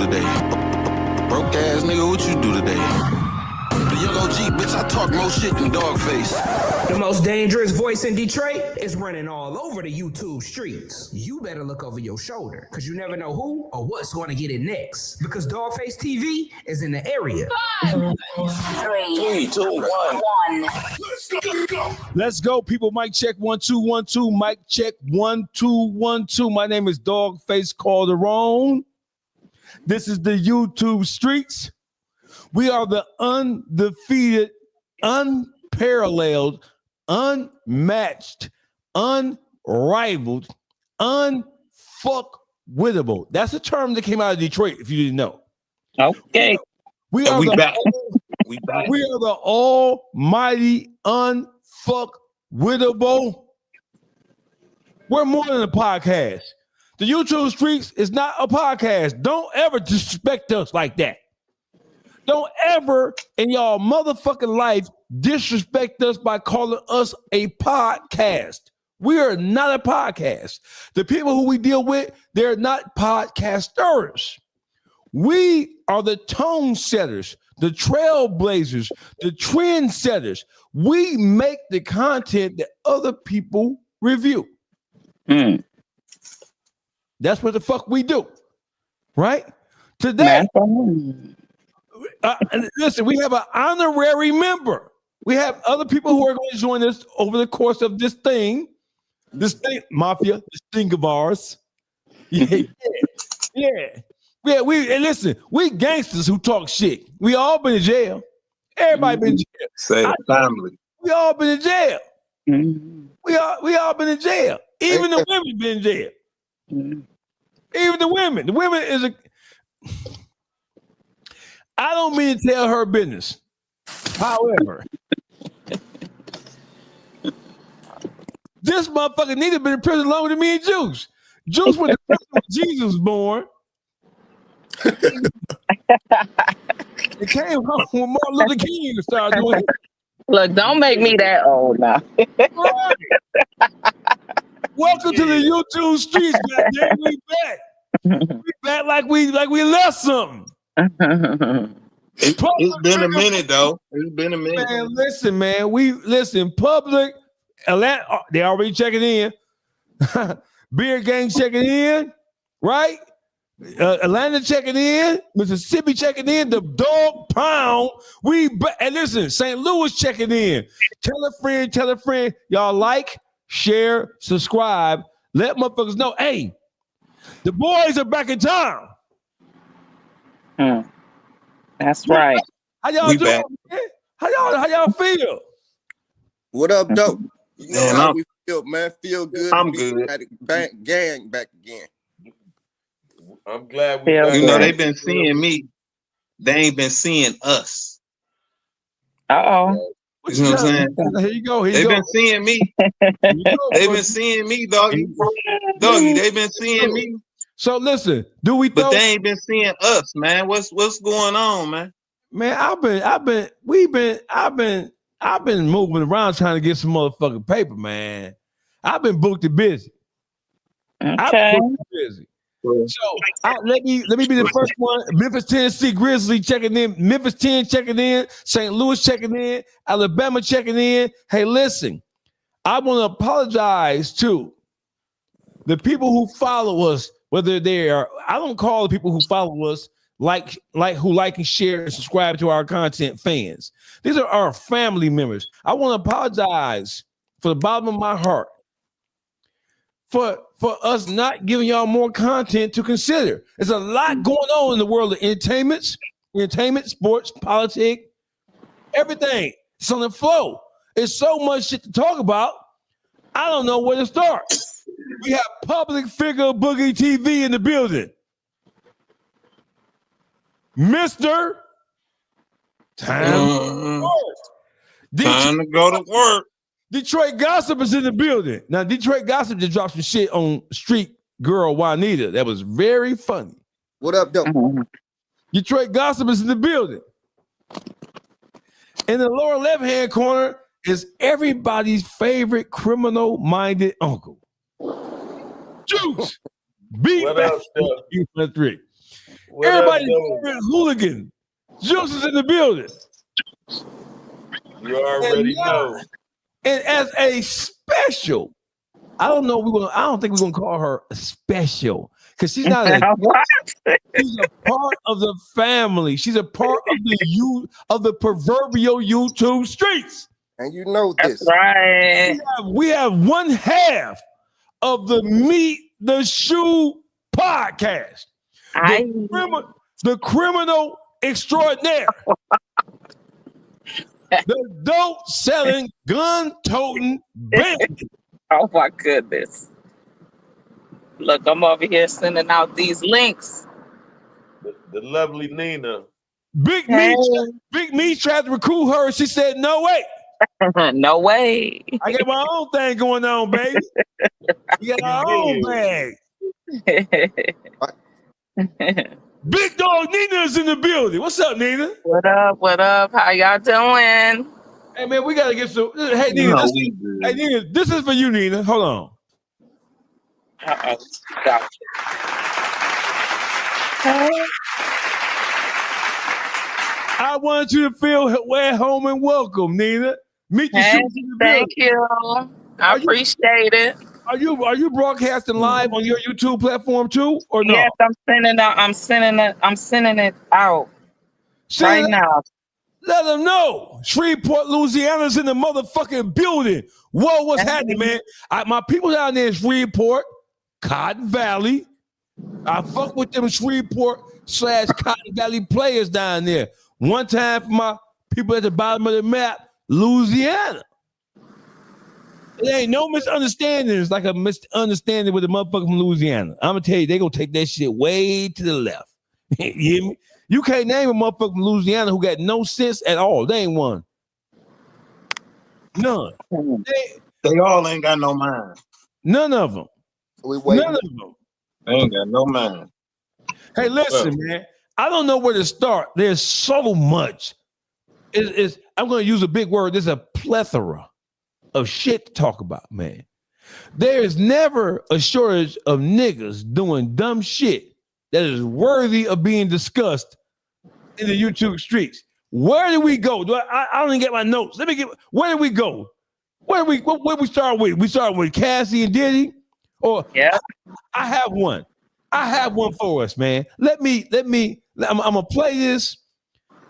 today? Broke ass nigga, what you do today? The young OG, bitch, I talk more shit than Dogface. The most dangerous voice in Detroit is running all over the YouTube streets. You better look over your shoulder, because you never know who or what's going to get it next. Because Dogface TV is in the area. 5, 3, 2, 1. Let's go, people. Mic check 1 2 1 2. Mic check 1 2 1 2. My name is Dogface Calderon. This is the YouTube streets. We are the undefeated, unparalleled, unmatched, unrivaled, unfuckwittable. That's a term that came out of Detroit, if you didn't know. Okay. We are back. We are the almighty unfuckwittable. We're more than a podcast. The YouTube streets is not a podcast. Don't ever disrespect us like that. Don't ever in y'all motherfucking life disrespect us by calling us a podcast. We are not a podcast. The people who we deal with, they're not podcasters. We are the tone setters, the trailblazers, the trend setters. We make the content that other people review. That's what the fuck we do, right? Today, listen, we have an honorary member. We have other people who are going to join us over the course of this thing, mafia, this thing of ours. Yeah. And listen, we gangsters who talk shit. We all been in jail. Everybody been in jail. Say family. We all been in jail. We all been in jail. Even the women been in jail. Even the women. The women is a. I don't mean to tell her business. However, this motherfucker need to have been in prison longer than me and Juice. Juice went to prison when Jesus was born. It came home when Martin Luther King started doing it. Look, don't make me that old now. Right. Welcome to the YouTube streets, goddamn. We back. We back like we left something. It's been a minute though. It's been a minute. Man, listen, man. Public. They already checking in. Beer gang checking in, right? Atlanta checking in. Mississippi checking in. The Dog Pound. And listen, St. Louis checking in. Tell a friend. Y'all like, share, subscribe. Let motherfuckers know. Hey, the boys are back in town. That's right. How y'all doing? Man? How y'all feel? What up, dope? You know how we feel, man. Feel good. I'm good. Back again. I'm glad we back. You know, they've been seeing me. They ain't been seeing us. Uh-oh. You know what I'm saying? Here you go. They've been seeing me. They've been seeing me, doggy. They've been seeing me. So listen, but they ain't been seeing us, man. What's going on, man? Man, I've been moving around trying to get some motherfucking paper, man. I've been booked and busy. Okay. So let me be the first one. Memphis, Tennessee Grizzly checking in. Memphis 10 checking in. St. Louis checking in. Alabama checking in. Hey, listen, I want to apologize to the people who follow us. Whether they are, I don't call the people who follow us who like and share and subscribe to our content fans. These are our family members. I want to apologize for the bottom of my heart for us not giving y'all more content to consider. There's a lot going on in the world of entertainment, sports, politics, everything. It's on the flow. It's so much shit to talk about. I don't know where to start. We have public figure Boogie TV in the building. Mr. Time to go to work. Detroit Gossip is in the building. Now, Detroit Gossip just dropped some shit on Street Girl Juanita. That was very funny. What up, dope? Detroit Gossip is in the building. In the lower left-hand corner is everybody's favorite criminal-minded uncle. Juice. What up, Steph? Everybody's favorite hooligan. Juice is in the building. You already know. And as a special, I don't think we're gonna call her special because she's not she's a part of the family. She's a part of the proverbial YouTube streets. And you know this. That's right. We have one half of the Meet the Shoe podcast. The criminal extraordinaire. The dope selling, gun toting bandit. Oh my goodness. Look, I'm over here sending out these links. The lovely Nina. Big Me tried to recruit her. She said, no way. No way. I got my own thing going on, baby. You got our own bag. Big dog Nina's in the building. What's up, Nina? What up? What up? How y'all doing? Hey, man, we got to get some. Hey, Nina. Nina, this is for you, Nina. Hold on. Uh-oh. Gotcha. I want you to feel at home and welcome, Nina. Meet the Hey, shoes in the thank building. you. I appreciate it. Are you broadcasting live on your YouTube platform too, or no? Yes, I'm sending it out right now. Let them know. Shreveport, Louisiana's in the motherfucking building. Whoa, what's happening, man? My people down there in Shreveport, Cotton Valley. I fuck with them Shreveport/Cotton Valley players down there. One time for my people at the bottom of the map, Louisiana. There ain't no misunderstandings like a misunderstanding with a motherfucker from Louisiana. I'm gonna tell you, they gonna take that shit way to the left. You hear me? You can't name a motherfucker from Louisiana who got no sense at all. They ain't one. None. They all ain't got no mind. None of them. None of them. They ain't got no mind. Hey, listen, man. I don't know where to start. There's so much. I'm going to use a big word. There's a plethora of shit to talk about, man. There is never a shortage of niggas doing dumb shit that is worthy of being discussed in the YouTube streets. Where do we go? I don't even get my notes. Where do we go? Where we start with? We start with Cassie and Diddy? Or yeah. I have one. I have one for us, man. I'm gonna play this,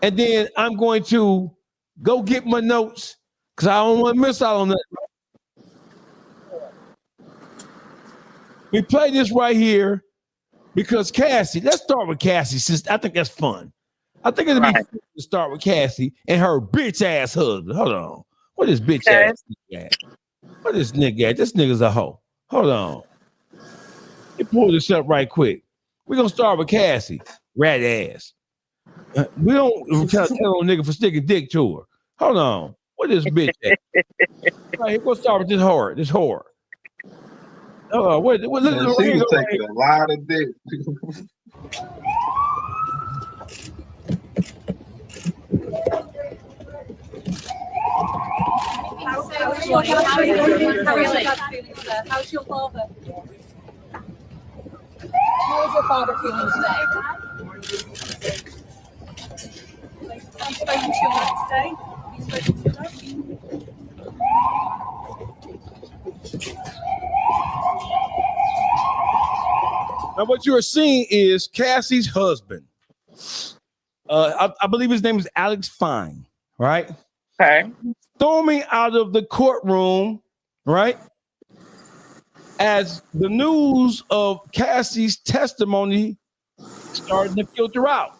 and then I'm going to go get my notes because I don't want to miss out on that. We play this right here because Cassie. Let's start with Cassie, since I think that's fun. I think it'll be fun to start with Cassie and her bitch ass husband. Hold on, what is bitch ass nigga at? What is nigga at? This nigga's a hoe. Hold on. You pull this up right quick. We're gonna start with Cassie, rat ass. We don't tell no nigga for sticking dick to her. Hold on. What is bitch at? All right, we'll start with this whore. Look, She was taking a lot of dick. How's your father? How's your father feeling today? Have you spoken to your mum today? Have you spoken to her? Now, what you are seeing is Cassie's husband. I believe his name is Alex Fine, right? Okay. Storming out of the courtroom, right? As the news of Cassie's testimony starting to filter out,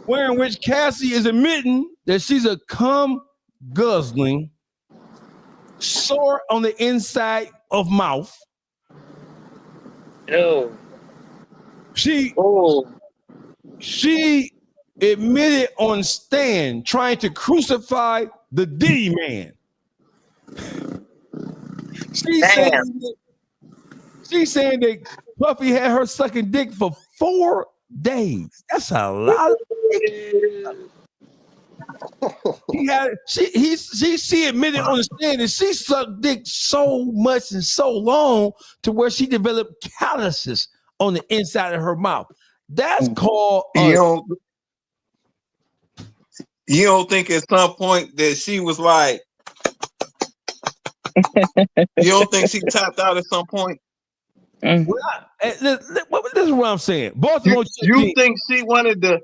where in which Cassie is admitting that she's a cum guzzling, sore on the inside of mouth. Ew. She admitted on stand trying to crucify the Diddy man. She's saying that Puffy had her sucking dick for 4 days. That's a lot. She admitted on the stand that she sucked dick so much and so long to where she developed calluses on the inside of her mouth. That's called You don't think at some point that she was like, you don't think she tapped out at some point? This is what I'm saying. Baltimore. You think she wanted to?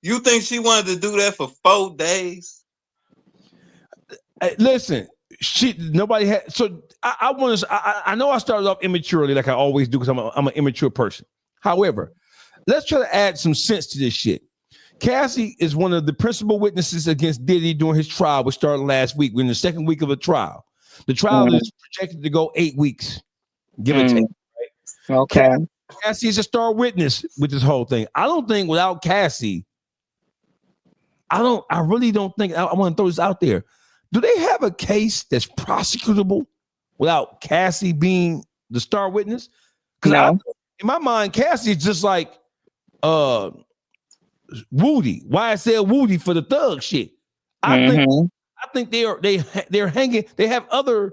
You think she wanted to do that for 4 days? Listen, nobody had. So I want to. I know I started off immaturely, like I always do, because I'm an immature person. However, let's try to add some sense to this shit. Cassie is one of the principal witnesses against Diddy during his trial, which started last week. We're in the second week of the trial. The trial is projected to go 8 weeks, give or take. Right? Okay. Cassie is a star witness with this whole thing. I don't think without Cassie, I really don't think, I want to throw this out there. Do they have a case that's prosecutable without Cassie being the star witness? Because in my mind, Cassie is just like Woody, YSL Woody for the thug shit. I think they're hanging. They have other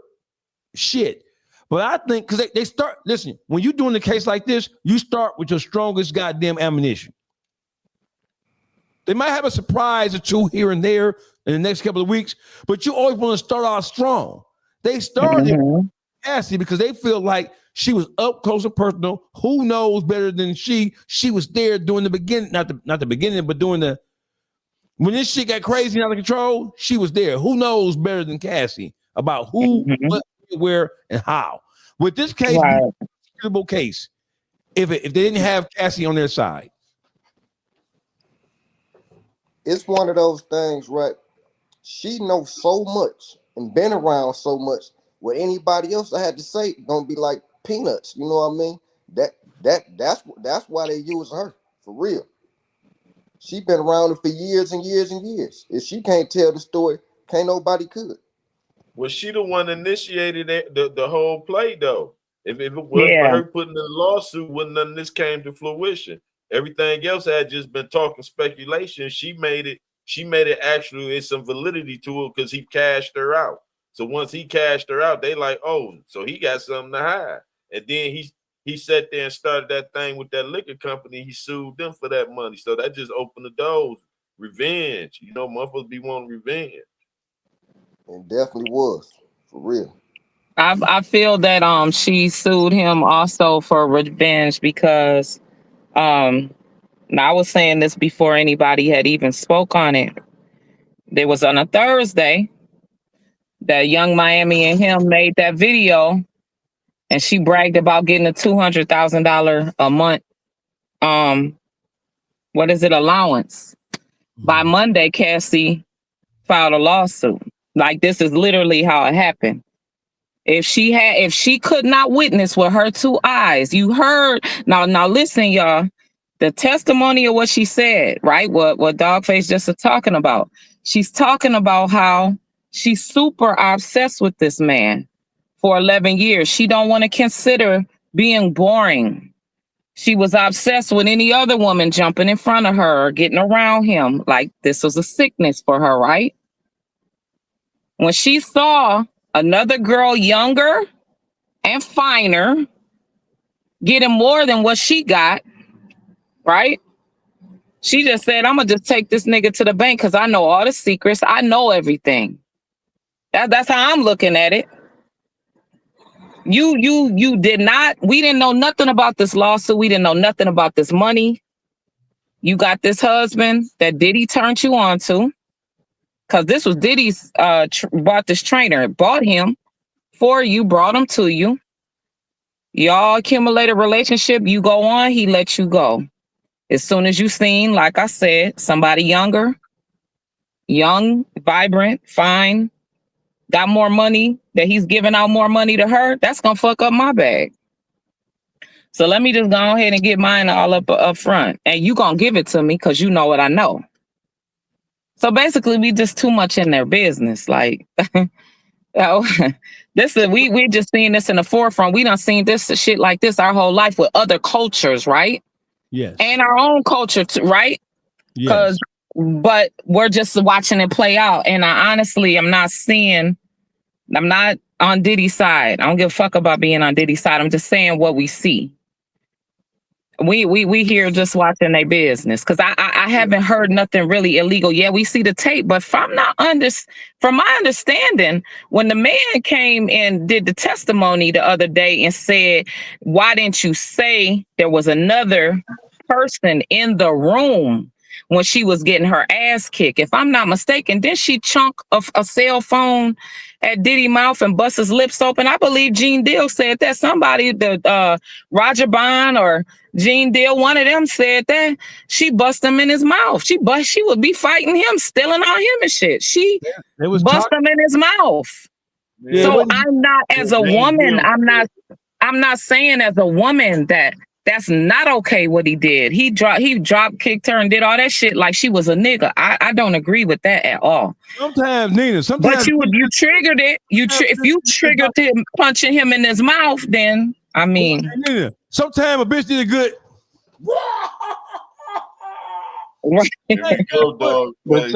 shit, but I think because they start. Listen, when you're doing a case like this, you start with your strongest goddamn ammunition. They might have a surprise or two here and there in the next couple of weeks, but you always want to start off strong. They started Cassie because they feel like she was up close and personal. Who knows better than she? She was there during the beginning, not the beginning, but during when this shit got crazy and out of control. She was there. Who knows better than Cassie about who, what, where, and how? With this case, case, if they didn't have Cassie on their side, it's one of those things, right? She knows so much and been around so much. What anybody else I had to say gonna be like peanuts. You know what I mean? That's why they use her for real. She been around it for years and years and years. If she can't tell the story, can't nobody could. Was she the one initiated the whole play though? If it wasn't for her putting in the lawsuit, wouldn't none of this came to fruition. Everything else had just been talking speculation. She made it actually, it's some validity to it because he cashed her out. So once he cashed her out, they like, oh, so he got something to hide. And then he sat there and started that thing with that liquor company. He sued them for that money. So that just opened the doors. Revenge. You know, motherfuckers be wanting revenge. It definitely was, for real. I feel that she sued him also for revenge because I was saying this before anybody had even spoke on it. There was on a Thursday that Young Miami and him made that video, and she bragged about getting a $200,000 a month allowance. By Monday, Cassie filed a lawsuit. Like, this is literally how it happened. If she could not witness with her 2 eyes, you heard. Now listen, y'all. The testimony of what she said, right? What Dogface just is talking about. She's talking about how she's super obsessed with this man for 11 years. She don't want to consider being boring. She was obsessed with any other woman jumping in front of her or getting around him. Like, this was a sickness for her, right? When she saw another girl younger and finer getting more than what she got, right? She just said, I'm going to just take this nigga to the bank because I know all the secrets. I know everything. That's how I'm looking at it. You did not, we didn't know nothing about this lawsuit. We didn't know nothing about this money. You got this husband that Diddy turned you on to. Because this was Diddy's, bought this trainer, bought him for you, brought him to you. Y'all accumulate a relationship, you go on, he lets you go. As soon as you seen, like I said, somebody younger, young, vibrant, fine, got more money, that he's giving out more money to her, that's gonna fuck up my bag. So let me just go ahead and get mine all up front. And you gonna give it to me because you know what I know. So basically, we just too much in their business. Like, this is we just seen this in the forefront. We done seen this shit like this our whole life with other cultures, right? Yes. And our own culture, too, right? Yes. But we're just watching it play out. And I honestly, I'm not on Diddy's side. I don't give a fuck about being on Diddy's side. I'm just saying what we see. We here just watching their business because I haven't heard nothing really illegal. Yeah, we see the tape, but from my understanding, when the man came and did the testimony the other day and said, "Why didn't you say there was another person in the room when she was getting her ass kicked?" If I'm not mistaken, did she chunk of a cell phone at Diddy mouth and bust his lips open? I believe Gene Deal said that. Somebody, the Roger Bond or Gene Deal, one of them said that she bust him in his mouth. She would be fighting him, stealing on him and shit. She bust him in his mouth. Yeah, so I'm not, as a woman, I'm not saying as a woman that's not okay what he did. He drop kicked her and did all that shit like she was a nigga. I don't agree with that at all. Sometimes, Nina, but you triggered it. If you triggered him punching him in his mouth, then I mean, Nina, sometimes a bitch did a good. But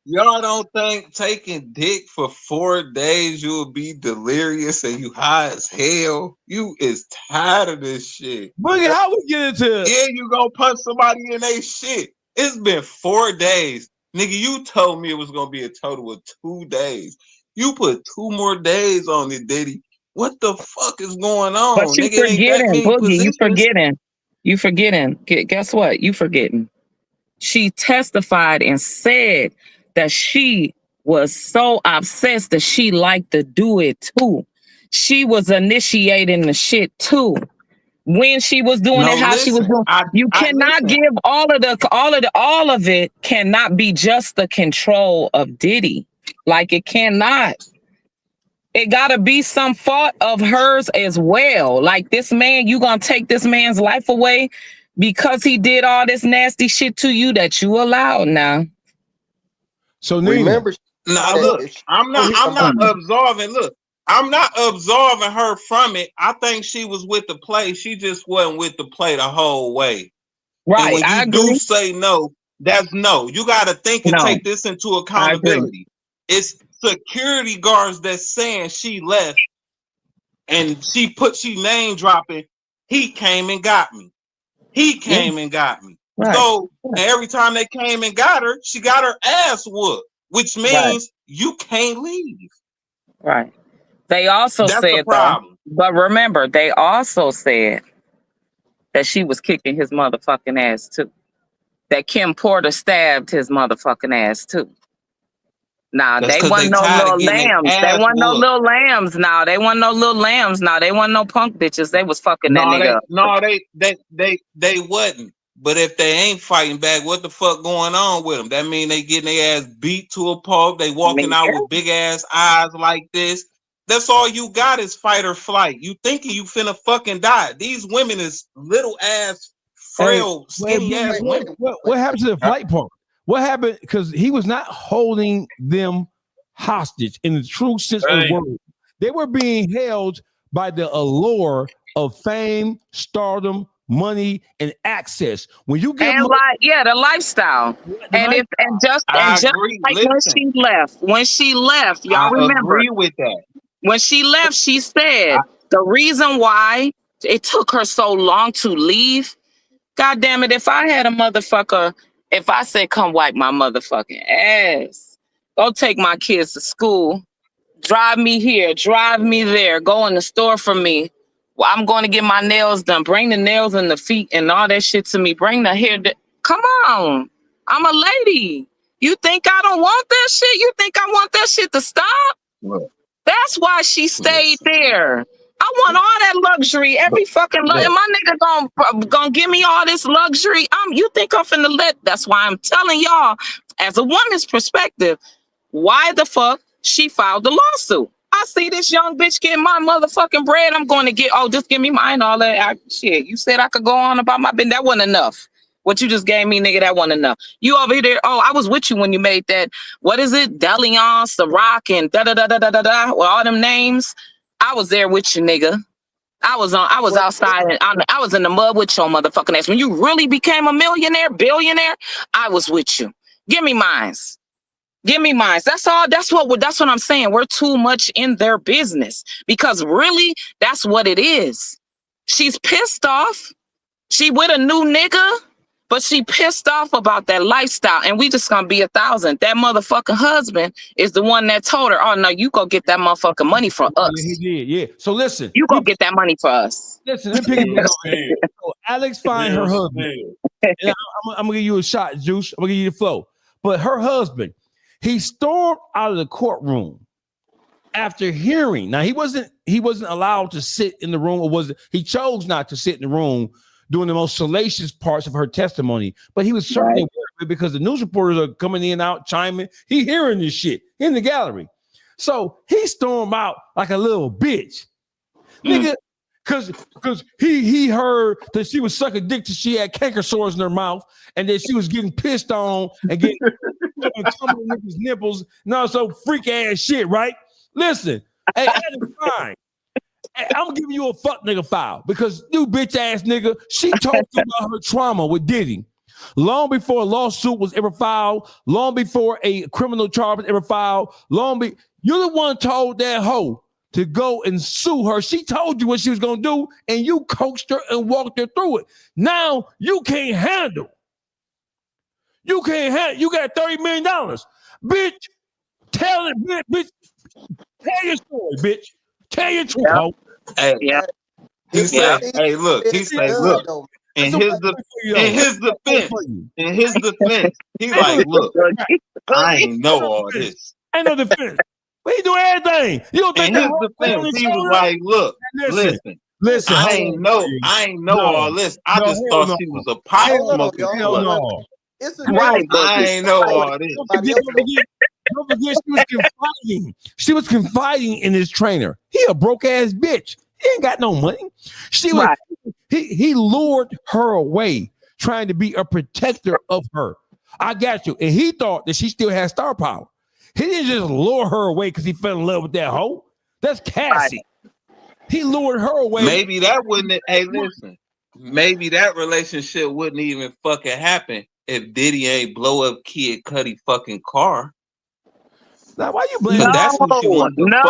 y'all don't think taking dick for 4 days you will be delirious and you high as hell? You is tired of this shit. Boogie, how we get into it? Yeah, you gonna punch somebody in they shit. It's been 4 days. Nigga, you told me it was gonna be a total of 2 days. You put 2 more days on it, Diddy. What the fuck is going on? But you Nigga, forgetting, Boogie, you forgetting. Guess what? You forgetting. She testified and said that she was so obsessed that she liked to do it too. She was initiating the shit too. When she was doing it, how she was doing. You cannot give all of it cannot be just the control of Diddy. Like it cannot. It gotta be some fault of hers as well. Like this man, you gonna take this man's life away because he did all this nasty shit to you that you allowed now. So remember, look, I'm not absolving. Look, I'm not absolving her from it. I think she was with the play. She just wasn't with the play the whole way. Right. And when you do say no, that's no. You got to think and take this into accountability. It's security guards that's saying she left and she name dropping. He came and got me. He came and got me. Right. So every time they came and got her, she got her ass whooped, which means you can't leave. Right. They also said, though, but remember, they also said that she was kicking his motherfucking ass too. That Kim Porter stabbed his motherfucking ass too. Nah, they wasn't no little lambs. They wasn't no little lambs. Nah, they wasn't no little lambs. Nah, they wasn't no punk bitches. They was fucking that nigga up. No, they wasn't. But if they ain't fighting back, what the fuck going on with them? That mean they getting their ass beat to a pulp. They walking out with big ass eyes like this. That's all you got is fight or flight. You thinking you finna fucking die. These women is little ass, frail, skinny ass women. What happened to the flight part? What happened? Because he was not holding them hostage in the true sense of the word. They were being held by the allure of fame, stardom, money, and access. When you get the lifestyle. And just like when she left, y'all remember. I agree with that. When she left, she said the reason why it took her so long to leave. God damn it, if I had a motherfucker, if I said, come wipe my motherfucking ass, go take my kids to school, drive me here, drive me there, go in the store for me. Well, I'm going to get my nails done. Bring the nails and the feet and all that shit to me. Bring the hair. Come on. I'm a lady. You think I don't want that shit? You think I want that shit to stop? What? That's why she stayed there. I want all that luxury, every fucking luxury. My nigga gonna give me all this luxury. You think I'm finna let? That's why I'm telling y'all, as a woman's perspective, why the fuck she filed the lawsuit. I see this young bitch getting my motherfucking bread. I'm going to get, just give me mine, all that shit. You said I could go on about my business. That wasn't enough. What you just gave me, nigga, that wasn't enough. You over there, I was with you when you made that, what is it? Delion, Ciroc, and da-da-da-da-da-da, with all them names. I was there with you, nigga. I was outside, and I was in the mud with your motherfucking ass. When you really became a millionaire, billionaire, I was with you. Give me mines. Give me mines. That's all. That's what I'm saying. We're too much in their business because really, that's what it is. She's pissed off. She with a new nigga, but she pissed off about that lifestyle. And we just gonna be 1,000. That motherfucking husband is the one that told her, oh no, you go get that motherfucking money for us. Yeah, he did. Yeah. So listen, you go get that money for us. Listen, let me pick it up. So Alex find her husband. And I'm gonna give you a shot, Juice. I'm gonna give you the flow. But her husband, he stormed out of the courtroom after hearing. Now he wasn't allowed to sit in the room, or he chose not to sit in the room doing the most salacious parts of her testimony. But he was certainly aware of it because the news reporters are coming in and out, chiming. He hearing this shit in the gallery. So he stormed out like a little bitch. Nigga, because he heard that she was sucking dick till she had canker sores in her mouth, and that she was getting pissed on and getting tumbling niggas' nipples, no, so freak ass shit, right? Listen, hey, Adam Fine, I'm giving you a fuck nigga file because you bitch ass nigga, she talked about her trauma with Diddy. Long before a lawsuit was ever filed, long before a criminal charge was ever filed, you're the one told that hoe to go and sue her. She told you what she was gonna do, and you coached her and walked her through it. Now you can't handle. You got $30 million. Bitch, tell it, bitch. Tell your story, bitch. Tell your truth, hoe. Hey, he said, hey, look, in his defense, he's like, look, I ain't know all this. Ain't no defense. But he do everything. You don't think in his defense, he was like, look, listen, I ain't know all this. I just thought she was a pipe smoking slut. I ain't know all this. Don't forget she was confiding in his trainer. He a broke ass bitch. He ain't got no money. He lured her away, trying to be a protector of her. I got you. And he thought that she still had star power. He didn't just lure her away because he fell in love with that hoe. That's Cassie. He lured her away. Maybe that wouldn't. Hey, listen. Maybe that relationship wouldn't even fucking happen if Diddy ain't blow up Kid Cudi fucking car. Now, why you blaming? No,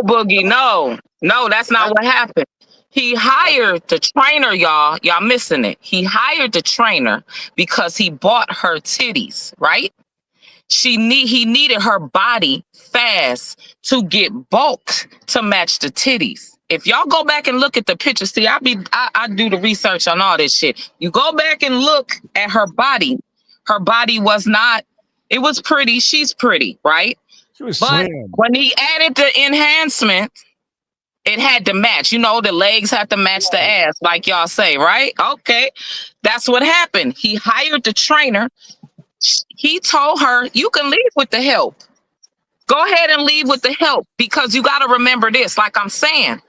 Boogie, no, that's not what happened. He hired the trainer, y'all. Y'all missing it. He hired the trainer because he bought her titties, right? He needed her body fast to get bulked to match the titties. If y'all go back and look at the picture, see, I do the research on all this shit. You go back and look at her body. Her body was not. It was pretty. She's pretty, right? But slim. When he added the enhancement, it had to match. You know, the legs had to match the ass, like y'all say, right? Okay, that's what happened. He hired the trainer. He told her, you can leave with the help. Go ahead and leave with the help, because you got to remember this. Like I'm saying,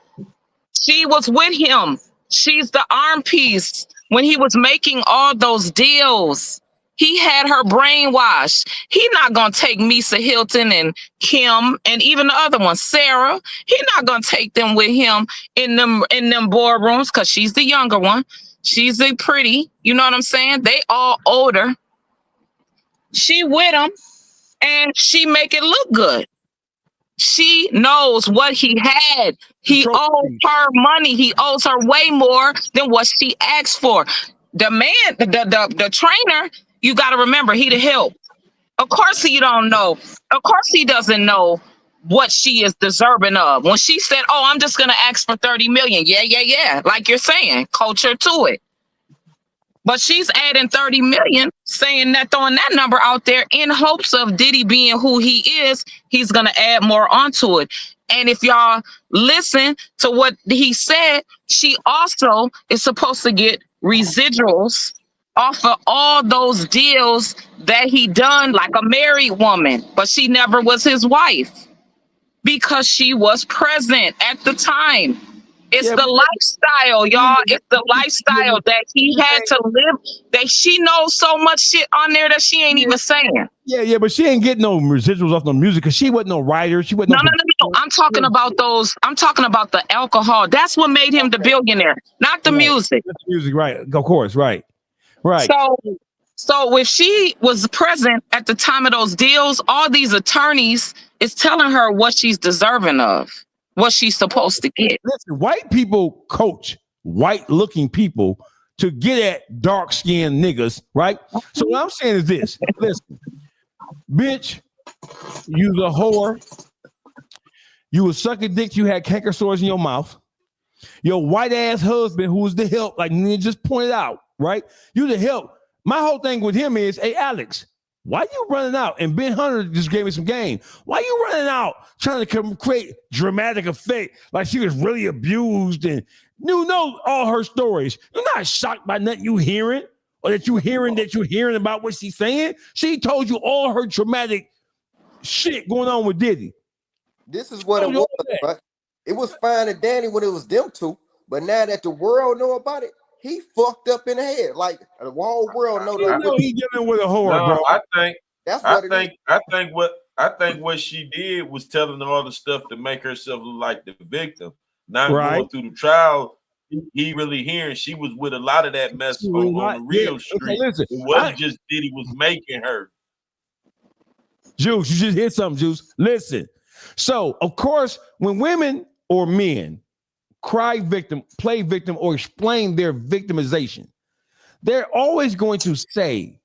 she was with him. She's the arm piece when he was making all those deals. He had her brainwashed. He not gonna take Misa Hilton and Kim and even the other one, Sarah. He not gonna take them with him in them boardrooms because she's the younger one. She's the pretty. You know what I'm saying? They all older. She with him, and she make it look good. She knows what he had. He owes her money. He owes her way more than what she asked for. The man, the trainer. You got to remember, he the help. Of course he don't know. Of course he doesn't know what she is deserving of. When she said, oh, I'm just going to ask for 30 million. Yeah. Like you're saying, coach her to it. But she's adding 30 million, saying that, throwing that number out there in hopes of Diddy being who he is, he's going to add more onto it. And if y'all listen to what he said, she also is supposed to get residuals off of all those deals that he done, like a married woman, but she never was his wife because she was present at the time. It's the lifestyle, y'all. It's the lifestyle that he had to live. That she knows so much shit on there that she ain't even saying. Yeah, but she ain't getting no residuals off no music because she wasn't no writer. She wasn't. No. I'm talking about those. I'm talking about the alcohol. That's what made him the billionaire, not the music. That's music, right? Of course, right. So if she was present at the time of those deals, all these attorneys is telling her what she's deserving of, what she's supposed to get. Listen, white people coach white-looking people to get at dark-skinned niggas, right? So what I'm saying is this. Listen, bitch, you was a whore. You was sucking dick. You had canker sores in your mouth. Your white-ass husband, who was the help, like Nina just pointed out, right? You the help. My whole thing with him is, hey, Alex, why you running out? And Ben Hunter just gave me some game. Why you running out trying to create dramatic effect like she was really abused and you know all her stories? You're not shocked by nothing you hearing or that you're hearing about what she's saying. She told you all her traumatic shit going on with Diddy. This is what it was, right? It was fine and dandy when it was them two, but now that the world know about it, he fucked up in the head. Like the whole world know that. He dealing with a whore, bro. I think what she did was telling all the stuff to make herself look like the victim. Not going through the trial, he really hearing she was with a lot of that mess on the real street. Okay, it wasn't just Diddy was making her. Juice, you just hit something, Juice. Listen. So, of course, when women or men cry victim, play victim, or explain their victimization, they're always going to say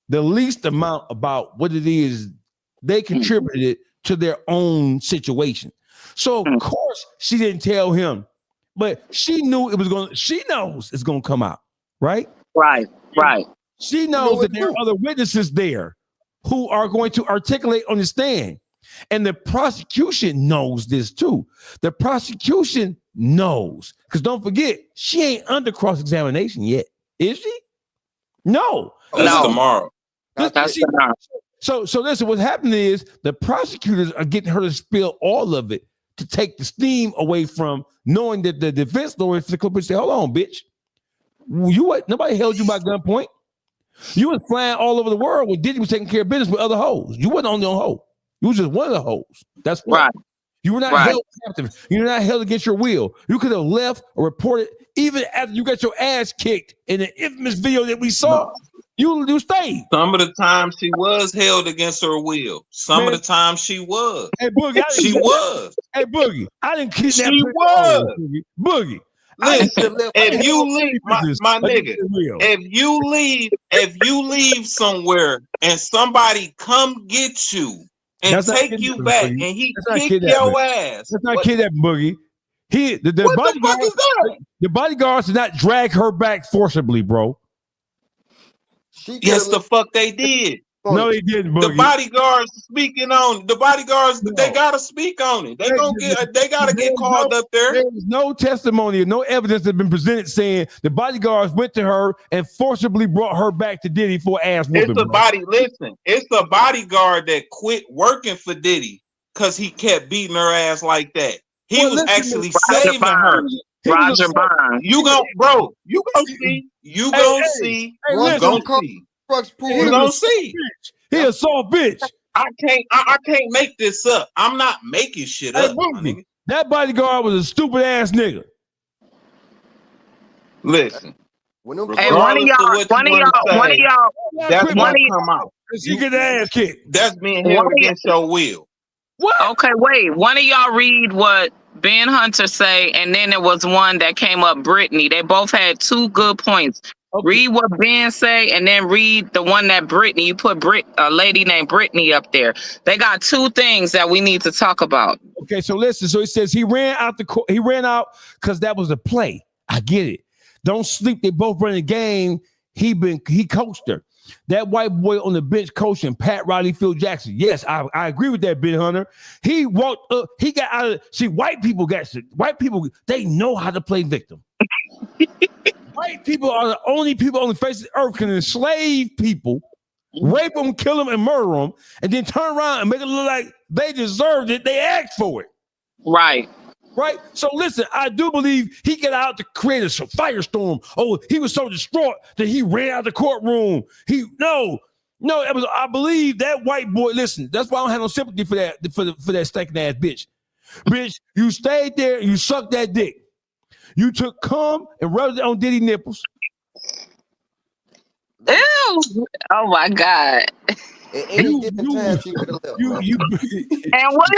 the least amount about what it is they contributed to their own situation. So, of course, she didn't tell him, but she knew it was going to, she knows it's going to come out, right? Right. She knows that there are other witnesses there who are going to articulate on the stand. And the prosecution knows this too. The prosecution knows. Because don't forget, she ain't under cross-examination yet. Is she? No. That's tomorrow. So listen, what's happening is the prosecutors are getting her to spill all of it to take the steam away from knowing that the defense lawyer for the clip say, hold on, bitch. Nobody held you by gunpoint. You was flying all over the world when Diddy was taking care of business with other hoes. You wasn't only on hoe. You was just one of the hoes. That's right. You were not held captive. You were not held against your will. You could have left or reported even after you got your ass kicked in the infamous video that we saw. You stayed. Some of the time she was held against her will. Some of the time she was. Hey, Boogie, she was. Hey, Boogie, I didn't kidnap. She was. Boogie. Listen, if you leave, my nigga, if you leave somewhere and somebody come get you and take you back and he kick your ass. That's not kidnapping, Boogie. The bodyguards did not drag her back forcibly, bro. Yes, the fuck they did. No, they didn't, Boogie. The bodyguards speaking on the bodyguards. No. They gotta speak on it. They gotta get called up there. There was no testimony, no evidence that had been presented saying the bodyguards went to her and forcibly brought her back to Diddy for ass whooping. It's a bodyguard that quit working for Diddy because he kept beating her ass like that. He was actually saving her. Roger Bond. You gon' see. You gon' see. You gon' see. He a soft bitch. I can't make this up. I'm not making shit up. That bodyguard was a stupid ass nigga. Listen. Hey, one of y'all. That's gonna come out. You get the ass kicked. That's being held against your will. What? Okay, wait. One of y'all read what Ben Hunter say, and then there was one that came up, Brittany. They both had two good points. Okay. Read what Ben say, and then read the one that Brittany. You put a lady named Brittany up there. They got two things that we need to talk about. Okay, so listen. So he says he ran out because that was a play. I get it. Don't sleep. They both running the game. He coached her. That white boy on the bench coaching Pat Riley, Phil Jackson. Yes, I agree with that, Ben Hunter. He walked up. He got out of. See, white people, they know how to play victim. White people are the only people on the face of the earth can enslave people, rape them, kill them, and murder them, and then turn around and make it look like they deserved it. They asked for it. Right. So listen, I do believe he got out to create a firestorm. Oh, he was so distraught that he ran out of the courtroom. I believe that white boy. Listen, that's why I don't have no sympathy for that for that stinking ass bitch. Bitch, you stayed there and you sucked that dick. You took cum and rubbed it on Diddy nipples. Ew! Oh my God! At any given time, she could have left. And what?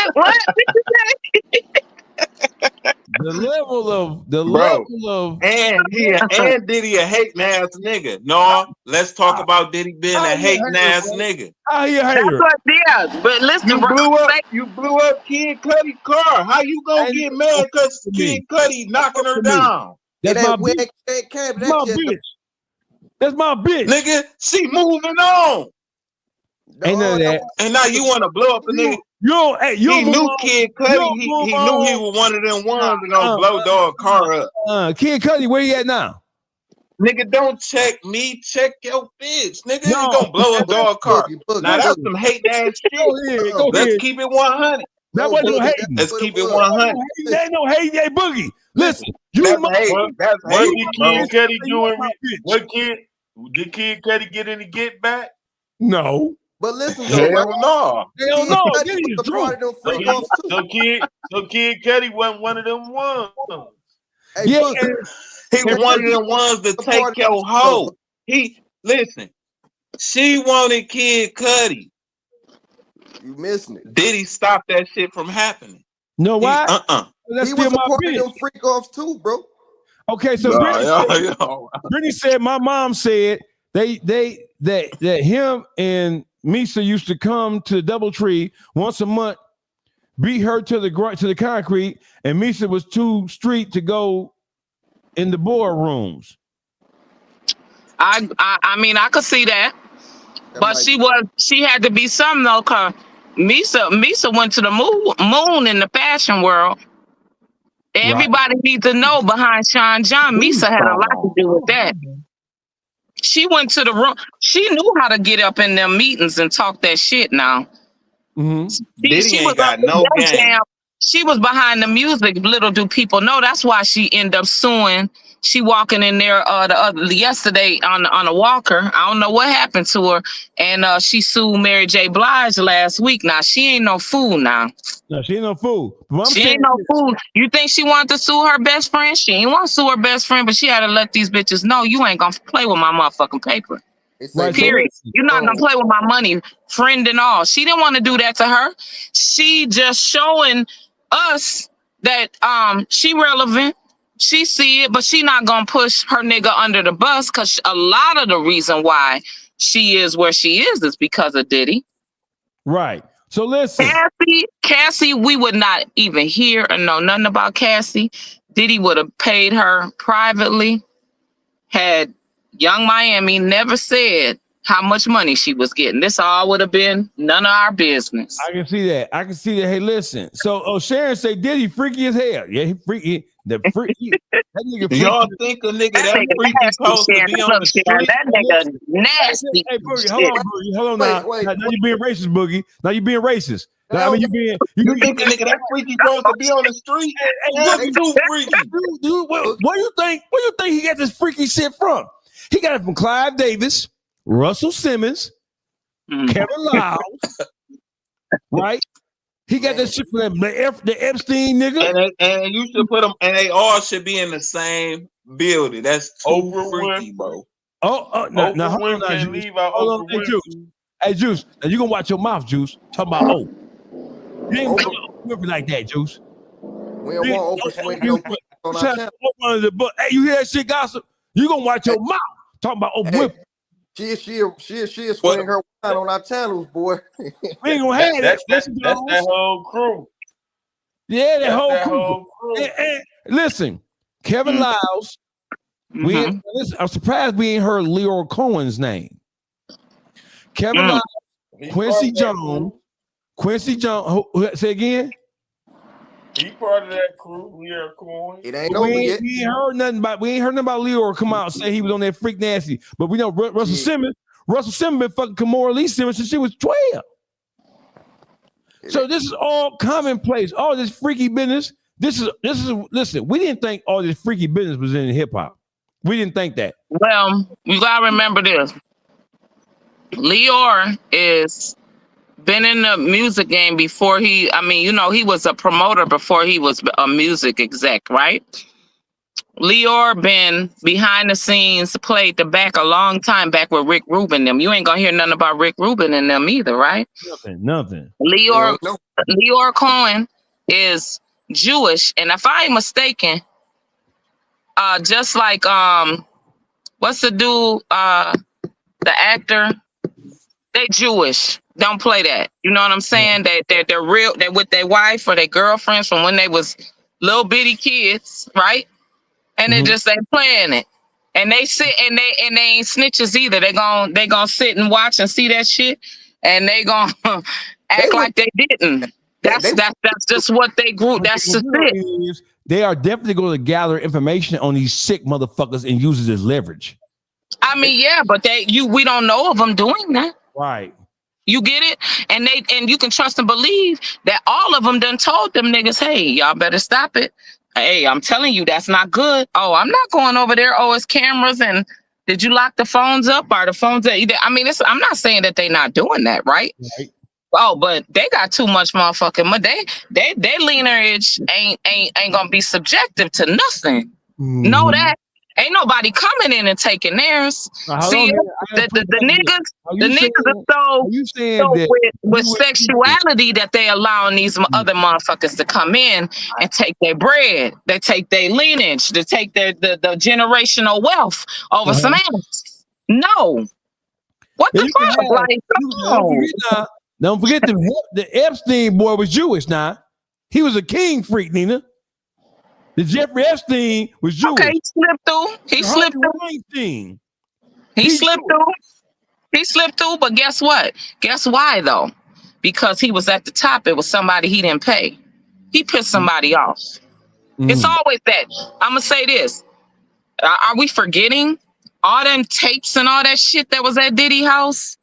and Diddy a hating ass nigga. No, let's talk about Diddy being a hating ass nigga. But listen, you blew up Kid Cudi's car. How you gonna get mad because Kid Cudi knocking her down? That's my bitch. That's my bitch. Nigga, she moving on. Ain't none of that. And now you want to blow up a nigga. He knew Kid Cudi. He knew he was one of them ones that gonna blow dog car up. Kid Cudi, where you at now? Nigga, don't check me. Check your bitch. Nigga, he gonna blow up dog car. Now that's some hate ass shit. Let's keep it 100. That wasn't no hating. Let's keep it 100. There ain't no hating, hey Boogie. Listen, that's hate. That's hate. What Kid Cudi doing? What kid? Did Kid Cudi get any get back? No. But listen, hell no. So Kid Cudi wasn't one of them ones. Hey, he was one of them ones that take your hoe. Listen. She wanted Kid Cudi. You missing it. Did he stop that shit from happening? No, why? He was a part of them freak offs too, bro. Okay, so Brittany said my mom said that him and Mase used to come to DoubleTree once a month, beat her to the concrete, and Mase was too street to go in the boardrooms. I mean, I could see that, but she had to be something though, cause Mase went to the moon in the fashion world. Everybody needs to know behind Sean John, Mase had a lot to do with that. She went to the room. She knew how to get up in them meetings and talk that shit now. Mm-hmm. She ain't got no game. She was behind the music. Little do people know. That's why she ended up suing. She walking in there yesterday on a walker. I don't know what happened to her. And she sued Mary J. Blige last week. Now, she ain't no fool now. No, she ain't no fool. She ain't no fool. You think she wanted to sue her best friend? She ain't want to sue her best friend, but she had to let these bitches know you ain't going to play with my motherfucking paper. Period. You're not going to play with my money, friend and all. She didn't want to do that to her. She just showing us that she relevant. She see it, but she not gonna push her nigga under the bus because a lot of the reason why she is where she is because of Diddy. Right. So listen, Cassie, we would not even hear or know nothing about Cassie. Diddy would have paid her privately. Had Young Miami never said how much money she was getting, this all would have been none of our business. I can see that. Hey, listen. So Sharon say Diddy freaky as hell. Yeah, he freaky. The freaky. That nigga freaky. Y'all think a nigga that freaky supposed to be on the street? That nigga nasty. Hey, Boogie, hold on now. Now you being racist, Boogie. Now you being racist. Now, I mean, you think a nigga that freaky supposed to be on the street? That's too freaky. Where you think he got this freaky shit from? He got it from Clive Davis, Russell Simmons, Kevin Lyles, right? He got that shit from the Epstein nigga. And you should put them, and they all should be in the same building. That's too freaky, bro. Now hold on, Hey, Juice. Now you gonna watch your mouth, Juice. Talk about you ain't gonna like that, Juice. We don't want to overswing on our channel. Hey, you hear that shit, gossip? You gonna watch your mouth. Talking about whip. She'll swing her wine on our channels, boy. We ain't gonna have that. That's that whole crew. Yeah, that whole crew. And listen, Kevin Lyles. Listen, I'm surprised we ain't heard Leor Cohen's name. Kevin Lyles, Quincy Jones. Say again. He part of that crew, Leor Cohen. It ain't over yet. We ain't heard nothing about Leor come out and say he was on that freak nasty. But we know Russell Simmons been fucking Kimora Lee Simmons since she was 12. So this is all commonplace. All this freaky business. This is listen, we didn't think all this freaky business was in hip hop. We didn't think that. Well, you gotta remember this. Leor is been in the music game before he was a promoter before he was a music exec, right? Leor been behind the scenes, played the back a long time back with Rick Rubin them. You ain't gonna hear nothing about Rick Rubin and them either, right? Nothing. Leor Cohen is Jewish, and if I ain't mistaken, just like what's the dude, the actor? They Jewish. Don't play that. You know what I'm saying? They're real. They're with their wife or their girlfriends from when they was little bitty kids, right? And they just ain't playing it. And they sit and they ain't snitches either. They gonna sit and watch and see that shit, and they gonna act like they didn't. That's just what they grew. That's just it. They are definitely going to gather information on these sick motherfuckers and use it as leverage. I mean, yeah, but we don't know of them doing that. Right. You get it? And you can trust and believe that all of them done told them niggas, hey, y'all better stop it. Hey, I'm telling you, that's not good. Oh, I'm not going over there. Oh, it's cameras. And did you lock the phones up? Are the phones that either? I mean, I'm not saying that they not doing that, right? Oh, but they got too much motherfucking money. They lineage ain't gonna be subjective to nothing. Know that. Ain't nobody coming in and taking theirs. See, the niggas are so with sexuality that they allowing these other motherfuckers to come in and take their bread. They take their lineage. They take the generational wealth over some ass. No. What the fuck? Like, come on. Don't forget the Epstein boy was Jewish now. He was a king freak, Nina. The Jeffrey Epstein was Jewish. Okay, he slipped through. He slipped through, but guess what? Guess why, though? Because he was at the top. It was somebody he didn't pay. He pissed somebody off. It's always that. I'm going to say this. Are we forgetting all them tapes and all that shit that was at Diddy house?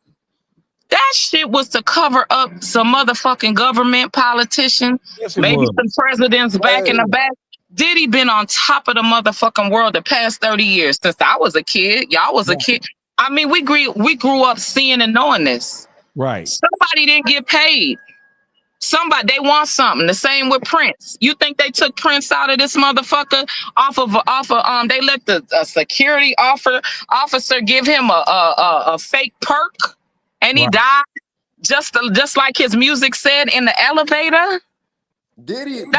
That shit was to cover up some motherfucking government politician, maybe some presidents back in the back. Diddy been on top of the motherfucking world the past 30 years since I was a kid. Y'all was a kid. I mean, we grew up seeing and knowing this. Right. Somebody didn't get paid. Somebody, they want something. The same with Prince. You think they took Prince out of this motherfucker off of they let the security officer give him a fake perk and he died just like his music said in the elevator? Did he? And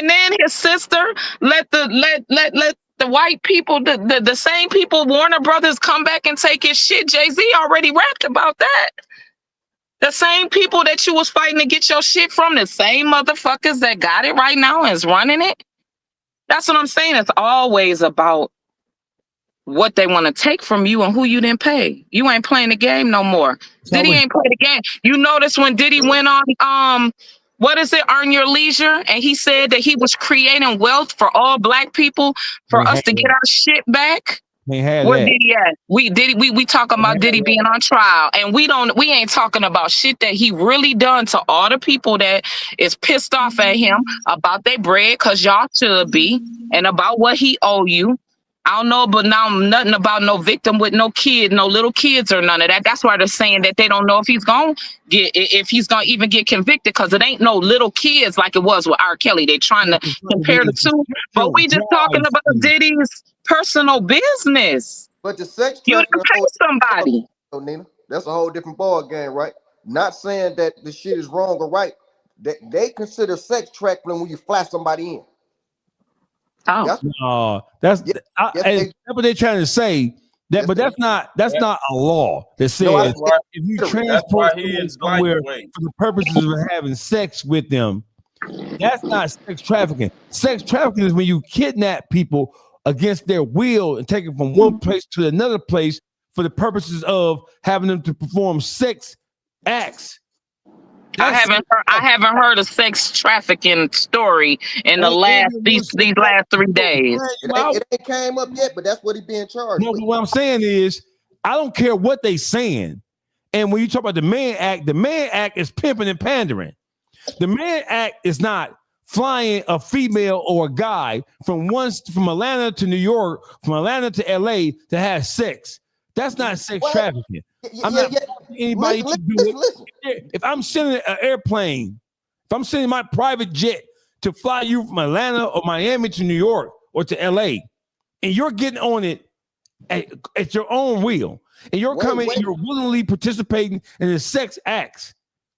then his sister let the white people, the same people, Warner Brothers, come back and take his shit. Jay-Z already rapped about that. The same people that you was fighting to get your shit from, the same motherfuckers that got it right now and is running it. That's what I'm saying. It's always about what they want to take from you and who you didn't pay. You ain't playing the game no more. Diddy ain't play the game. You notice when Diddy went on what is it, Earn Your Leisure, and he said that he was creating wealth for all black people for us to get our shit back. Where Diddy at? We talking about Diddy being on trial, and we ain't talking about shit that he really done to all the people that is pissed off at him about their bread, cause y'all should be, and about what he owe you. I don't know, but now nothing about no victim with no kid, no little kids or none of that. That's why they're saying that they don't know if he's gonna even get convicted, because it ain't no little kids like it was with R. Kelly. They trying to compare the two, but we just talking about Diddy's personal business. But the sex you didn't pay somebody. Nina, that's a whole different ball game, right? Not saying that the shit is wrong or right. They consider sex trafficking when you flash somebody in. That's what they're trying to say. That, but that's not a law that says if you transport somewhere for the purposes of having sex with them, that's not sex trafficking. Sex trafficking is when you kidnap people against their will and take it from one place to another place for the purposes of having them to perform sex acts. I haven't heard a sex trafficking story in these last 3 days. It ain't came up yet, but that's what he's being charged with. What I'm saying is, I don't care what they saying. And when you talk about the Mann Act is pimping and pandering. The Mann Act is not flying a female or a guy from Atlanta to New York, from Atlanta to LA to have sex. That's not sex trafficking. I'm not anybody to do it. If I'm sending an airplane, if I'm sending my private jet to fly you from Atlanta or Miami to New York or to LA, and you're getting on it at your own will, and you're and you're willingly participating in the sex acts.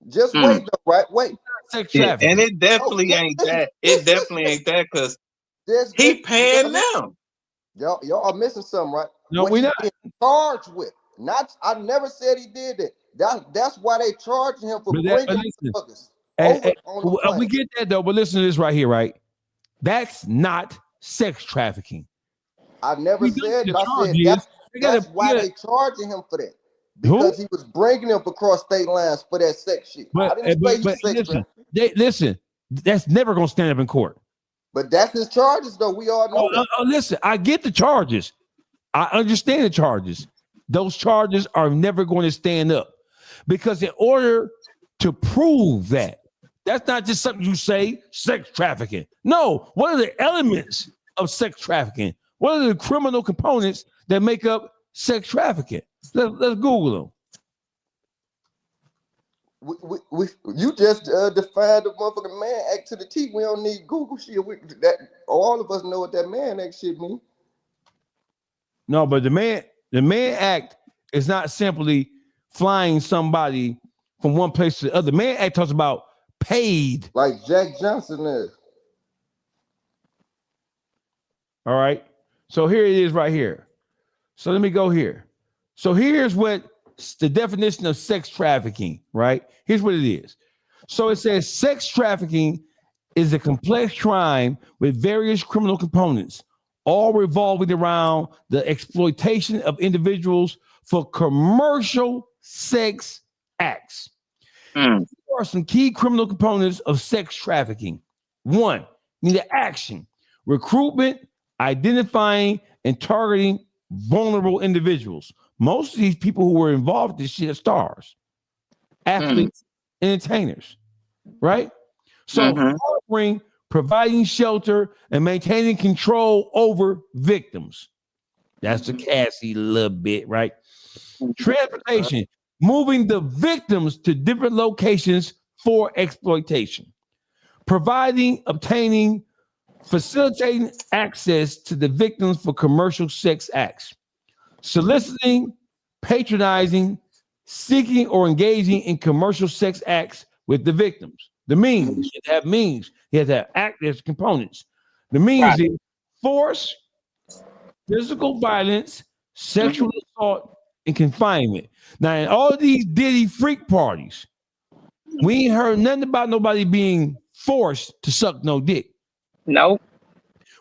Just wait, though, right? Wait. sex trafficking. And it definitely ain't that. It definitely ain't that because he paying them. Y'all are missing something, right? No, what we he not. getting charged with. Not, I never said he did that. That's why they charging him for bringing motherfuckers over on the plane. We get that though, but listen to this right here, right? That's not sex trafficking. I never said that. I said that's why they charging him for that. Because he was bringing them across state lines for that sex shit. I didn't say he's sex trafficking. Listen, that's never gonna stand up in court. But that's his charges, though. We all know that. Listen, I get the charges. I understand the charges. Those charges are never going to stand up because in order to prove that, that's not just something you say, sex trafficking. No, what are the elements of sex trafficking? What are the criminal components that make up sex trafficking? Let's Google them. You just defined the motherfucking man act to the T. We don't need Google shit. All of us know what that man act shit mean. No, but the man act is not simply flying somebody from one place to the other. Man act talks about paid. Like Jack Johnson is. All right. So here it is right here. So let me go here. So here's what the definition of sex trafficking, right? Here's what it is. So it says sex trafficking is a complex crime with various criminal components, all revolving around the exploitation of individuals for commercial sex acts. There are some key criminal components of sex trafficking. One, the action, recruitment, identifying, and targeting vulnerable individuals. Most of these people who were involved in this shit are stars, athletes, entertainers, right? So offering, providing shelter, and maintaining control over victims. That's the Cassie little bit, right? Transportation, moving the victims to different locations for exploitation. Providing, obtaining, facilitating access to the victims for commercial sex acts. Soliciting, patronizing, seeking, or engaging in commercial sex acts with the victims. The means, you have means. You have to have active components. The means is force, physical violence, sexual assault, and confinement. Now, in all of these Diddy freak parties, we ain't heard nothing about nobody being forced to suck no dick. Nope.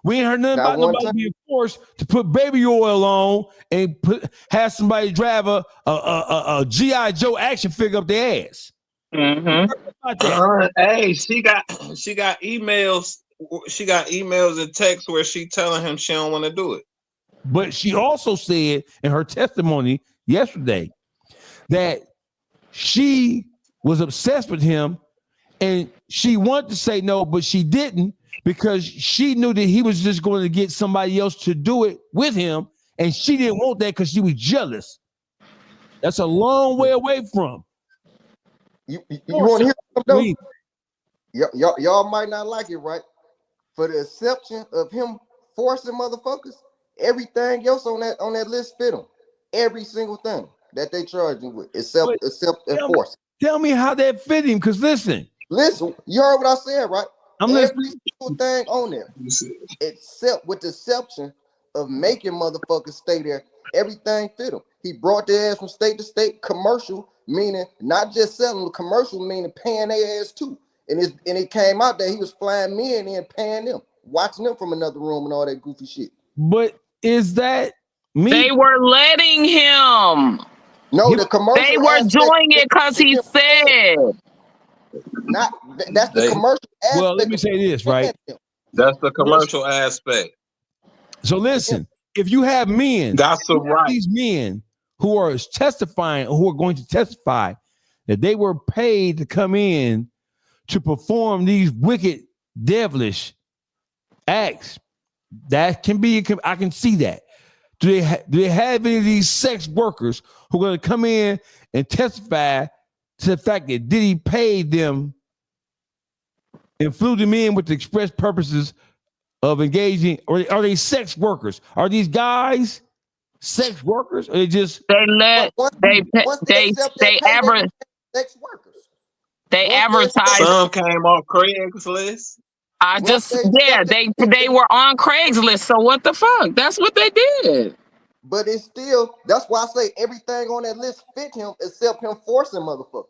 We ain't heard nothing about nobody being forced to put baby oil on and have somebody drive a G.I. Joe action figure up their ass. Hey, she got emails. She got emails and texts where she telling him she don't want to do it. But she also said in her testimony yesterday that she was obsessed with him and she wanted to say no, but she didn't because she knew that he was just going to get somebody else to do it with him, and she didn't want that because she was jealous. That's a long way away from. You want to hear something though? Y'all might not like it, right? For the exception of him forcing motherfuckers, everything else on that list fit him. Every single thing that they charged him with, except enforcing. Tell me how that fit him, because listen, you heard what I said, right? Every single thing on there, except with the exception of making motherfuckers stay there, everything fit him. He brought their ass from state to state. Commercial, meaning not just selling, commercial meaning paying their ass too. And it came out that he was flying men in, paying them, watching them from another room and all that goofy shit. But is that me? They were letting him. No, the commercial. They were doing it because he said. That's the commercial aspect. Well, let me say this, right? That's the commercial aspect. So listen, if you have men, these men who are testifying, who are going to testify that they were paid to come in to perform these wicked, devilish acts, that can be, I can see that. Do they have any of these sex workers who are going to come in and testify to the fact that Diddy paid them and flew them in with the express purposes of engaging, or are they sex workers? Are these guys sex workers? Or they just they average sex workers? They advertised. Some came off Craigslist. They were on Craigslist. So what the fuck? That's what they did. But it's still, that's why I say everything on that list fit him except him forcing motherfuckers.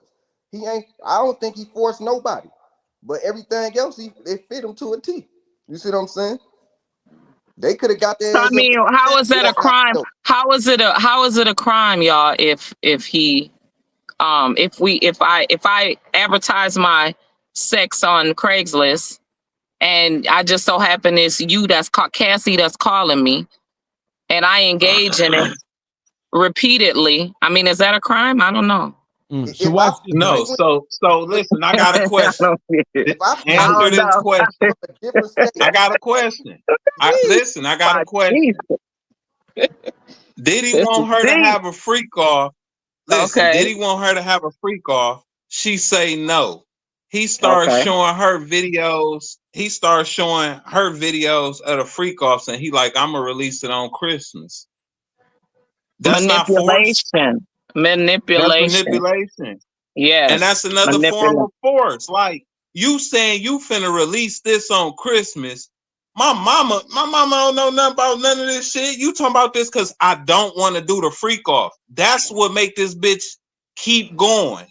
I don't think he forced nobody. But everything else, it fit him to a T. You see what I'm saying? They could have got their ass. I mean, how is that a crime? How is it a crime, y'all? If I advertise my sex on Craigslist and I just so happen it's you that's called Cassie that's calling me and I engage in it repeatedly, I mean, is that a crime? I don't know. So watch this. No, so listen, I got a question. Answer this question. I got a question. I got a question. Did he want her to have a freak off? Listen, did he want her to have a freak off? She say no. He starts showing her videos. He starts showing her videos of the freak offs, and he like, I'm gonna release it on Christmas. That's not force. Manipulation. That's manipulation. Yes. And that's another form of force. Like you saying you finna release this on Christmas. My mama don't know nothing about none of this shit. You talking about this because I don't want to do the freak off. That's what make this bitch keep going.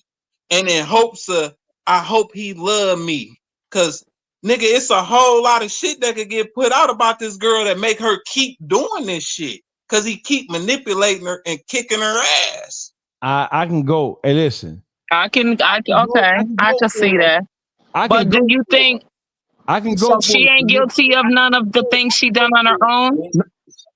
And in hopes of, I hope he love me. Cause nigga, it's a whole lot of shit that could get put out about this girl that make her keep doing this shit. Cause he keep manipulating her and kicking her ass. I can go. Hey, listen. I can see that. But do you think I can go? So she ain't guilty of none of the things she done on her own.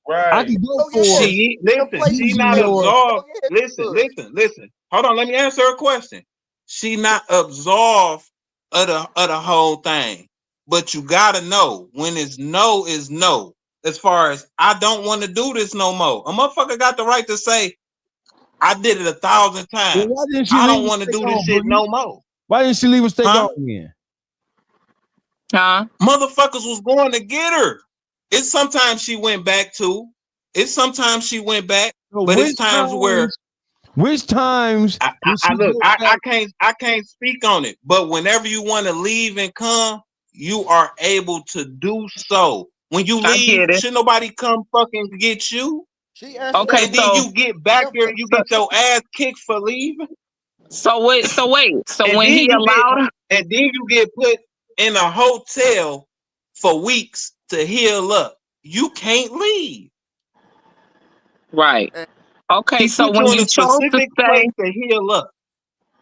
Right. I can go for she not absolved. Listen. Hold on, let me answer her question. She not absolved of the whole thing. But you gotta know when it's no is no. As far as I don't want to do this no more. A motherfucker got the right to say, I did it 1,000 times. Well, I don't want to do this shit no more. Why didn't she leave a steak on again? Motherfuckers was going to get her. It's sometimes she went back to. It's sometimes she went back, but it's times where. Which times? I can't speak on it. But whenever you want to leave and come, you are able to do so. When you leave, should nobody come fucking get you? And then you get back here and you get your ass kicked for leaving. So wait. So when he allowed her, and then you get put in a hotel for weeks to heal up. You can't leave. Right. Okay. He so put when you in you a chose to specific stay, place to heal up.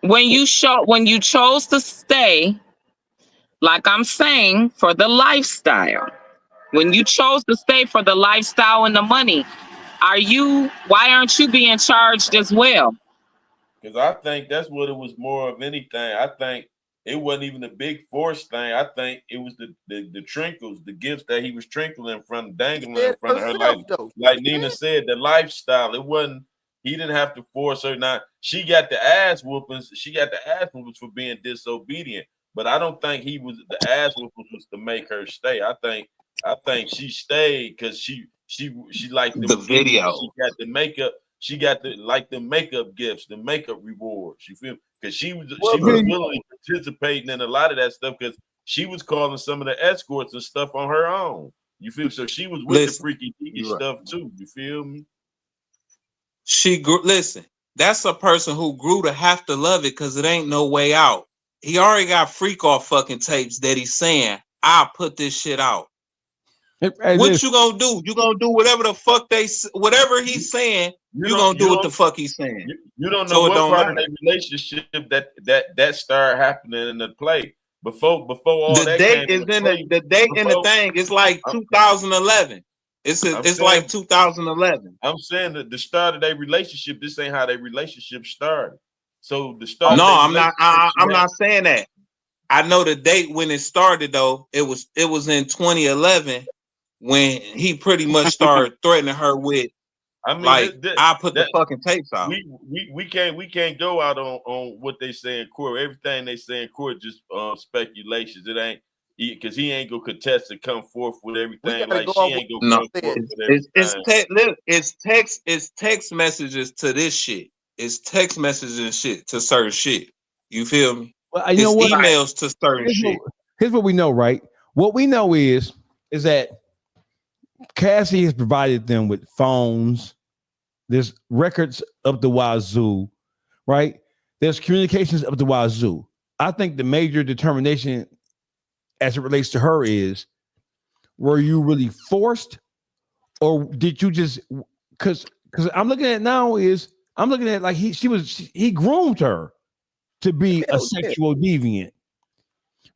when you chose to stay, like I'm saying, for the lifestyle. When you chose to stay for the lifestyle and the money, why aren't you being charged as well? Because I think that's what it was more of anything. I think it wasn't even a big force thing. I think it was the trinkles, the gifts that he was trinkling from, dangling in front of her. Like Nina said, the lifestyle. It wasn't, he didn't have to force her. Now, she got the ass whoopings. She got the ass whoopings for being disobedient. But I don't think the ass whoopings was to make her stay. I think she stayed because she liked the video. She got the makeup. She got the makeup gifts, the makeup rewards. You feel? Because she was willing participating in a lot of that stuff because she was calling some of the escorts and stuff on her own. You feel? So she was with the freaky deaky stuff too. You feel me? She grew. Listen, that's a person who grew to have to love it because it ain't no way out. He already got freak off fucking tapes that he's saying, I'll put this shit out. What you gonna do? You gonna do whatever the fuck whatever he's saying. You gonna do what the fuck he's saying. You don't know what part of their relationship that started happening in the play before all the that. Date is in the date in the thing. It's like 2011. It's like 2011. I'm saying that the start of their relationship. This ain't how their relationship started. So the start. No, I'm not saying that. I know the date when it started though. It was in 2011 when he pretty much started threatening her with. I mean, like I put the fucking tapes out. We can't go out on what they say in court. Everything they say in court just speculations. It ain't because he ain't gonna contest and come forth with everything. Like she ain't gonna come forth with everything. It's text messages to this shit. It's text messages and shit to certain shit. You feel me? Well, you know what? Emails to certain shit. Here's what we know, right? What we know is that Cassie has provided them with phones. There's records up the wazoo, right? There's communications up the wazoo. I think the major determination as it relates to her is, were you really forced, or did you just, because I'm looking at now is, I'm looking at like he groomed her to be a sexual deviant,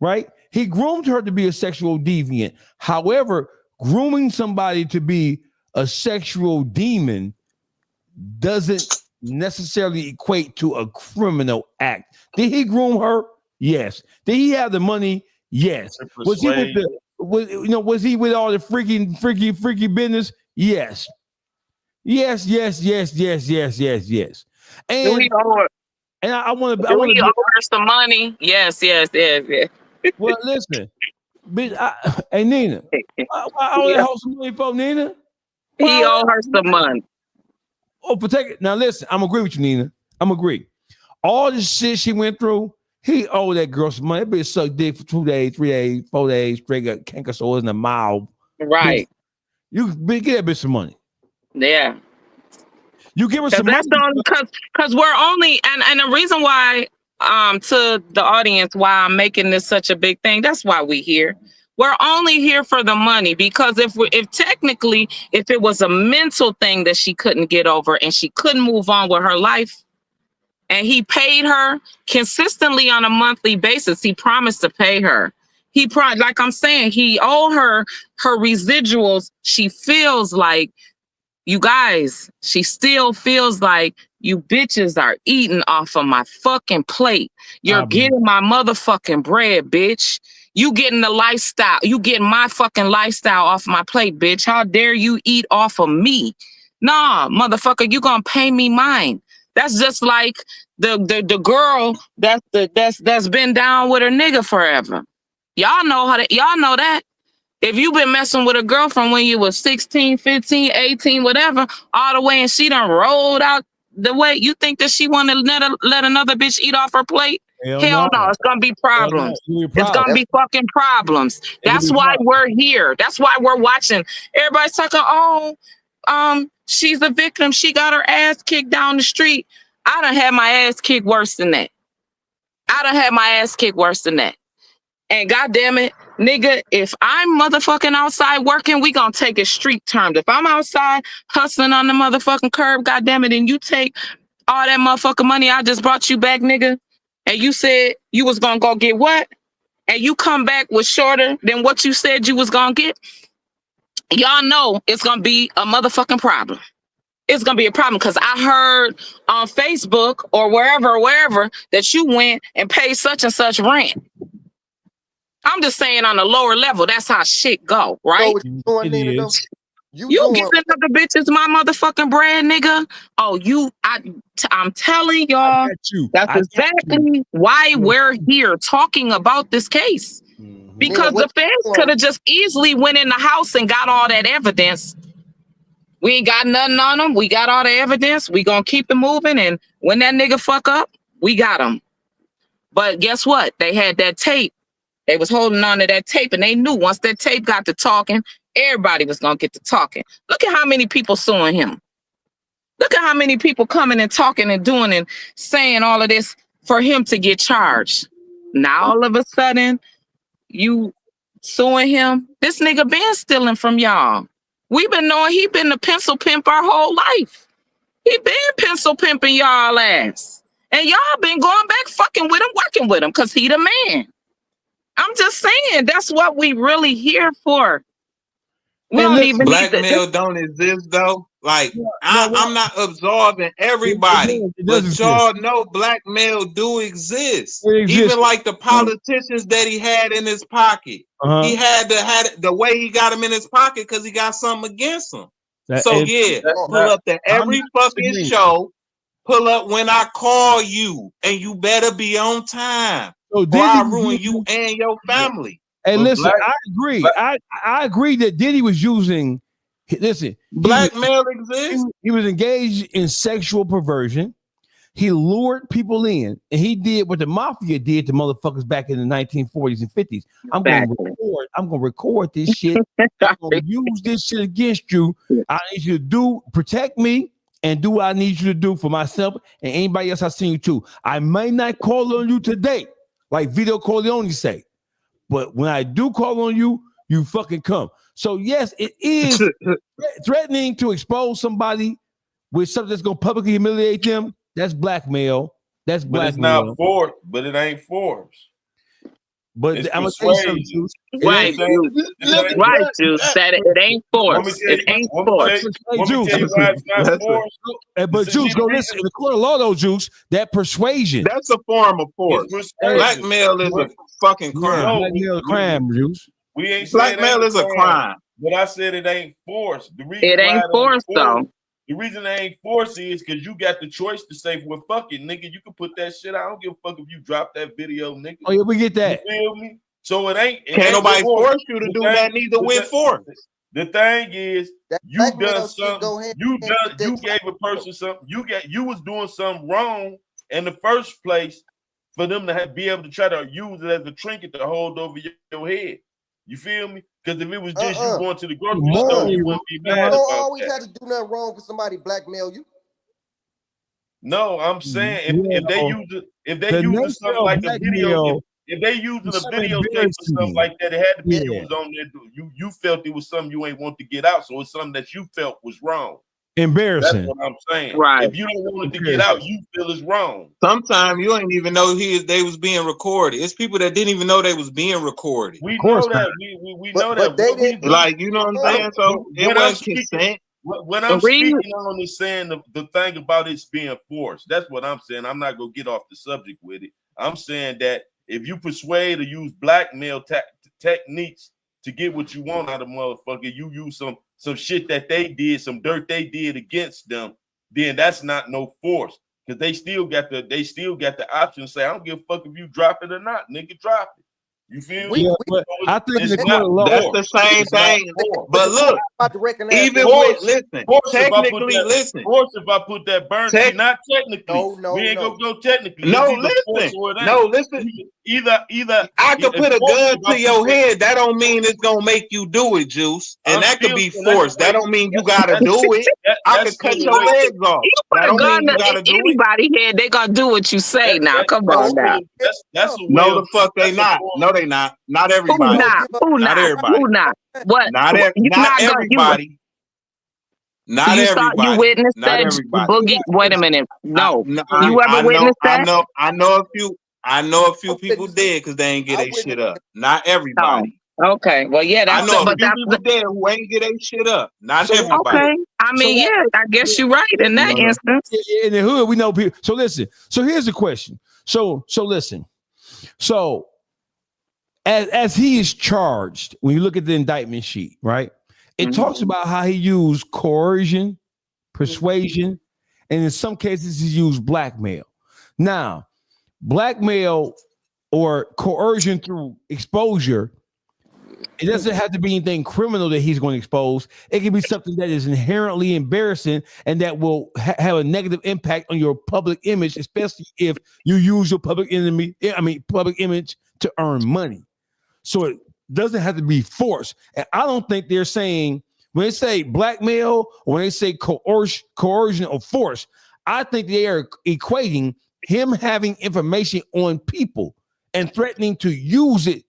right? He groomed her to be a sexual deviant. However, grooming somebody to be a sexual demon doesn't necessarily equate to a criminal act. Did he groom her? Yes. Did he have the money? Yes. Was he with was he with all the freaky business? Yes. Yes. And I want to. We owe her some money. Yes. Well, listen, bitch. Hey, Nina, I owe that hoe some money for Nina. He owe her some money. Oh, protect it. Now, listen, I'm agree with you, Nina. I'm agree. All this shit she went through, he owed that girl some money. That bitch sucked dick for 2 days, 3 days, 4 days, straight got canker sores in the mouth. Right. You get that bitch some money. Yeah. You give her some money. Because we're only, and the reason why, to the audience, why I'm making this such a big thing, that's why we here. We're only here for the money, because if technically it was a mental thing that she couldn't get over and she couldn't move on with her life, and he paid her consistently on a monthly basis, he promised to pay her. Like I'm saying, he owed her residuals. She feels like, you guys, she still feels like you bitches are eating off of my fucking plate. You're getting my motherfucking bread, bitch. You getting the lifestyle. You getting my fucking lifestyle off my plate, bitch. How dare you eat off of me? Nah, motherfucker, you gonna pay me mine. That's just like the girl that's been down with her nigga forever. Y'all know that. If you've been messing with a girl from when you was 16, 15, 18, whatever, all the way, and she done rolled out the way, you think that she want to let another bitch eat off her plate? Hell no, it's going to be problems. It's going to be fucking problems. That's why we're here. That's why we're watching. Everybody's talking, she's a victim. She got her ass kicked down the street. I done had my ass kicked worse than that. And goddamn it, nigga, if I'm motherfucking outside working, we gonna take it street terms. If I'm outside hustling on the motherfucking curb, goddamn it, and you take all that motherfucking money I just brought you back, nigga, and you said you was gonna go get what? And you come back with shorter than what you said you was gonna get, y'all know it's gonna be a motherfucking problem. It's gonna be a problem, because I heard on Facebook or wherever that you went and paid such and such rent. I'm just saying, on a lower level, that's how shit go, right? You giving other bitches my motherfucking bread, nigga. Oh, I'm telling y'all, that's exactly why we're here talking about this case. Because the feds could have just easily went in the house and got all that evidence. We ain't got nothing on them. We got all the evidence. We gonna keep it moving. And when that nigga fuck up, we got him. But guess what? They had that tape. They was holding on to that tape, and they knew once that tape got to talking, everybody was going to get to talking. Look at how many people suing him. Look at how many people coming and talking and doing and saying all of this for him to get charged. Now, all of a sudden, you suing him. This nigga been stealing from y'all. We've been knowing he been the pencil pimp our whole life. He been pencil pimping y'all ass. And y'all been going back fucking with him, working with him, because he the man. I'm just saying, that's what we really here for. We don't even blackmail don't exist though. Like I'm not absolving everybody, but y'all know blackmail do exist. Even like the politicians that he had in his pocket. He had the way he got him in his pocket because he got something against him. Pull up to every fucking show. Pull up when I call you, and you better be on time. So I ruin you and your family. Hey, listen, I agree. I agree that Diddy was using. Listen, blackmail exists. He was engaged in sexual perversion. He lured people in, and he did what the mafia did to motherfuckers back in the 1940s and 50s. I'm going to record this shit. I'm going to use this shit against you. I need you to protect me and do what I need you to do for myself and anybody else I seen you to. I may not call on you today, like Vito Corleone say, but when I do call on you, you fucking come. So yes, it is threatening to expose somebody with something that's going to publicly humiliate them. That's blackmail. That's blackmail. But it's not force, but it ain't force. But it's I'm gonna tell you something, Juice. Right, Juice. That it ain't force. It ain't force. Let me tell you why it's not force. But Juice, go listen. In the court of law, though, Juice, that persuasion. That's a form of force. Blackmail is a fucking crime. Blackmail crime, Juice. We ain't blackmail is a crime. But I said it ain't force. The reason it ain't force though. The reason it ain't force is because you got the choice to say, well, fuck it, nigga. You can put that shit out. I don't give a fuck if you drop that video, nigga. Oh, yeah, we get that. You feel me? So it ain't. Can't nobody force you to do that neither with force. The thing is, you done something. You gave a person something. You was doing something wrong in the first place for them to be able to try to use it as a trinket to hold over your head. You feel me? Because if it was just you going to the grocery store, you wouldn't be mad about You don't always that. have to do nothing wrong for somebody blackmail you. No, I'm saying if they use something like a video, if they using a videotape or something like that, it had to be it was on there. You felt it was something you ain't want to get out, so it's something that you felt was wrong. Embarrassing. That's what I'm saying. Right. If you don't want it to get out, you feel it's wrong. Sometimes you ain't even know they was being recorded. It's people that didn't even know they was being recorded. We know that. We know that. They didn't, like, you know what I'm saying? So it wasn't consent. What I'm speaking on is saying the thing about it's being forced. That's what I'm saying. I'm not gonna get off the subject with it. I'm saying that if you persuade or use blackmail techniques to get what you want out of motherfucker, you use some shit that they did, some dirt they did against them, then that's not no force. Because they still got the option to say, I don't give a fuck if you drop it or not, nigga, drop it. You feel me? I think that's the same thing. But look, even with technically, listen. Force if I put that burn, not technically. We ain't gonna go technically. No, listen. Either I could put a gun to your head. That don't mean it's gonna make you do it, Juice. And that could be force. That don't mean you gotta do it. I could cut your legs off. You put a gun to anybody's head, they gonna do what you say. Now, come on now. No, the fuck they not. No, they not. Not everybody. Who not? Everybody. Who not? What? Not everybody. Not everybody. You witnessed that, Boogie? Wait a minute. No. You ever witnessed that? I know a few people dead because they ain't get their shit up. Not everybody. Oh, okay. Well, yeah, I know a few people dead who ain't get their shit up. Not everybody. Okay. I mean, yeah, I guess you're right in that instance. In the hood, we know people. So listen. So here's the question. So listen. So as he is charged, when you look at the indictment sheet, right? It talks about how he used coercion, persuasion, and in some cases he used blackmail. Now, blackmail or coercion through exposure, it doesn't have to be anything criminal that he's going to expose. It can be something that is inherently embarrassing and that will have a negative impact on your public image, especially if you use your public image to earn money. So it doesn't have to be force. And I don't think they're saying, when they say blackmail or when they say coercion or force, I think they are equating him having information on people and threatening to use it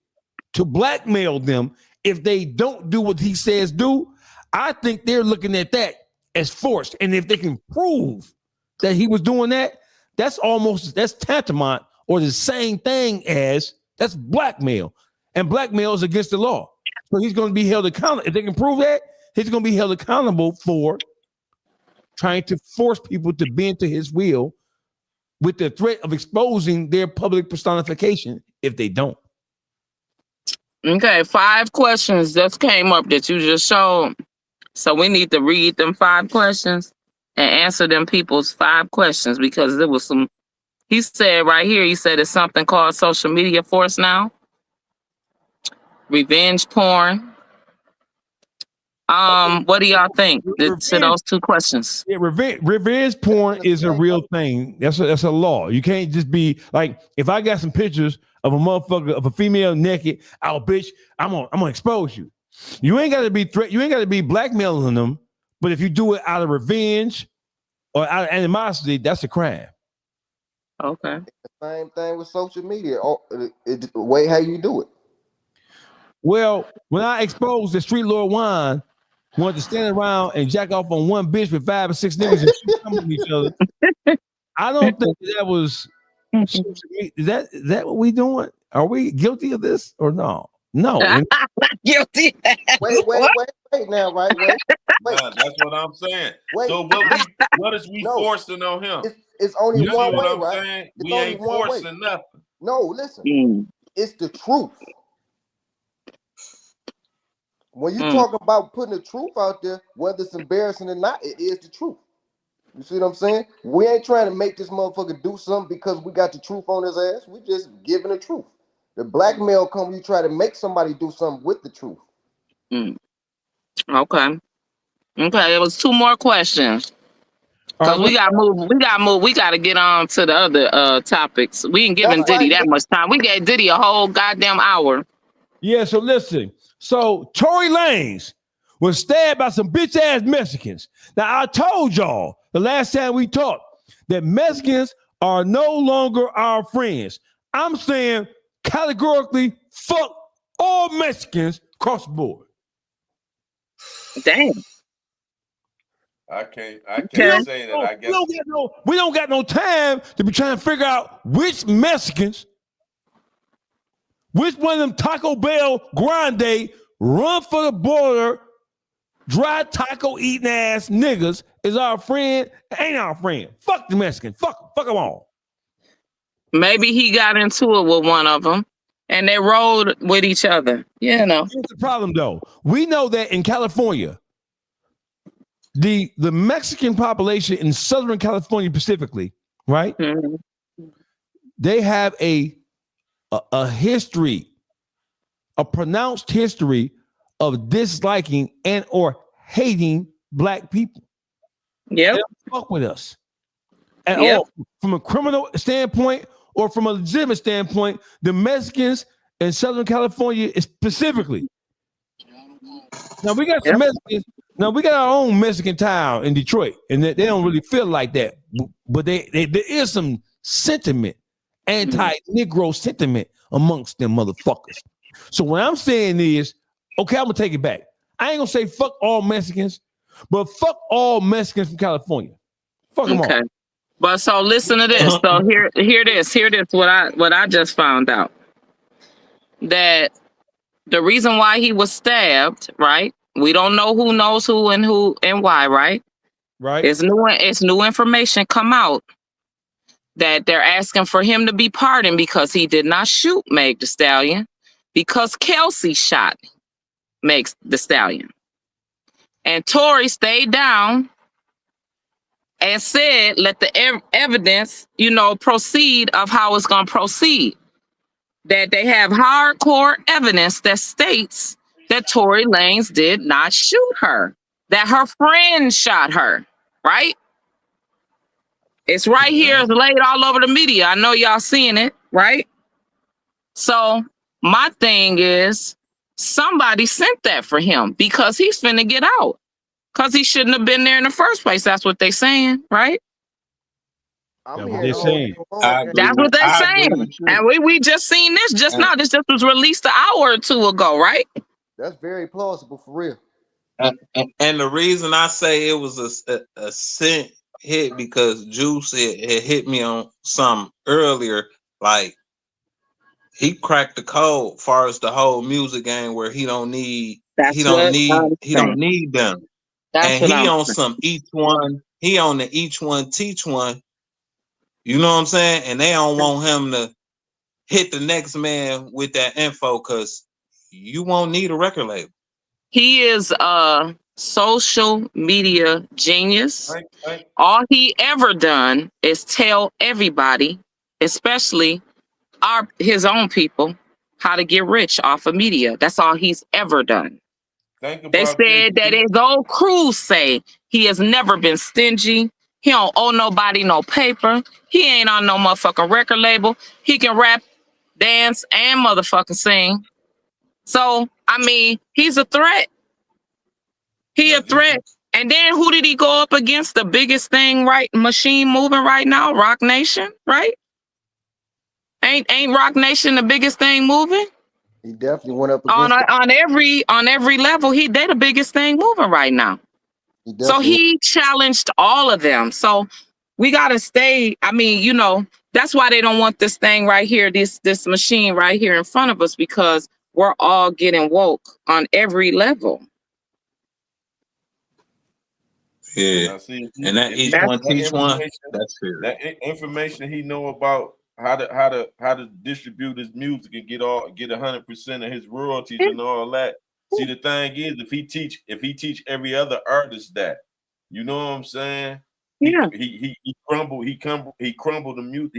to blackmail them if they don't do what he says do. I think they're looking at that as forced. And if they can prove that he was doing that, that's tantamount or the same thing as that's blackmail. And blackmail is against the law. So he's going to be held accountable. If they can prove that, he's going to be held accountable for trying to force people to bend to his will with the threat of exposing their public personification if they don't. Okay, 5 questions just came up that you just showed. So we need to read them 5 questions and answer them people's 5 questions because there was some, he said right here, he said it's something called social media force now. Revenge porn, What do y'all think to those two questions? Yeah, revenge porn is a real thing. That's a law. You can't just be like, if I got some pictures of a motherfucker, of a female naked, oh bitch, I'm gonna expose you. You ain't gotta be you ain't gotta be blackmailing them, but if you do it out of revenge or out of animosity, that's a crime. Okay. Same thing with social media. The way how you do it. Well, when I exposed the street lord wine, wanted to stand around and jack off on one bitch with 5 or 6 niggas and shoot some of each other. I don't think that was. Is that what we doing? Are we guilty of this or no? No, guilty. Wait now, right? Wait. That's what I'm saying. Wait. So what is we forcing on him? It's only you one see what way, I'm right? saying? It's We ain't forcing nothing. No, listen. It's the truth. When you talk about putting the truth out there, whether it's embarrassing or not, it is the truth. You see what I'm saying? We ain't trying to make this motherfucker do something because we got the truth on his ass. We just giving the truth. The blackmail come, you try to make somebody do something with the truth. Okay. It was 2 more questions. Because we gotta move. We gotta get on to the other topics. We ain't giving Diddy that much time. We gave Diddy a whole goddamn hour. Yeah, so listen. So Tory Lanez was stabbed by some bitch ass Mexicans. Now I told y'all the last time we talked that Mexicans are no longer our friends. I'm saying categorically, fuck all Mexicans across the board. Damn. I can't say that. I guess we don't got no time to be trying to figure out which Mexicans, which one of them Taco Bell Grande run for the border, dry taco eating ass niggas is our friend, ain't our friend. Fuck the Mexicans. Fuck them all. Maybe he got into it with one of them and they rode with each other. You know. Here's the problem though. We know that in California, the Mexican population in Southern California specifically, right? They have a history, a pronounced history of disliking and or hating black people. Yeah, they don't fuck with us at all, from a criminal standpoint or from a legitimate standpoint. The Mexicans in Southern California specifically. Now we got some Mexicans. Now we got our own Mexican town in Detroit, and they don't really feel like that. But there is some sentiment, anti-Negro sentiment amongst them motherfuckers. So what I'm saying is, okay, I'm gonna take it back. I ain't gonna say fuck all Mexicans, but fuck all Mexicans from California. Fuck them all. But so listen to this. So hear this. What I just found out. That the reason why he was stabbed, right? We don't know who knows who and why, right? Right. It's new information come out that they're asking for him to be pardoned because he did not shoot Meg Thee Stallion, because Kelsey shot Meg Thee Stallion. And Tory stayed down and said, let the evidence, proceed of how it's going to proceed. That they have hardcore evidence that states that Tory Lanez did not shoot her, that her friend shot her, right? It's right here, it's laid all over the media. I know y'all seeing it, right? So my thing is, somebody sent that for him because he's finna get out. Because he shouldn't have been there in the first place. That's what they're saying, right? That's what they're saying. That's what they're saying. And we just seen this just now. This just was released an hour or two ago, right? That's very plausible for real. And the reason I say it was a scent hit because Juice had hit me on some earlier. Like, he cracked the code far as the whole music game where he don't need them. That's and he on some each one, he on the each one teach one. You know what I'm saying? And they don't want him to hit the next man with that info because you won't need a record label. He is a social media genius. Right. All he ever done is tell everybody, especially his own people, how to get rich off of media. That's all he's ever done. They said that his old crew say he has never been stingy. He don't owe nobody no paper. He ain't on no motherfucking record label. He can rap, dance, and motherfucking sing. So, I mean, he's a threat. He a threat. And then who did he go up against? The biggest thing, right? Machine moving right now, Rock Nation, right? Ain't Rock Nation the biggest thing moving? He definitely went up against on every level. They the biggest thing moving right now. So he challenged all of them. So we gotta stay. I mean, you know, that's why they don't want this thing right here, this machine right here in front of us, because we're all getting woke on every level. Yeah, and that each one teach one. That's fair. That information he know about how to distribute his music and get 100% of his royalties and all that. See, the thing is, if he teach every other artist that, you know what I'm saying? Yeah. He crumble the music.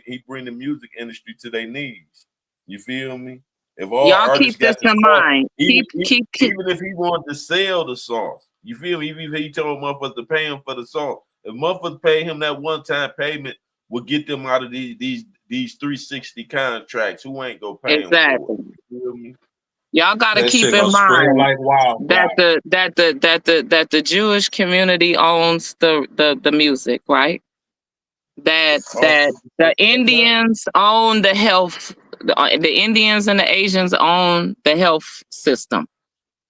He bring the music industry to their knees. You feel me? If all y'all artists keep this in mind, even if he wanted to sell the songs, you feel me? Even if he told motherfuckers to pay him for the song, if motherfuckers pay him that one-time payment, will get them out of these 360 contracts. Who ain't gonna pay him for it? You feel me? Y'all gotta keep in mind that the Jewish community owns the music, right? That the Indians own the health, the Indians and the Asians own the health system,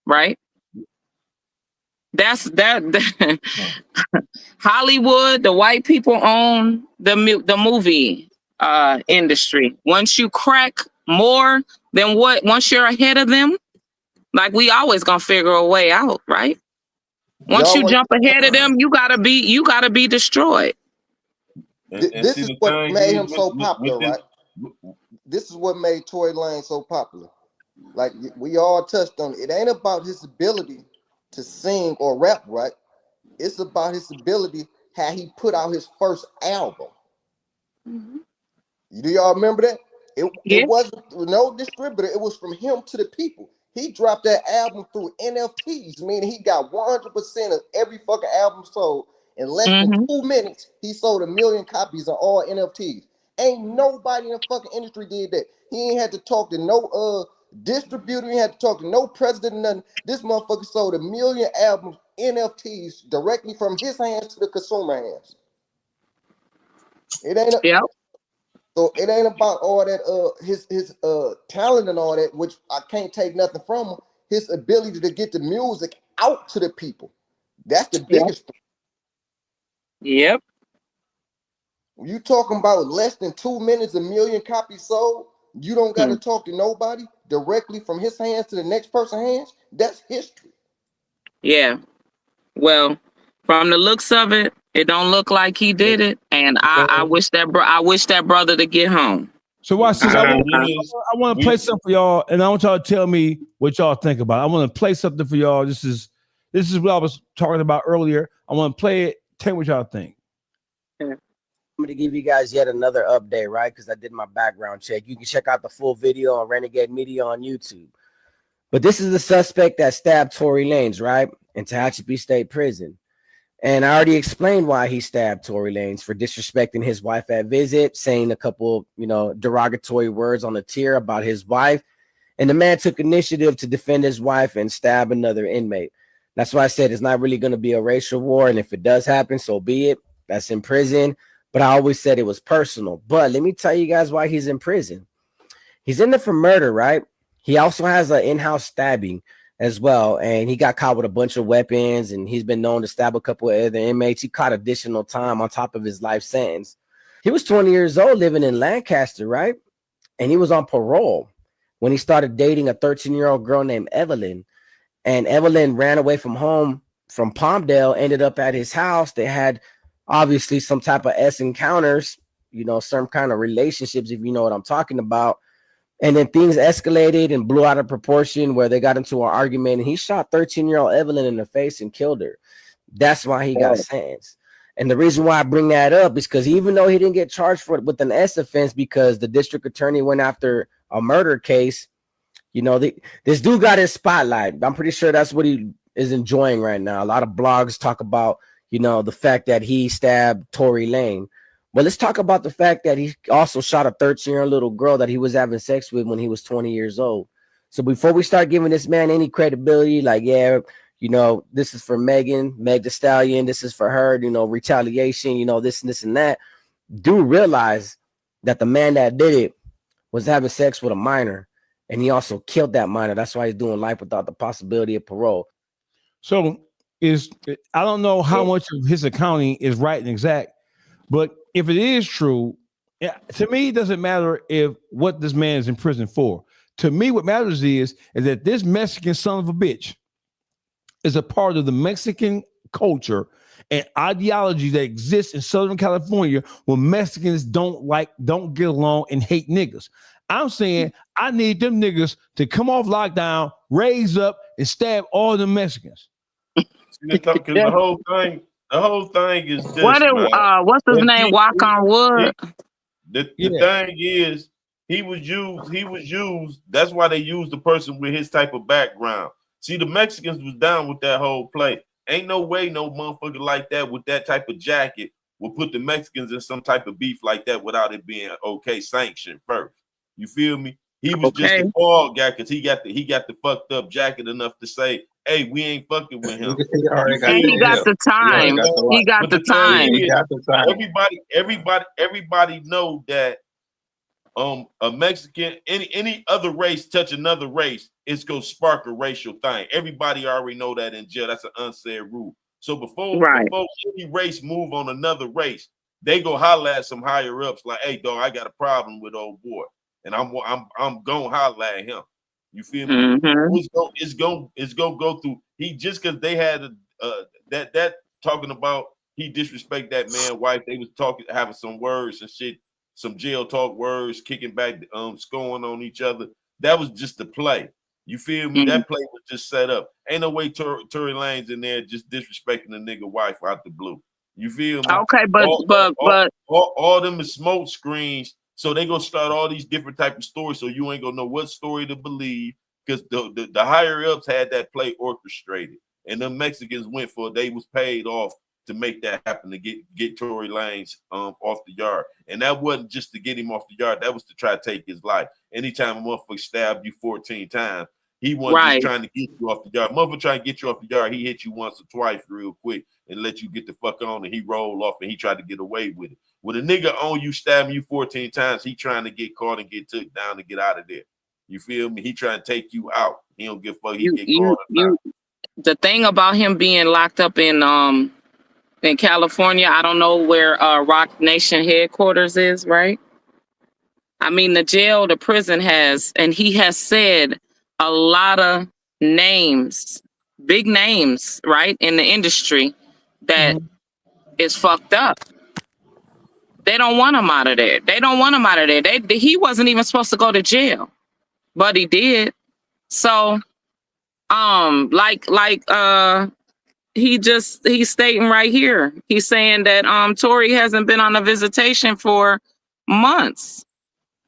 right? That's Hollywood, the white people own the movie industry. Once you crack more than once you're ahead of them, like we always gonna figure a way out, right? Once you jump ahead of them, you gotta be destroyed. This is what made him so popular, right? This is what made Tory Lanez so popular. Like we all touched on it. It ain't about his ability to sing or rap, right? It's about his ability how he put out his first album. Do y'all remember that? It wasn't no distributor. It was from him to the people. He dropped that album through NFTs, meaning he got 100% of every fucking album sold. In less than 2 minutes, he sold 1 million copies of all NFTs. Ain't nobody in the fucking industry did that. He ain't had to talk to no distributor. He ain't had to talk to no president or nothing. This motherfucker sold 1 million albums, NFTs, directly from his hands to the consumer hands. It ain't so it ain't about all that his talent and all that, which I can't take nothing from him. His ability to get the music out to the people. That's the biggest thing. Yep. You talking about less than 2 minutes, 1 million copies sold. You don't got to talk to nobody, directly from his hands to the next person's hands. That's history. Yeah. Well, from the looks of it, it don't look like he did it, and I wish that brother to get home. So watch this. I want to play something for y'all, and I want y'all to tell me what y'all think about it. I want to play something for y'all. This is what I was talking about earlier. I want to play it. Tell me what y'all think. I'm going to give you guys yet another update, right? Because I did my background check. You can check out the full video on Renegade Media on YouTube. But this is the suspect that stabbed Tory Lanez, right? In Tehachapi State Prison. And I already explained why he stabbed Tory Lanez, for disrespecting his wife at visit, saying a couple, derogatory words on the tier about his wife. And the man took initiative to defend his wife and stab another inmate. That's why I said it's not really going to be a racial war. And if it does happen, so be it. That's in prison. But I always said it was personal. But let me tell you guys why he's in prison. He's in there for murder, right? He also has an in-house stabbing as well. And he got caught with a bunch of weapons, and he's been known to stab a couple of other inmates. He caught additional time on top of his life sentence. He was 20 years old living in Lancaster, right? And he was on parole when he started dating a 13-year-old girl named Evelyn. And Evelyn ran away from home from Palmdale, ended up at his house. They had obviously some type of encounters, some kind of relationships, if you know what I'm talking about. And then things escalated and blew out of proportion, where they got into an argument, and he shot 13-year-old Evelyn in the face and killed her. That's why he got sentenced. And the reason why I bring that up is because even though he didn't get charged for it with an S offense, because the district attorney went after a murder case, this dude got his spotlight. I'm pretty sure that's what he is enjoying right now. A lot of blogs talk about, the fact that he stabbed Tory Lanez. But let's talk about the fact that he also shot a 13-year-old little girl that he was having sex with when he was 20 years old. So before we start giving this man any credibility, like, this is for Meg Thee Stallion, this is for her, retaliation, this and this and that, do realize that the man that did it was having sex with a minor, and he also killed that minor. That's why he's doing life without the possibility of parole. So I don't know how much of his accounting is right and exact, but if it is true, to me, it doesn't matter what this man is in prison for. To me, what matters is that this Mexican son of a bitch is a part of the Mexican culture and ideology that exists in Southern California, where Mexicans don't get along and hate niggas. I'm saying I need them niggas to come off lockdown, raise up, and stab all the Mexicans. Because the whole thing is this. What's his name? Walk on wood. The thing is, he was used. That's why they used the person with his type of background. See, the Mexicans was down with that whole play. Ain't no way no motherfucker like that with that type of jacket will put the Mexicans in some type of beef like that without it being sanctioned first. You feel me? He was just a fall guy because he got the fucked up jacket enough to say, "Hey, we ain't fucking with him." He got the time. He got the time. Everybody know that a Mexican, any other race touch another race, it's gonna spark a racial thing. Everybody already know that in jail. That's an unsaid rule. So before any race move on another race, they go holler at some higher ups like, "Hey, dog, I got a problem with old boy, and I'm gonna holler at him." You feel me? Mm-hmm. It's gonna go through. He just because they had that talking about he disrespect that man wife. They was having some words and shit, some jail talk words, kicking back, scoring on each other. That was just the play. You feel me? Mm-hmm. That play was just set up. Ain't no way Tory Lanez in there just disrespecting the nigga wife out the blue. You feel me? Okay, but all them is smoke screens. So they gonna start all these different type of stories. So you ain't gonna know what story to believe because the higher ups had that play orchestrated, and the Mexicans went for it. They was paid off to make that happen to get Tory Lanez off the yard. And that wasn't just to get him off the yard. That was to try to take his life. Anytime a motherfucker stabbed you 14 times, he wasn't just trying to get you off the yard. Motherfucker trying to get you off the yard, he hit you once or twice real quick and let you get the fuck on, and he rolled off and he tried to get away with it. When a nigga on you stabbing you 14 times, he trying to get caught and get took down to get out of there. You feel me? He trying to take you out. He don't give a fuck. He get caught. The thing about him being locked up in California, I don't know where Rock Nation headquarters is, right? I mean, the prison has, and he has said a lot of names, big names, right, in the industry that is fucked up. They don't want him out of there. He wasn't even supposed to go to jail, but he did. So, he's stating right here. He's saying that Tory hasn't been on a visitation for months.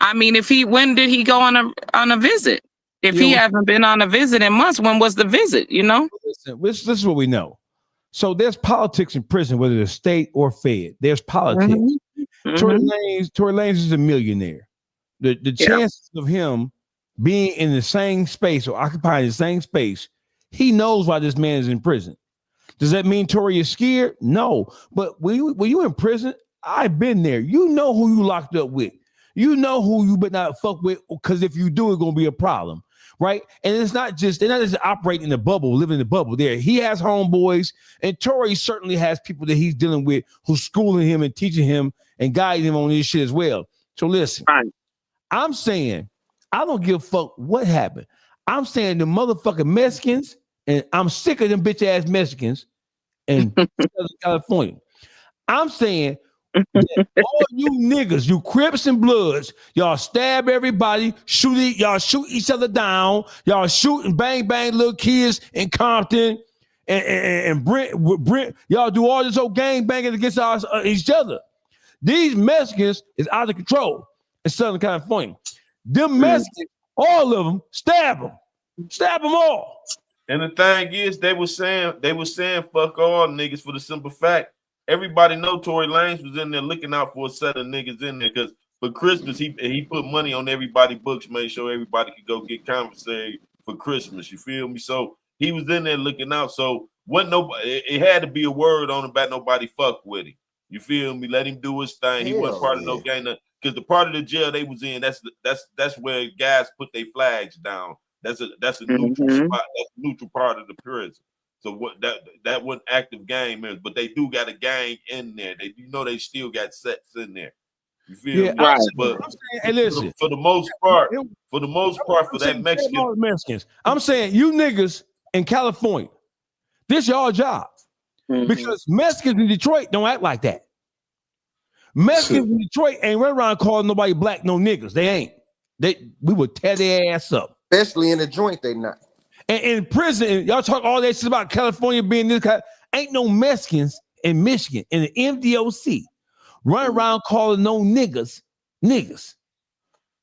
I mean, when did he go on a visit? If he hasn't been on a visit in months, when was the visit? Listen, this is what we know. So there's politics in prison, whether it's state or fed. There's politics. Mm-hmm. Tory Lanez is a millionaire. The chances of him being in the same space or occupying the same space, he knows why this man is in prison. Does that mean Tory is scared? No. But when you in prison, I've been there. You know who you locked up with. You know who you better not fuck with, because if you do, it's gonna be a problem. Right? And they're not just operating in the bubble, living in the bubble there. He has homeboys, and Tory certainly has people that he's dealing with who's schooling him and teaching him and guiding him on this shit as well. So listen, I'm saying, I don't give a fuck what happened. I'm saying the motherfucking Mexicans, and I'm sick of them bitch ass Mexicans in California. I'm saying that all you niggas, you Crips and Bloods, y'all stab everybody, y'all shoot each other down, y'all shoot and bang little kids in Compton and Bricc, y'all do all this old gang banging against each other. These Mexicans is out of control in Southern California. Them Mexicans All of them, stab them all. And the thing is, they were saying fuck all niggas for the simple fact everybody know Tory Lanez was in there looking out for a set of niggas in there because for Christmas he put money on everybody's books, made sure everybody could go get conversary for Christmas. You feel me? So he was in there looking out. So wasn't nobody. It had to be a word on about nobody fuck with him. You feel me? Let him do his thing. He wasn't part of no gang. Because the part of the jail they was in, that's where guys put their flags down. That's a neutral spot. That's a neutral part of the prison. So what that wasn't active gang members, but they do got a gang in there. They still got sets in there. You feel me? Right. But hey, listen. For the most part, for that Mexican Mexicans, I'm saying you niggas in California, this y'all job. Because Mexicans in Detroit don't act like that. Mexicans in Detroit ain't run around calling nobody black no niggas. They ain't. We would tear their ass up. Especially in the joint, they not. And in prison, y'all talk all that shit about California being this kind. Ain't no Mexicans in Michigan in the MDOC run around calling no niggas.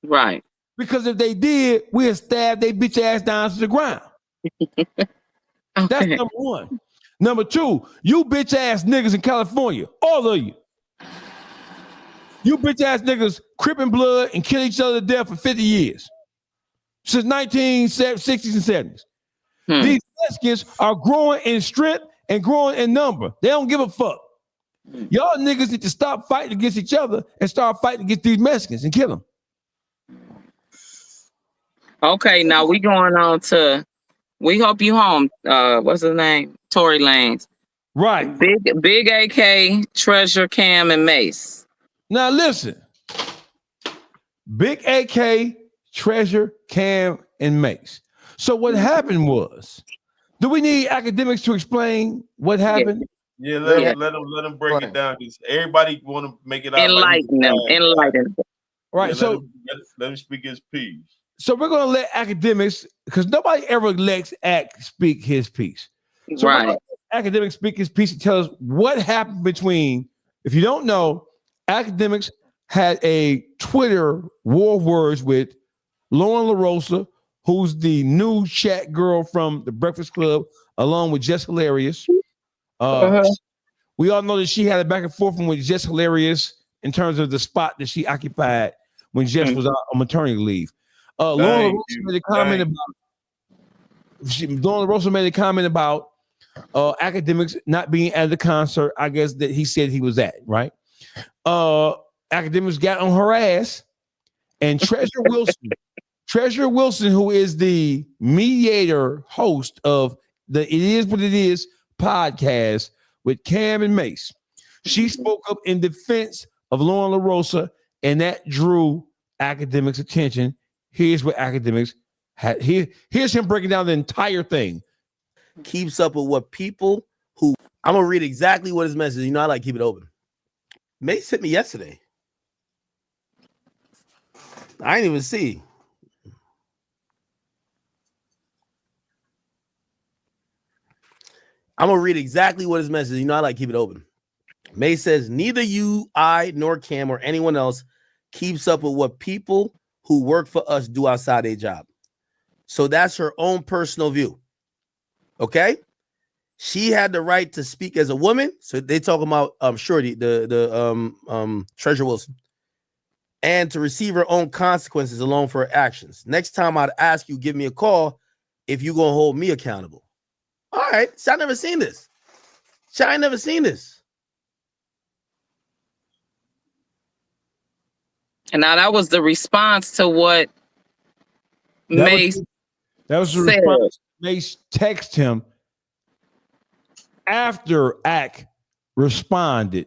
Right. Because if they did, we'd stab their bitch ass down to the ground. That's number one. Number two, you bitch ass niggas in California, all of you. You bitch ass niggas cripping blood and kill each other to death for 50 years. Since 1960s and 70s. These Mexicans are growing in strength and growing in number. They don't give a fuck. Y'all niggas need to stop fighting against each other and start fighting against these Mexicans and kill them. Okay, now we going on to We Hope You Home. What's his name? Tory Lanez. Right. Big AK, Treasure, Cam, and Mase. Now listen. Big AK, Treasure, Cam, and Mase. So what happened was, do we need academics to explain what happened? Yeah, let them break it down because everybody want to make it out. Enlighten them. Right. Yeah, so let him speak his piece. So we're gonna let academics, because nobody ever lets Act speak his piece. So right. Academics speak his piece and tell us what happened between. If you don't know, academics had a Twitter war of words with Lauren LaRosa, who's the new chat girl from the Breakfast Club, along with Jess Hilarious. We all know that she had a back and forth with Jess Hilarious in terms of the spot that she occupied when Jess was on maternity leave. Lauren LaRosa made a comment about academics not being at the concert, I guess, that he said he was at, right? Academics got on her ass, and Treasure Wilson, who is the mediator host of the It Is What It Is podcast with Cam and Mase, she spoke up in defense of Lauren LaRosa, and that drew academics' attention. Here's what academics had. Here's him breaking down the entire thing. Keeps up with what people who I'm gonna read exactly what his message is. You know, I like keep it open. Mase hit me yesterday. I didn't even see. I'm gonna read exactly what his message is. You know, I like keep it open. Mase says, neither you, I, nor Cam, or anyone else keeps up with what people who work for us do outside their job. So that's her own personal view. Okay? She had the right to speak as a woman. So they talking about Shorty, the Treasure Wilson, and to receive her own consequences alone for her actions. Next time I'd ask you, give me a call if you gonna hold me accountable. All right. So I never seen this. I never seen this. And now that was the response to what Mase said. That was the response. Mase texted him after Ack responded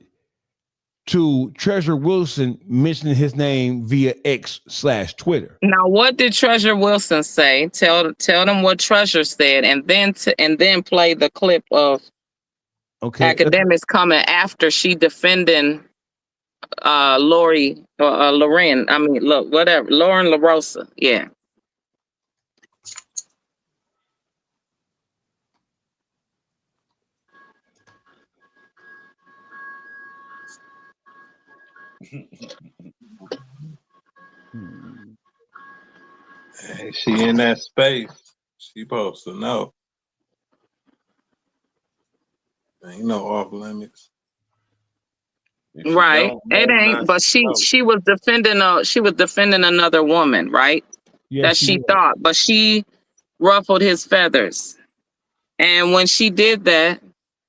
to Treasure Wilson mentioning his name via X/Twitter. Now, what did Treasure Wilson say? Tell them what Treasure said, and then play the clip of academics coming after she defending Lauren LaRosa. Yeah. Hey, she in that space. She supposed to know. Ain't no off limits. Right. It ain't, but she was defending another woman, right? Yeah, That she thought, but she ruffled his feathers. And when she did that,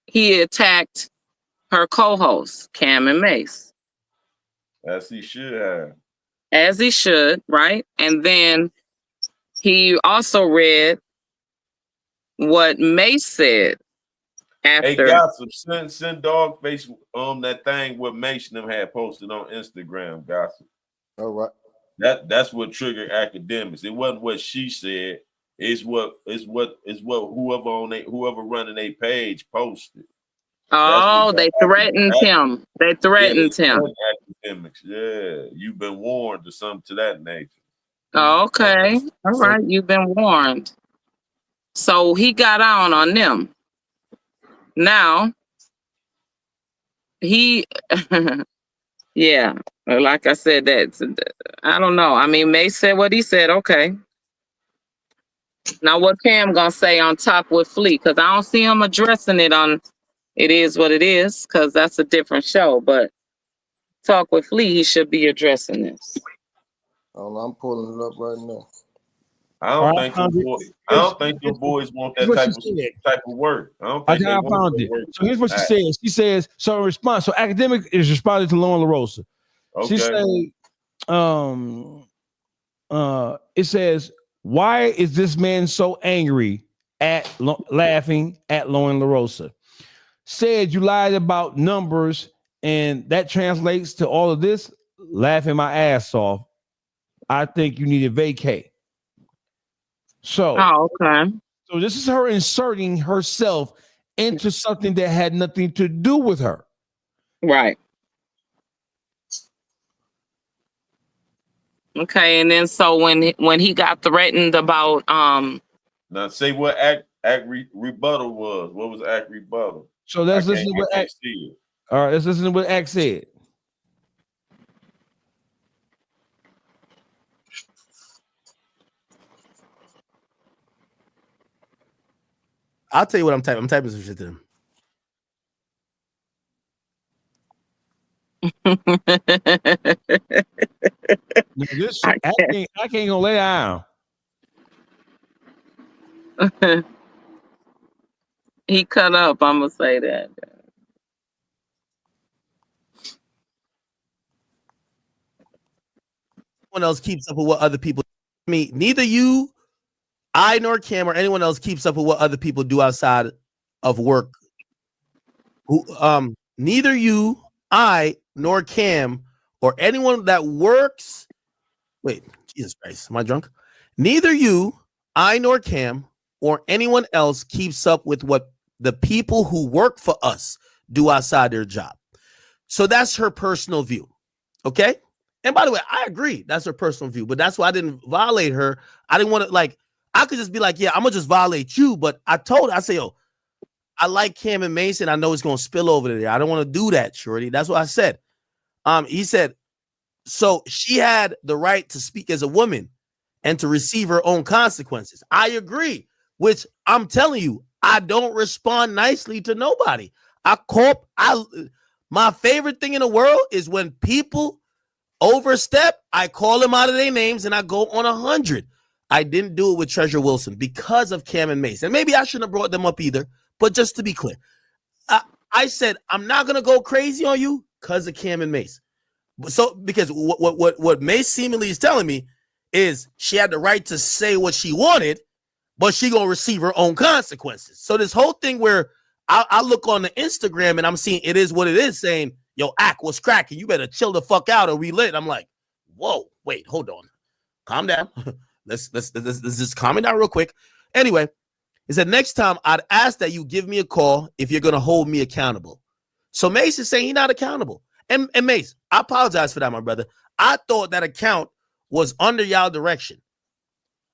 he attacked her co-host, Cam and Mase. As he should have. As he should, right? And then he also read what Mase said after. Hey, gossip, send dog face that thing what Mase them had posted on Instagram, gossip. All right. That's what triggered academics. It wasn't what she said. It's what whoever running a page posted. Oh, they threatened him. They threatened him. Academics, yeah. You've been warned or something to that nature. Okay. All right. You've been warned. So he got on them. Now, he, yeah, like I said, I don't know. I mean, Mase said what he said. Okay. Now, what Cam gonna say on Talk with Flea? Because I don't see him addressing it on It Is What It Is, because that's a different show. But Talk with Flea, he should be addressing this. Oh, I'm pulling it up right now. I don't think the boys want that type of work. I don't think they want that work. So here's what she says. She says, so in response, so academic is responding to Lauren LaRosa. Okay. She says, it says, why is this man so angry at laughing at Lauren LaRosa? Said you lied about numbers, and that translates to all of this, laughing my ass off. I think you need to vacate. So, okay. So this is her inserting herself into something that had nothing to do with her. Right. Okay, and then so when he got threatened about now say what act rebuttal was. What was act rebuttal? So let's listen to what act. All right, let's listen to what act said. I'll tell you what I'm typing. I'm typing some shit to them. I can't go lay down. He cut up. I'm gonna say that. Anyone else keeps up with what other people. I mean, neither you, I, nor Cam, or anyone else keeps up with what other people do outside of work. Neither you, I, nor Cam, or anyone that works. Wait, Jesus Christ, am I drunk? Neither you, I, nor Cam, or anyone else keeps up with what the people who work for us do outside their job. So that's her personal view. Okay? And by the way, I agree. That's her personal view, but that's why I didn't violate her. I didn't want to, I could just be like, yeah, I'm going to just violate you. But I told her, I say, I like Cam and Mason. I know it's going to spill over there. I don't want to do that, Shorty. That's what I said. He said, so she had the right to speak as a woman and to receive her own consequences. I agree, which I'm telling you, I don't respond nicely to nobody. My favorite thing in the world is when people overstep, I call them out of their names and I go on 100. I didn't do it with Treasure Wilson because of Cam and Mase. And maybe I shouldn't have brought them up either, but just to be clear, I said, I'm not going to go crazy on you because of Cam and Mase. So, because what Mase seemingly is telling me is she had the right to say what she wanted, but she going to receive her own consequences. So this whole thing where I look on the Instagram and I'm seeing It Is What It Is saying, yo, Ack, what's cracking? You better chill the fuck out or we lit. I'm like, whoa, wait, hold on. Calm down. Let's just calm it down real quick. Anyway, he said, next time I'd ask that you give me a call if you're going to hold me accountable. So Mase is saying he's not accountable. And Mase, I apologize for that, my brother. I thought that account was under y'all direction.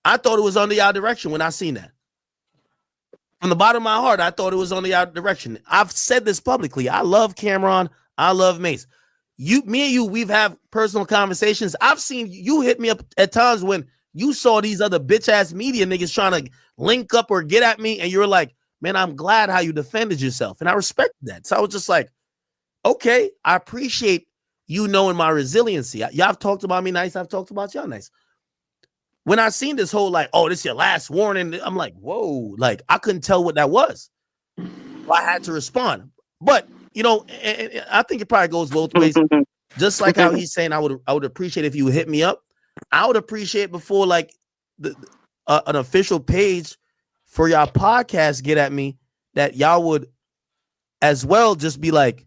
I thought it was under y'all direction when I seen that. From the bottom of my heart, I thought it was under y'all direction. I've said this publicly. I love Cameron. I love Mase. Me and you, we've had personal conversations. I've seen you hit me up at times when You saw these other bitch ass media niggas trying to link up or get at me, and you're like, man, I'm glad how you defended yourself. And I respect that. So I was just like, okay, I appreciate you knowing my resiliency. Y'all have talked about me nice. I've talked about y'all nice. When I seen this whole like, oh, this is your last warning, I'm like, whoa, like I couldn't tell what that was. So I had to respond. But you know, and I think it probably goes both ways. Just like how he's saying, I would appreciate if you would hit me up. I would appreciate before like an official page for y'all podcast get at me that y'all would as well just be like,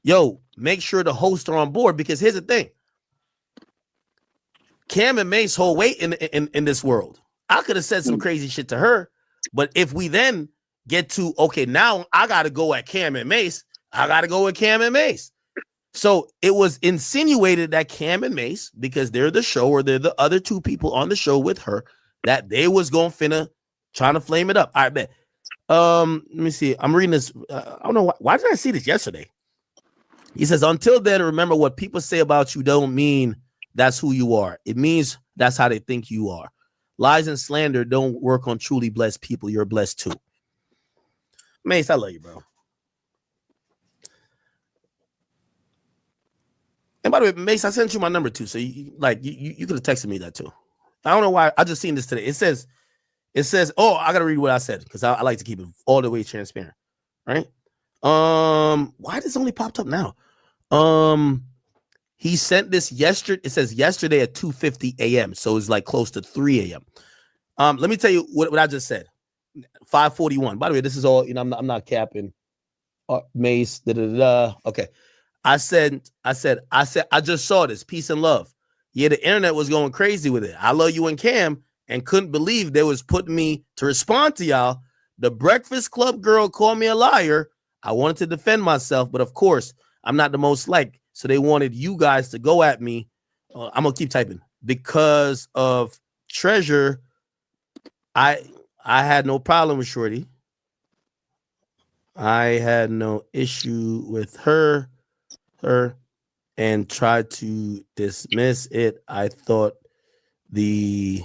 yo, make sure the hosts are on board, because here's the thing. Cam and Mase hold weight in this world. I could have said some crazy shit to her, but if we then get to, okay, now I got to go at Cam and Mase, I got to go with Cam and Mase. So it was insinuated that Cam and Mase, because they're the show or they're the other two people on the show with her, that they was going trying to flame it up. I bet. Let me see. I'm reading this. I don't know. Why did I see this yesterday? He says, until then, remember what people say about you don't mean that's who you are. It means that's how they think you are. Lies and slander don't work on truly blessed people. You're blessed too. Mase, I love you, bro. And by the way, Mase, I sent you my number too. So you could have texted me that too. I don't know why. I just seen this today. It says, oh, I gotta read what I said because I like to keep it all the way transparent. Right? Why this only popped up now? He sent this yesterday. It says yesterday at 2:50 a.m. So it's like close to 3 a.m. Let me tell you what I just said. 5:41. By the way, this is all, you know, I'm not capping. Mase, okay. I just saw this. Peace and love. Yeah, the internet was going crazy with it. I love you and Cam, and couldn't believe they was putting me to respond to y'all. The Breakfast Club girl called me a liar. I wanted to defend myself, but of course, I'm not the most liked. So they wanted you guys to go at me. I'm gonna keep typing. Because of Treasure, I had no problem with Shorty. I had no issue with her, and tried to dismiss it. I thought the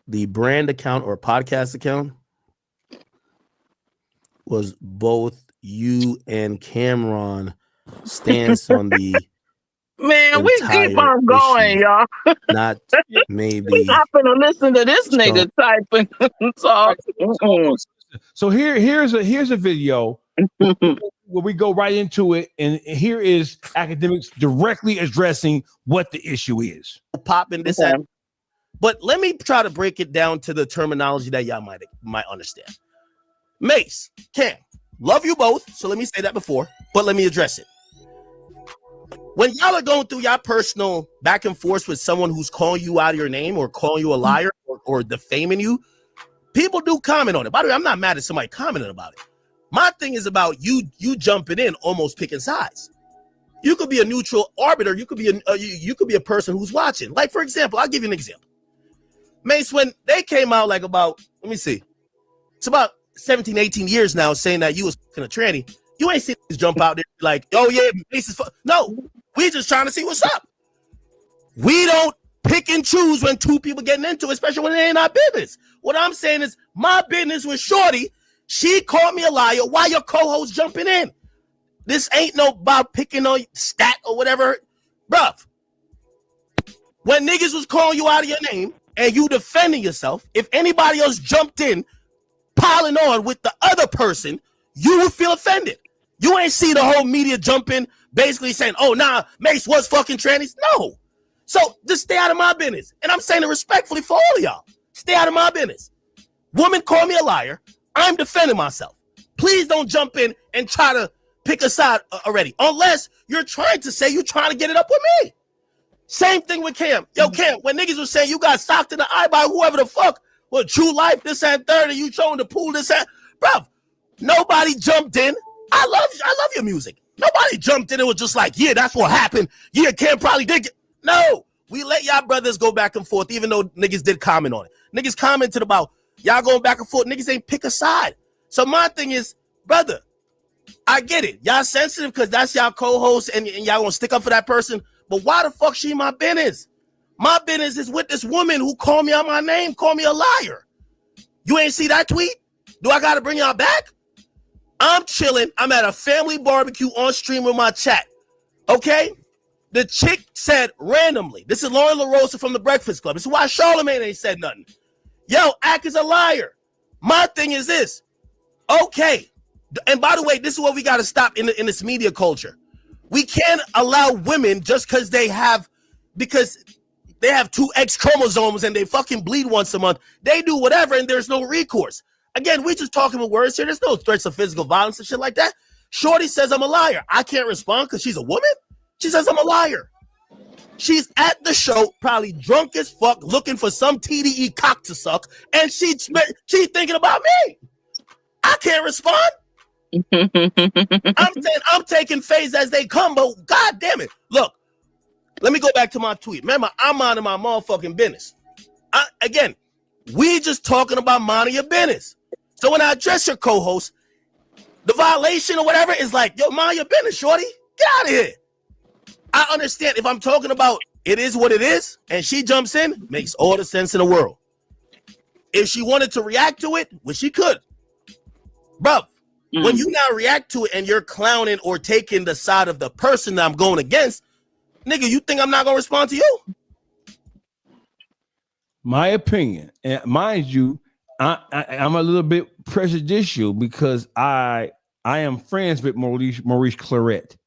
brand account or podcast account was both you and Cameron stance on the man. We keep on going, issue, y'all. not maybe. We not gonna listen to this nigga typing. So here's a video where we go right into it, and here is academics directly addressing what the issue is. Popping this out. But let me try to break it down to the terminology that y'all might understand. Mase, Cam, love you both. So let me say that before, but let me address it. When y'all are going through y'all personal back and forth with someone who's calling you out of your name or calling you a liar or defaming you, people do comment on it. By the way, I'm not mad at somebody commenting about it. My thing is about you jumping in, almost picking sides. You could be a neutral arbiter. You could be a person who's watching. Like, for example, I'll give you an example. Mase, when they came out like about, let me see, it's about 17, 18 years now saying that you was fucking a tranny, you ain't seen this jump out there like, oh yeah, Mase is no, we just trying to see what's up. We don't pick and choose when two people getting into it, especially when it ain't our business. What I'm saying is my business with Shorty. She called me a liar. Why your co-host jumping in? This ain't no about picking on stat or whatever. Bruv, when niggas was calling you out of your name and you defending yourself, if anybody else jumped in, piling on with the other person, you would feel offended. You ain't see the whole media jump in, basically saying, oh, nah, Mase was fucking trannies. No. So just stay out of my business. And I'm saying it respectfully for all of y'all. Stay out of my business. Woman called me a liar. I'm defending myself. Please don't jump in and try to pick a side already, unless you're trying to say you're trying to get it up with me. Same thing with Cam. Yo, Cam, when niggas were saying you got socked in the eye by whoever the fuck, well, True Life, this and third, and you showing the pool, this and, bruv, nobody jumped in. I love your music. Nobody jumped in and was just like, yeah, that's what happened. Yeah, Cam probably did get. No, we let y'all brothers go back and forth, even though niggas did comment on it. Niggas commented about y'all going back and forth. Niggas ain't pick a side. So my thing is, brother, I get it. Y'all sensitive because that's y'all co-host and y'all gonna stick up for that person. But why the fuck she in my business? My business is with this woman who called me out my name, called me a liar. You ain't see that tweet? Do I got to bring y'all back? I'm chilling. I'm at a family barbecue on stream with my chat. Okay? The chick said randomly, this is Lauren LaRosa from the Breakfast Club. This is why Charlamagne ain't said nothing. Yo, Ack is a liar. My thing is this. Okay. And by the way, this is what we got to stop in this media culture. We can't allow women just because they have 2 X chromosomes and they fucking bleed once a month. They do whatever and there's no recourse. Again, we just talking with words here. There's no threats of physical violence and shit like that. Shorty says I'm a liar. I can't respond because she's a woman. She says I'm a liar. She's at the show, probably drunk as fuck, looking for some TDE cock to suck, and she's thinking about me. I can't respond. I'm taking phase as they come, but god damn it. Look, let me go back to my tweet. Remember, I'm minding my motherfucking business. Again, we just talking about minding your business. So when I address your co-host, the violation or whatever is like, yo, mind your business, shorty. Get out of here. I understand if I'm talking about it is what it is, and she jumps in, makes all the sense in the world. If she wanted to react to it, which she could. Bruv, when you now react to it and you're clowning or taking the side of the person that I'm going against, nigga, you think I'm not going to respond to you? My opinion, and mind you, I'm a little bit prejudicial because I am friends with Maurice Claret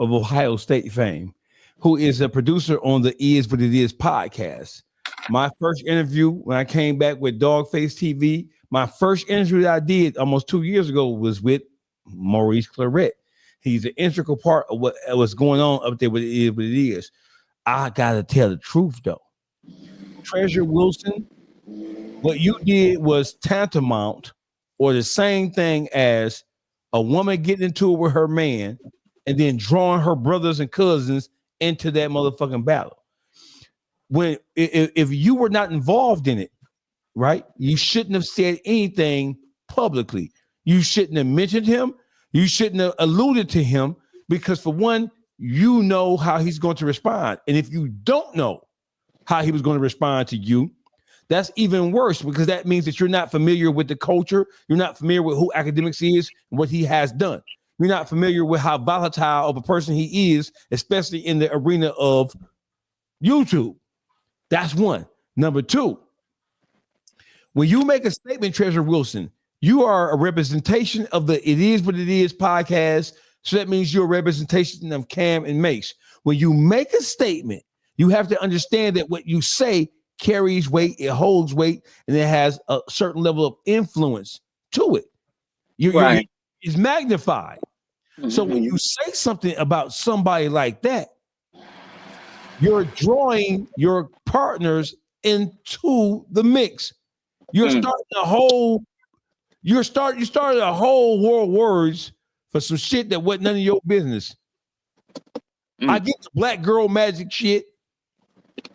of Ohio State fame, who is a producer on the Is What It Is podcast. My first interview when I came back with Dogface TV, my first interview that I did almost 2 years ago was with Maurice Claret. He's an integral part of what was going on up there with It Is What It Is. I gotta tell the truth though. Treasure Wilson, what you did was tantamount or the same thing as a woman getting into it with her man and then drawing her brothers and cousins into that motherfucking battle. When if you were not involved in it, right, you shouldn't have said anything publicly. You shouldn't have mentioned him. You shouldn't have alluded to him because for one, you know how he's going to respond. And if you don't know how he was going to respond to you, that's even worse because that means that you're not familiar with the culture. You're not familiar with who Academics is and what he has done. You're not familiar with how volatile of a person he is, especially in the arena of YouTube. That's one. Number two, when you make a statement, Treasure Wilson, you are a representation of the It Is What It Is podcast. So that means you're a representation of Cam and Mase. When you make a statement, you have to understand that what you say carries weight, it holds weight, and it has a certain level of influence to it. It's magnified. Mm-hmm. So when you say something about somebody like that, you're drawing your partners into the mix. You're starting a whole, you started a whole war of words for some shit that wasn't none of your business. I get the black girl magic shit,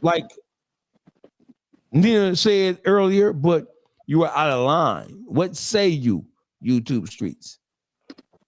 like Nina said earlier, but you are out of line. What say you, YouTube streets?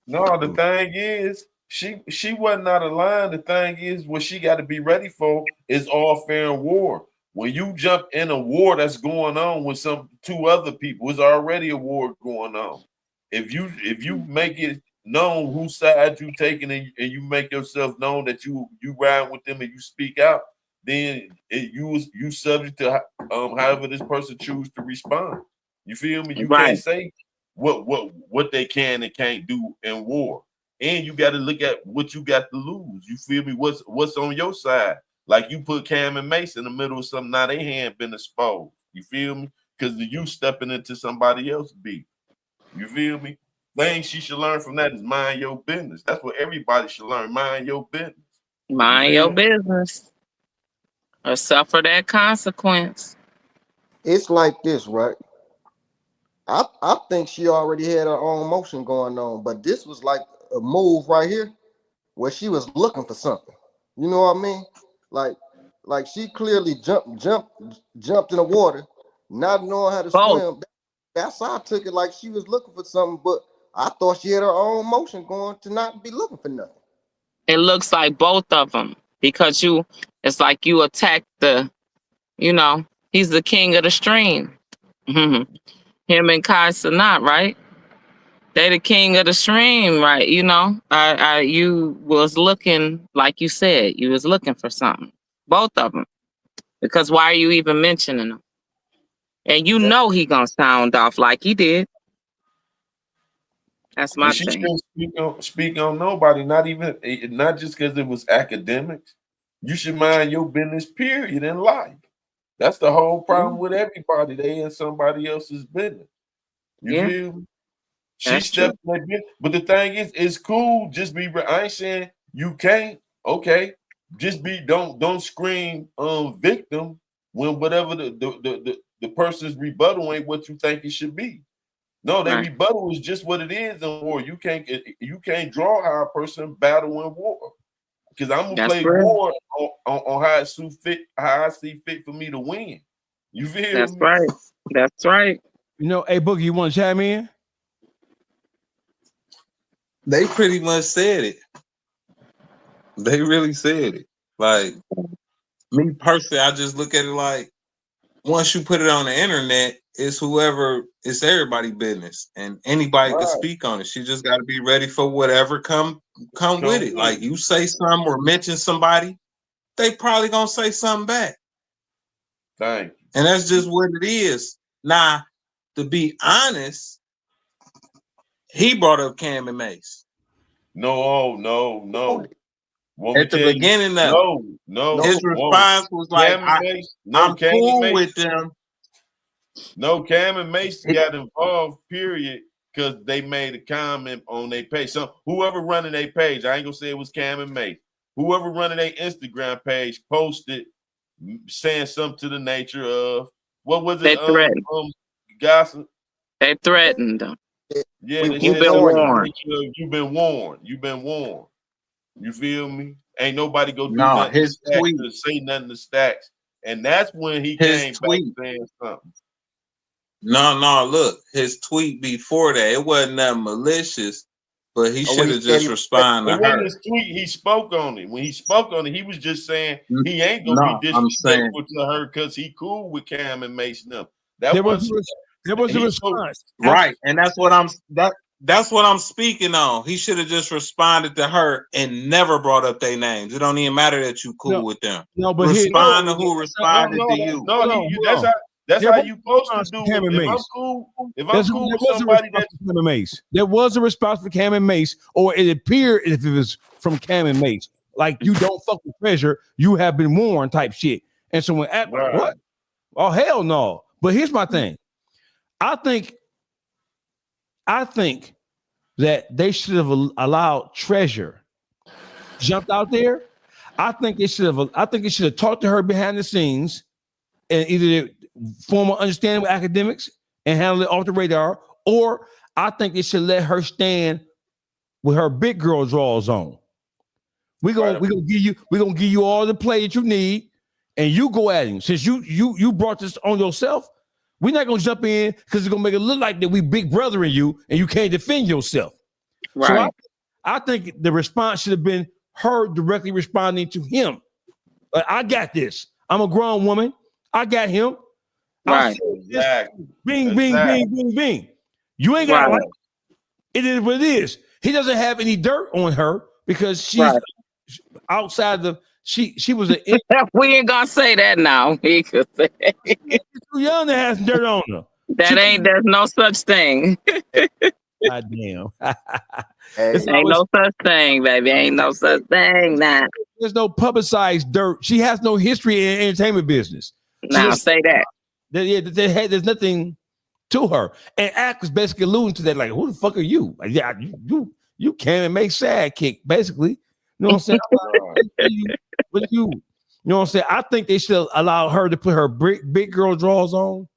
No, the thing is, she wasn't out of line. The thing is, what she got to be ready for is all fair and war. When you jump in a war that's going on with two other people, it's already a war going on. If you make it known whose side you taking and you make yourself known that you ride with them and you speak out, then you subject to however this person choose to respond. You feel me? You can't say what they can and can't do in war. And you got to look at what you got to lose. You feel me? What's on your side? Like you put Cam and Mase in the middle of something, now they ain't been exposed. You feel me? Because you stepping into somebody else's beef. You feel me? Thing she should learn from that is mind your business. That's what everybody should learn. Mind your business. Mind your business. Or suffer that consequence. It's like this, right? I think she already had her own motion going on, but this was like a move right here where she was looking for something. You know what I mean? Like she clearly jumped in the water, not knowing how to swim. That's how I took it. Like she was looking for something, but I thought she had her own motion going to not be looking for nothing. It looks like both of them because It's like you attack the, he's the king of the stream. Him and Kai Sanat, right? They the king of the stream, right? You was looking, like you said, you was looking for something. Both of them. Because why are you even mentioning them? And you know he gonna sound off like he did. That's my she thing. shouldn't speak on nobody, not just because it was academics. You should mind your business, period, in life. That's the whole problem with everybody. They in somebody else's business. You feel me? She stepped like this. But the thing is, it's cool. Just be. I ain't saying you can't. Okay. Just don't scream victim when whatever the person's rebuttal ain't what you think it should be. No, their rebuttal is just what it is in war. You can't draw how a person battle in war. Because I'm gonna play war on how I see fit for me to win. You feel That's me? right. That's right. Hey Boogie, you want to chime in? They pretty much said it. They really said it. Like me personally, I just look at it like once you put it on the internet, it's everybody business, and anybody can speak on it. She just got to be ready for whatever come with it. Like you say something or mention somebody, they probably gonna say something back. Thank you. And that's just what it is. Now, to be honest, he brought up Cam and Mase. No. At the beginning of his response was like, I'm cool with them. No, Cam and Mase got involved, period, because they made a comment on their page. So whoever running their page, I ain't gonna say it was Cam and Mase. Whoever running their Instagram page posted saying something to the nature of what was it? Gossip. They threatened them. Yeah, you've been warned. You've been warned. You've been warned. You feel me? Ain't nobody go do nothing. His tweet to say nothing to Stacks, and that's when he came back saying something. No. Look, his tweet before that, it wasn't that malicious, but he should have just responded to her. When his tweet, he spoke on it. When he spoke on it, he was just saying he ain't gonna be disrespectful to her because he cool with Cam and Mase now. There was a response, right? And that's what I'm speaking on. He should have just responded to her and never brought up their names. It don't even matter that you cool with them. No, but respond to who responded to you. That's how you supposed to do it. If I'm cool with somebody Cam and Mase. There was a response for Cam and Mase, or it appeared if it was from Cam and Mase. Like you don't fuck with Treasure, you have been warned type shit. And so when what? Oh hell no. But here's my thing. I think that they should have allowed Treasure jumped out there. I think they should have talked to her behind the scenes and either form an understanding with academics and handle it off the radar, or I think they should let her stand with her big girl draws on. We're gonna give you all the play that you need, and you go at him. Since you brought this on yourself, we're not gonna jump in because it's gonna make it look like that we big brothering you and you can't defend yourself. Right. So I think the response should have been her directly responding to him. Like, I got this. I'm a grown woman. I got him. Right. Exactly. Bing. You ain't got it. It is what it is. He doesn't have any dirt on her because she's outside the. She was an. We ain't gonna say that now. We could say too young to have dirt on her. There's no such thing. God damn. Ain't no such thing, baby. Ain't no such thing now. There's no publicized dirt. She has no history in entertainment business. Now say that. There's nothing to her. And Act was basically alluding to that, like, who the fuck are you? Like, yeah, you can't make sidekick, basically. You know what I'm saying? You know what I'm saying? I think they should allow her to put her big girl draws on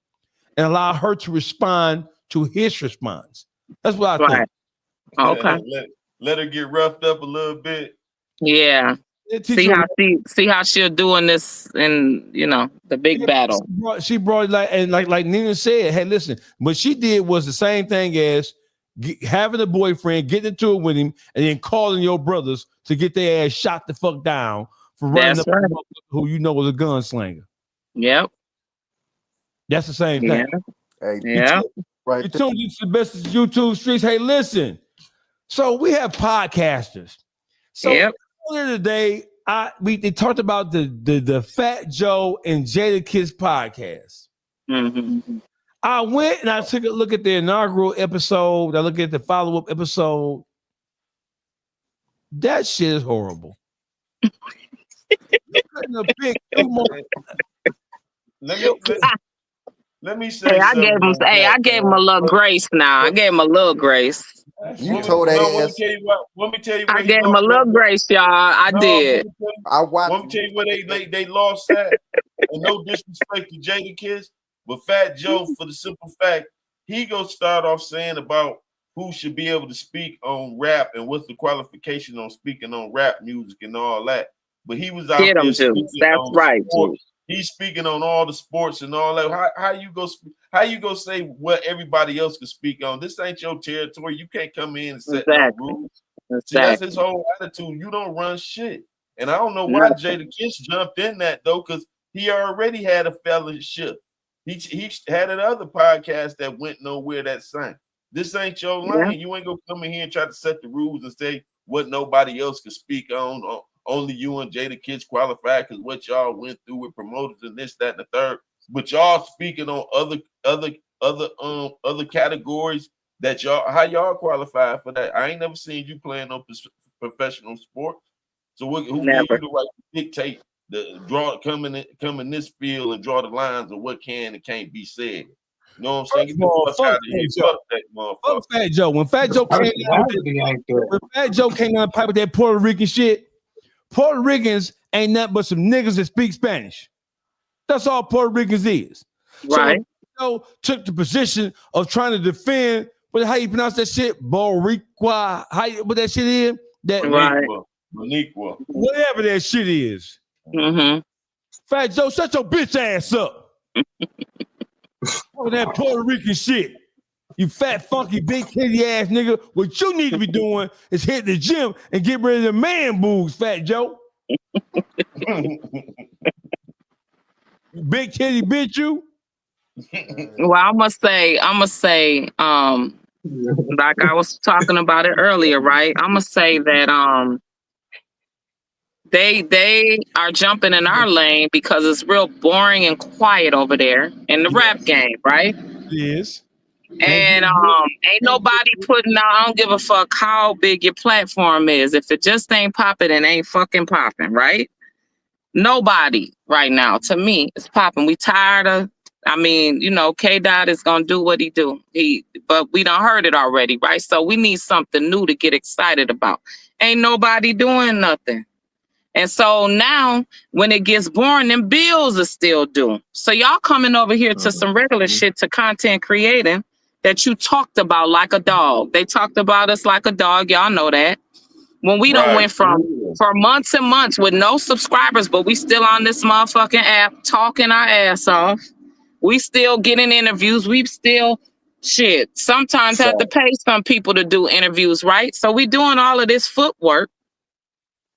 and allow her to respond to his response. That's what I think. Okay. Let her get roughed up a little bit. Yeah. See how she'll do in this in the big battle. She brought like Nina said, hey, listen, what she did was the same thing as having a boyfriend, getting into it with him, and then calling your brothers to get their ass shot the fuck down for running That's up right. who you know was a gunslinger. Yep. That's the same thing. Hey, Yeah. right. You tuned into the best of YouTube streets. Hey, listen. So we have podcasters. So earlier today, they talked about the Fat Joe and Jada Kiss podcast. Mm-hmm. I went and I took a look at the inaugural episode. I looked at the follow-up episode. That shit is horrible. Let me say Hey, I something. I gave him a little grace now. I gave him a little grace. You told that ass. Let me tell you I gave him a little grace, y'all. I did. Let me tell you where they lost at. And no disrespect to Jada Kiss, but Fat Joe, for the simple fact, he gonna start off saying about who should be able to speak on rap and what's the qualification on speaking on rap music and all that. But he was out there speaking on right, sports. He's speaking on all the sports and all that. How you go say what everybody else can speak on? This ain't your territory. You can't come in and set no rules. See, that's his whole attitude. You don't run shit. And I don't know why Jada Kiss jumped in that though, because he already had a fellowship. He had another podcast that went nowhere that same. This ain't your lane. You ain't gonna come in here and try to set the rules and say what nobody else can speak on. Or only you and Jada Kids qualified because what y'all went through with promoters and this, that, and the third. But y'all speaking on other categories that how y'all qualify for that. I ain't never seen you playing on professional sports. So who gave you the right to dictate come in this field and draw the lines of what can and can't be said? You know what I'm saying? Fuck Fat Joe. When Fat Joe came down the pipe with that Puerto Rican shit, Puerto Ricans ain't nothing but some niggas that speak Spanish. That's all Puerto Ricans is. Right. So took the position of trying to defend, but how you pronounce that shit? Boricua. What that shit is? That Boniqua. Whatever that shit is. Mm-hmm. Fat Joe, shut your bitch ass up. All that Puerto Rican shit. You fat, funky, big kitty ass nigga. What you need to be doing is hit the gym and get rid of the man boobs, Fat Joe. Big titty bitch, you. Well, I must say, like I was talking about it earlier, right? I'm gonna say that they are jumping in our lane because it's real boring and quiet over there in the rap game, right? Yes. And ain't nobody putting out, I don't give a fuck how big your platform is. If it just ain't popping, it ain't fucking popping, right? Nobody right now, to me, is popping. We tired of, K-Dot is gonna do what he do. But we done heard it already, right? So we need something new to get excited about. Ain't nobody doing nothing. And so now when it gets boring, them bills are still due. So y'all coming over here to some regular shit, to content creating that you talked about like a dog. They talked about us like a dog. Y'all know that. When we done went for months and months with no subscribers, but we still on this motherfucking app talking our ass off. We still getting interviews. We still sometimes have to pay some people to do interviews, right? So we doing all of this footwork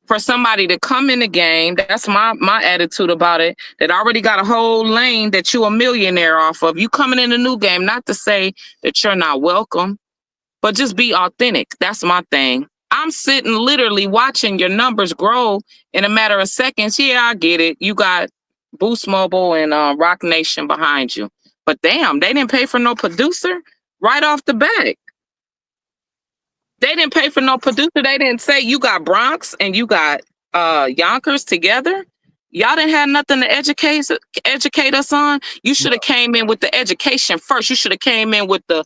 for somebody to come in the game. That's my attitude about it. That already got a whole lane that you a millionaire off of. You coming in a new game, not to say that you're not welcome, but just be authentic. That's my thing. I'm sitting literally watching your numbers grow in a matter of seconds. Yeah, I get it. You got Boost Mobile and Rock Nation behind you. But damn, they didn't pay for no producer right off the bat. They didn't pay for no producer. They didn't say you got Bronx and you got Yonkers together. Y'all didn't have nothing to educate us on. You should have came in with the education first. You should have came in with the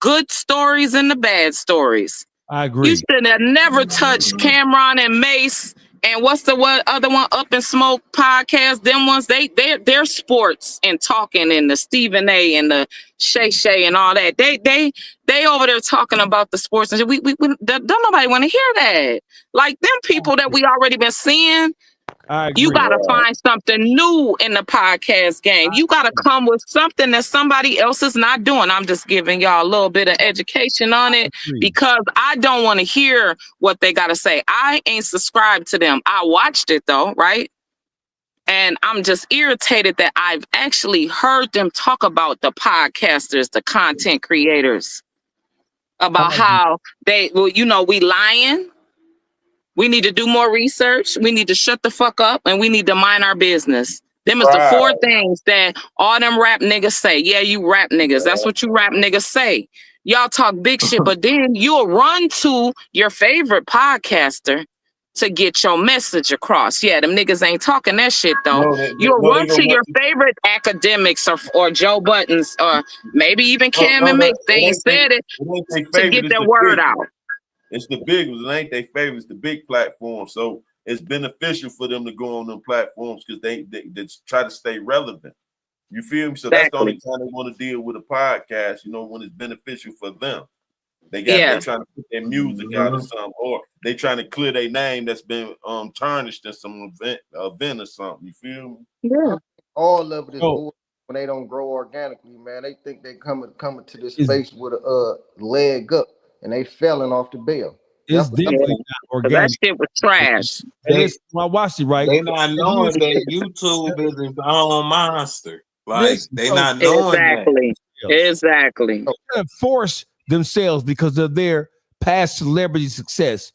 good stories and the bad stories. I agree. You should have never touched Cameron and Mase and what's the other one, Up and Smoke podcast. Them ones, they're sports and talking, and the Stephen A and the Shay and all that. They over there talking about the sports and we don't nobody want to hear that. Like them people that we already been seeing I agree. You got to find something new in the podcast game. You got to come with something that somebody else is not doing. I'm just giving y'all a little bit of education on it because I don't want to hear what they got to say. I ain't subscribed to them. I watched it though, right? And I'm just irritated that I've actually heard them talk about the podcasters, the content creators, about how they, well, you know, we lying. We need to do more research. We need to shut the fuck up and we need to mind our business. Them is the 4 things that all them rap niggas say. Yeah, you rap niggas. That's what you rap niggas say. Y'all talk big shit, but then you'll run to your favorite podcaster to get your message across. Yeah, them niggas ain't talking that shit though. You'll run to your favorite academics or Joe Buttons or maybe even Cam and Mase. They ain't said it to get their word out. It's the big ones. It ain't their favorites, the big platforms. So it's beneficial for them to go on them platforms because they try to stay relevant. You feel me? So that's the only time they want to deal with a podcast, you know, when it's beneficial for them. They're trying to put their music out or something, or they trying to clear their name that's been tarnished in some event or something. You feel me? Yeah. All of it is when they don't grow organically, man. They think they coming to this space with a leg up. And they felling off the bill. It's definitely not organic. That shit was trash. I watched it, right? They not knowing that YouTube is its own monster. Like they not knowing that. Exactly. They're gonna force themselves because of their past celebrity success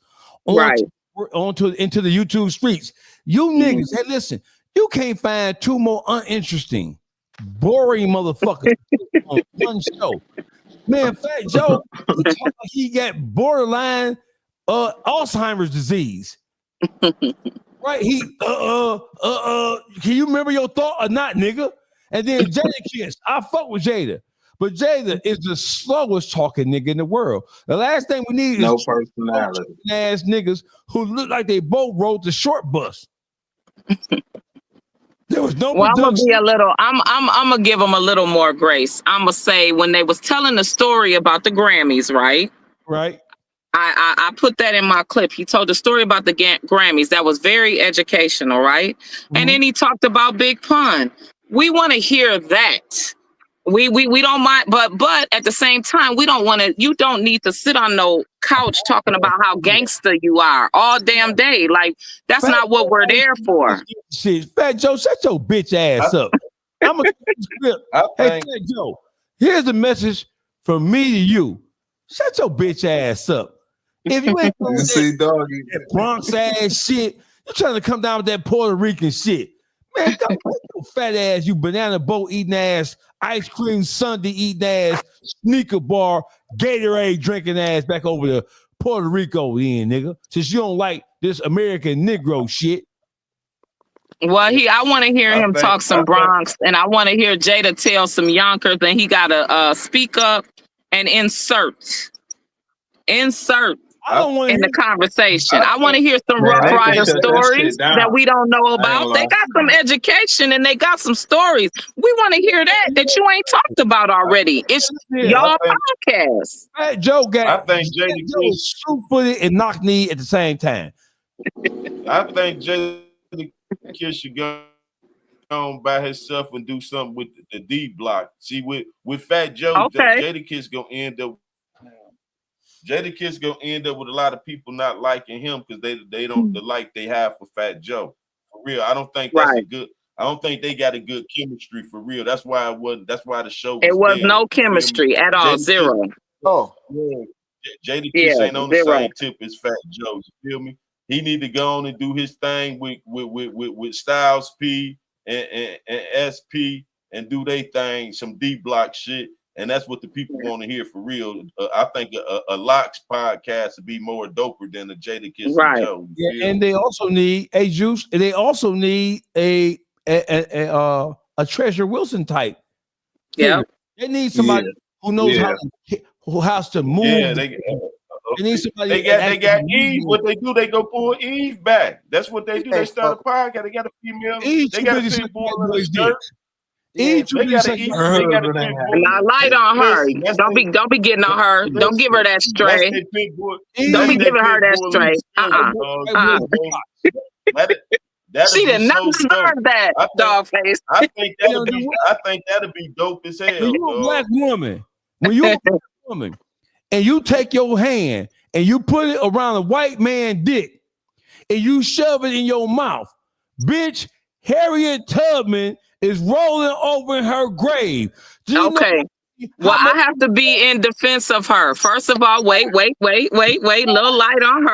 into the YouTube streets. You niggas, hey, listen, you can't find 2 more uninteresting, boring motherfuckers on one show. Man, Fat Joe, he got borderline Alzheimer's disease. Right? He can you remember your thought or not, nigga? And then Jada Kiss, I fuck with Jada, but Jada is the slowest talking nigga in the world. The last thing we need no is personality ass niggas who look like they both rode the short bus. There was no I'm gonna be a little. I'm gonna give them a little more grace. I'm gonna say when they was telling the story about the Grammys, right? Right. I put that in my clip. He told the story about the Grammys. That was very educational, right? And then he talked about Big Pun. We want to hear that. We don't mind, but at the same time, we don't want to. You don't need to sit on no couch talking about how gangster you are all damn day. Like that's not what we're there for. Shit, Fat Joe, shut your bitch ass up. I'm a Hey, Fat Joe, here's a message from me to you. Shut your bitch ass up. If you ain't doing that Bronx ass shit, you're trying to come down with that Puerto Rican shit. Man, go your fat ass, you banana boat eating ass, ice cream sundae eating ass, sneaker bar, Gatorade drinking ass back over to Puerto Rico then, nigga. Since you don't like this American Negro shit. Well, I want to hear him talk some Bronx, and I want to hear Jada tell some Yonkers, and he got to speak up and insert in the conversation. I want to hear some Rough Rider stories that we don't know about. They got some education and they got some stories. We want to hear that you ain't talked about already. It's y'all podcast. Hey, Joe got. I think Jada was shoot-footed and knock knee at the same time. I think Jada Kiss should go on by herself and do something with the D block. See, with Fat Joe, Jada Kiss gonna end up. Jada Kiss gonna end up with a lot of people not liking him because they don't the like they have for Fat Joe. For real, I don't think that's a good. I don't think they got a good chemistry for real. That's why it wasn't. That's why the show. It was no chemistry at all. Zero. Jada Kiss ain't on the same tip as Fat Joe. You feel me? He need to go on and do his thing with Styles P and SP and do their thing, some D block shit. And that's what the people want to hear for real. I think a Locks podcast would be more doper than a Jada Kiss and Joe. Yeah, and they also need a Juice. They also need a Treasure Wilson type. Yeah, they need somebody who knows how to move. Yeah, they need somebody. They got Eve. What they do? They go pull Eve back. That's what they do. They start a podcast. They got a female. They got a big boy in the skirt. And I light on her. Don't be getting on her. Don't give her that stray. Don't be giving her that stray. She did not deserve that, dog face. I think that'd be dope as hell. When you're a black woman, and you take your hand and you put it around a white man dick and you shove it in your mouth, bitch, Harriet Tubman is rolling over in her grave. Okay. Well, I have to be in defense of her. First of all, wait. Little light on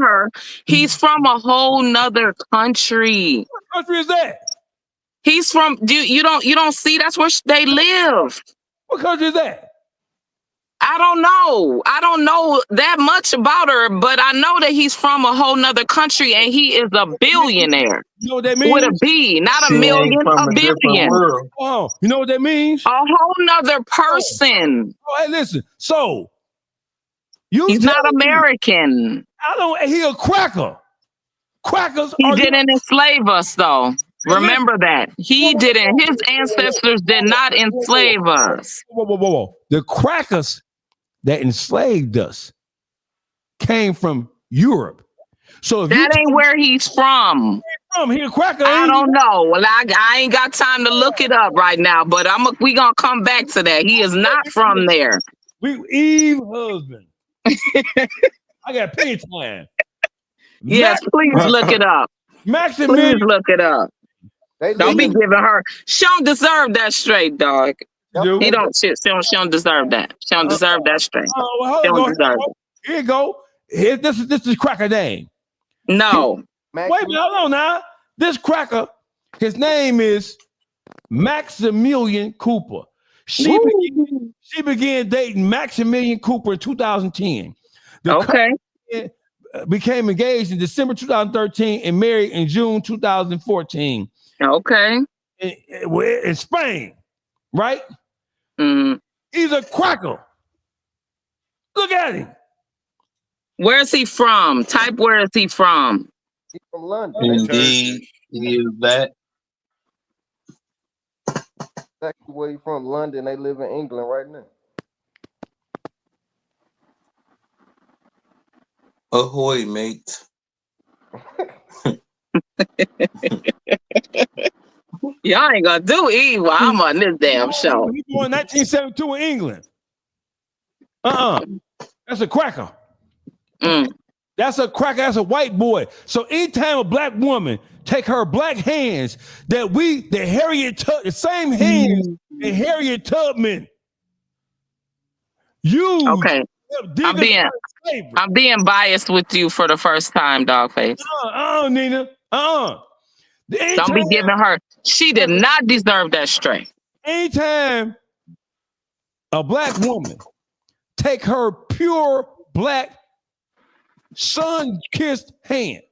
her. He's from a whole nother country. What country is that? He's from. You don't see? That's where they live. What country is that? I don't know. I don't know that much about her, but I know that he's from a whole nother country and he is a billionaire. You know what that means? With a B, not a million, a billion. Oh, you know what that means? A whole nother person. Oh, hey, listen. So he's not American. He a cracker. Crackers. He didn't enslave us, though. Remember that. He didn't. His ancestors did not enslave us. Whoa. The crackers that enslaved us came from Europe. So if that ain't where he's from. He a cracker. I don't know. Well, I ain't got time to look it up right now, but we gonna come back to that. He is not from there. Eve husband. I got plenty of time. Yes, please look it up. Maximilian, please look it up. Don't be giving her. She don't deserve that straight, dog. She don't deserve that. She don't deserve that straight. She don't deserve it. Here you go. This is cracker name. No. Wait a minute, hold on now. This cracker, his name is Maximilian Cooper. She began dating Maximilian Cooper in 2010. Became engaged in December 2013 and married in June 2014. Okay. In Spain, right? Mm. He's a cracker. Look at him. Where is he from? Type where is he from? He's from London. Indeed, he is that. Exactly where he's from, London. They live in England right now. Ahoy, mate. Y'all ain't gonna do evil. I'm on this damn show. He born 1972 in England. That's a cracker. That's a cracker. That's a white boy. So anytime a black woman take her black hands the same hands that Harriet Tubman used. Okay. I'm being biased with you for the first time, Dogface. Nina. Don't be giving her. She did not deserve that straight. Anytime a black woman take her pure black sun-kissed hand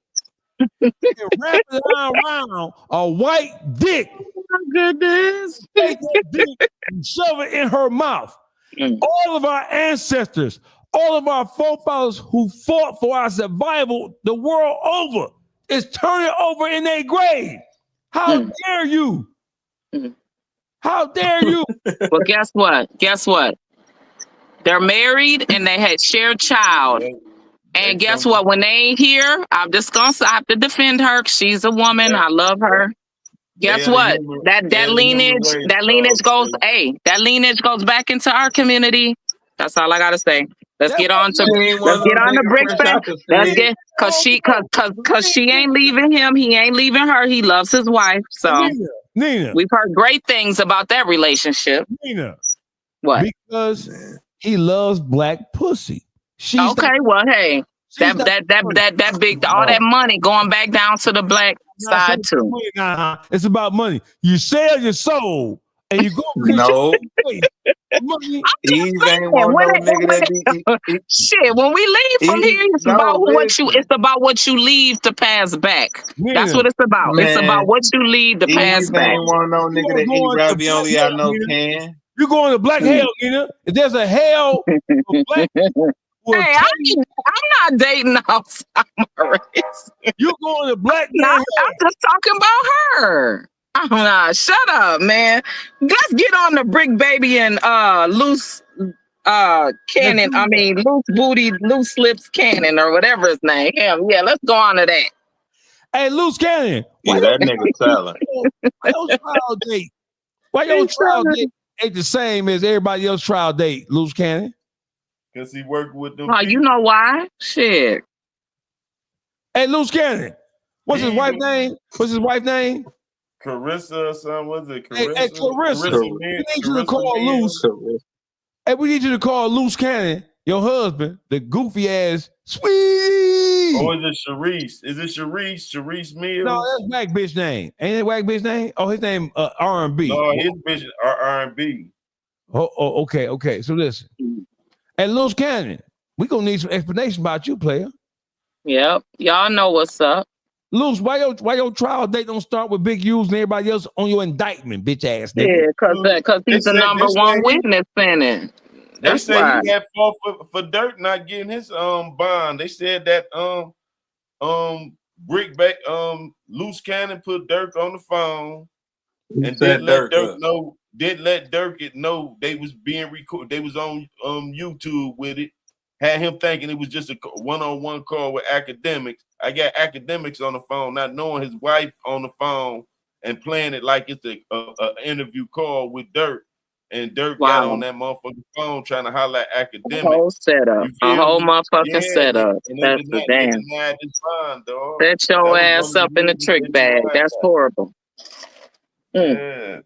and wrap it around a white dick. Oh my goodness. Take that dick and shove it in her mouth. All of our ancestors, all of our forefathers who fought for our survival the world over is turning over in their grave. How dare you? How dare you? Well, guess what? They're married and they had shared child. And guess what? When they ain't here, I'm just gonna I have to defend her. She's a woman. I love her. Guess what? That lineage goes back into our community. That's all I gotta say. Let's get on to the Bricc thing. Let's get cause she ain't leaving him. He ain't leaving her. He loves his wife. So Nina, we've heard great things about that relationship. Nina, what? Because he loves black pussy. Well, hey, that big all that money going back down to the black side too. It's about money. You sell your soul and you go. No. Shit, when we leave from here, it's about what you leave to pass back. Yeah. That's what it's about. Man. It's about what you leave to pass back. Ain't want no nigga that eat ravioli I know can. You going to black hell, Nina? If there's a hell for black people, hey, I'm not dating outside my race. You're going to black I'm just talking about her. Nah, shut up, man. Let's get on the Bricc baby and Luce Cannon. I mean Luce Booty, Luce Lips Cannon or whatever his name. Yeah, let's go on to that. Hey, Luce Cannon. Yeah, that nigga telling. Why your trial date? Why your trial date ain't the same as everybody else's trial date, Luce Cannon? Because he worked with them. Oh, you know why? Shit. Hey, Luce Cannon. What's his wife's name? What's his wife's name? Carissa or something. Was it Hey, Carissa? Clarissa. We need you to call Luce. Hey, we need you to call Luce Cannon, your husband, the goofy ass sweet. Oh, is it Sharice? Is it Sharice? Sharice Mills? No, that's whack bitch name. Ain't it whack bitch name? Oh, his name R&B. No, his bitch R&B. Oh, okay. So listen. Hey, Luce Cannon, we gonna need some explanation about you, player. Yep. Y'all know what's up. Luce, why your trial date don't start with Big U's and everybody else on your indictment, bitch ass nigga? Yeah, because he's the number one witness in it. They say he had fought for Dirk not getting his bond. They said that Bricc back Luce Cannon put Dirk on the phone and didn't let Dirk know. Didn't let Dirk know they was being recorded. They was on YouTube with it. Had him thinking it was just a one-on-one call with academics. I got academics on the phone, not knowing his wife on the phone and playing it like it's a interview call with Dirk. And Dirk got on that motherfucking phone trying to holler at academics. A whole setup. A whole motherfucking setup. That's the damn. Set your ass up in the trick bag. That's horrible. Yeah.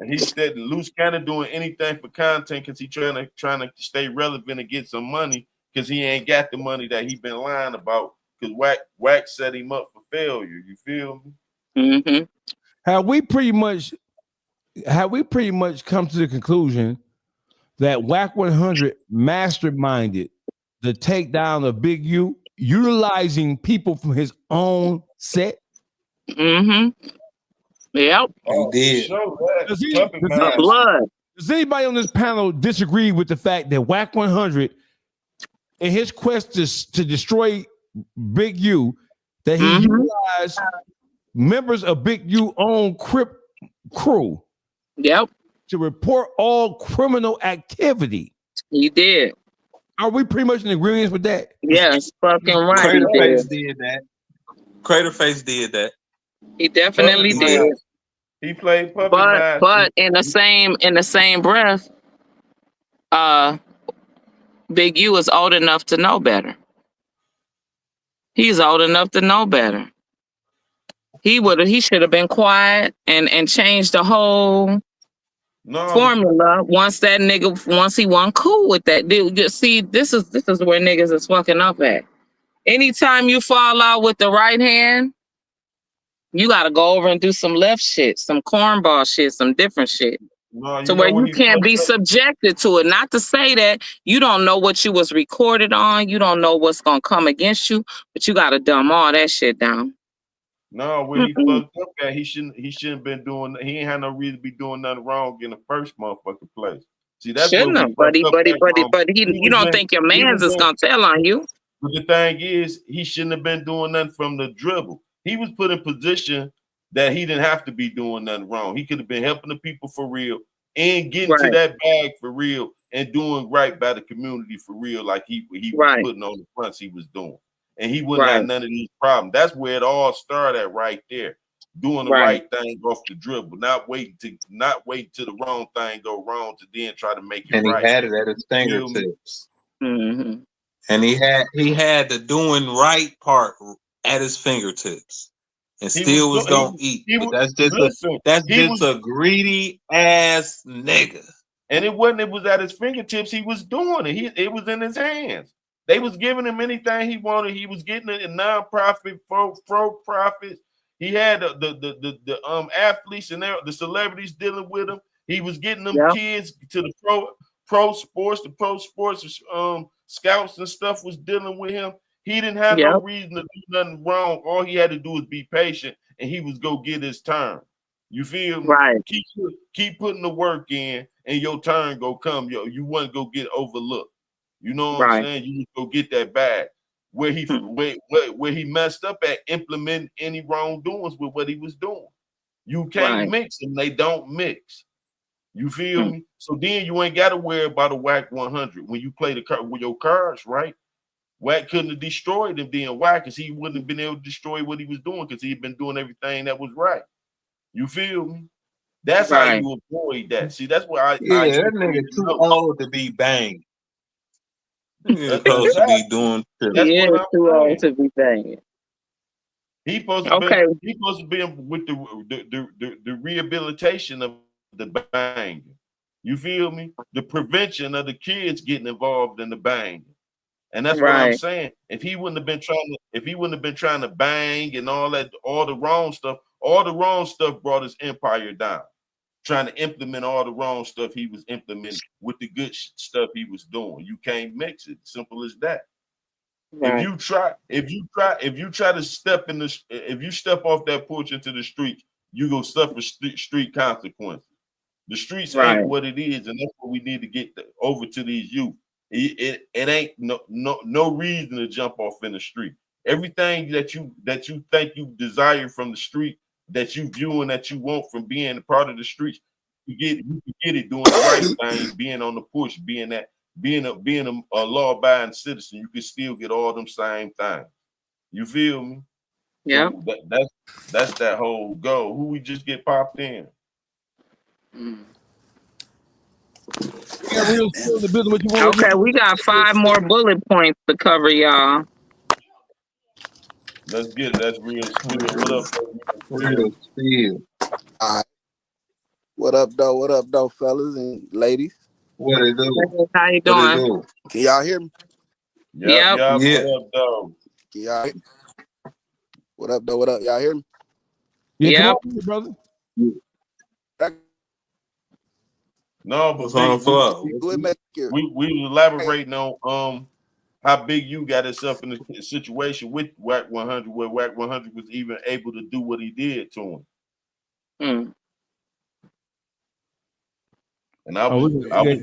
And he said Luce Cannon doing anything for content because he trying to stay relevant and get some money because he ain't got the money that he been lying about because Wack set him up for failure. You feel me? Mm-hmm. Have we pretty much come to the conclusion that Wack 100 masterminded the takedown of Big U, utilizing people from his own set? Mm-hmm. Yep. He did. Does anybody on this panel disagree with the fact that Wack 100, in his quest to destroy Big U, that he utilized members of Big U own Crip crew? Yep. To report all criminal activity. He did. Are we pretty much in agreement with that? Yes, fucking right. Craterface did that. Craterface did that. He definitely did. He played puppet master. But in the same breath, Big U is old enough to know better. He's old enough to know better. He should have been quiet and changed the whole formula once he wasn't cool with that. Dude, you see, this is where niggas is fucking up at. Anytime you fall out with the right hand, you gotta go over and do some left shit, some cornball shit, some different shit. So where you can't be subjected to it. Not to say that you don't know what you was recorded on, you don't know what's gonna come against you, but you gotta dumb all that shit down. No, where he fucked up at, he shouldn't been doing. He ain't had no reason to be doing nothing wrong in the first motherfucking place. See, that's shouldn't have, but you don't think your man's is gonna tell on you. But the thing is, he shouldn't have been doing nothing from the dribble. He was put in position that he didn't have to be doing nothing wrong. He could have been helping the people for real and getting to that bag for real and doing right by the community for real, like he was putting on the fronts he was doing. And he wouldn't have none of these problems. That's where it all started at right there. Doing the right thing off the dribble, not waiting till the wrong thing go wrong to then try to make it right. And he had it at his fingertips. Mm-hmm. And he had the doing right part at his fingertips. And still was gonna eat. But that's just a greedy ass nigga. And it was at his fingertips. He was doing it. It was in his hands. They was giving him anything he wanted. He was getting it in non-profit, pro profits. He had the athletes and the celebrities dealing with him. He was getting them kids to the pro sports, scouts and stuff was dealing with him. He didn't have no reason to do nothing wrong. All he had to do was be patient, and he was go get his turn. You feel me? Right. Keep putting the work in, and your turn go come. You wouldn't go get overlooked. You know what I'm saying? You go get that bag. Where he messed up at implementing any wrongdoings with what he was doing. You can't mix them; they don't mix. You feel me? So then you ain't got to worry about a Wack 100 when you play with your cards, right? Wack couldn't have destroyed him then. Why? Because he wouldn't have been able to destroy what he was doing because he'd been doing everything that was right. You feel me? That's how you avoid that. See, that's why that nigga too old to be banged. He's supposed to be doing shit. That's what I'm too saying. old to be banging. He's supposed to be with the rehabilitation of the bang. You feel me? The prevention of the kids getting involved in the bang. And that's what I'm saying. If he wouldn't have been trying to bang and all the wrong stuff brought his empire down. Trying to implement all the wrong stuff he was implementing with the good stuff he was doing. You can't mix it. Simple as that. Right. If you try to step off that porch into the street, you go suffer street consequences. The streets ain't what it is, and that's what we need to get over to these youth. It ain't no reason to jump off in the street. Everything that you think you desire from the street, that you view and that you want from being a part of the streets, you can get it doing the right thing, being on the push, being a law-abiding citizen. You can still get all them same things. You feel me? Yeah. So that's that whole goal. Who we just get popped in. Okay, we got 5 more bullet points to cover, y'all. Let's get it. That's real spill. What up, real spill? All right. What up, though? What up, though, fellas and ladies? What it do? How you doing? Can y'all hear me? Yeah. Yeah. What up, though? Can y'all hear me? What up, though? What up? Y'all hear me? Yeah, come on, brother. No, but we elaborating on how Big U got himself in a situation with Wack 100, where Wack 100 was even able to do what he did to him. And I was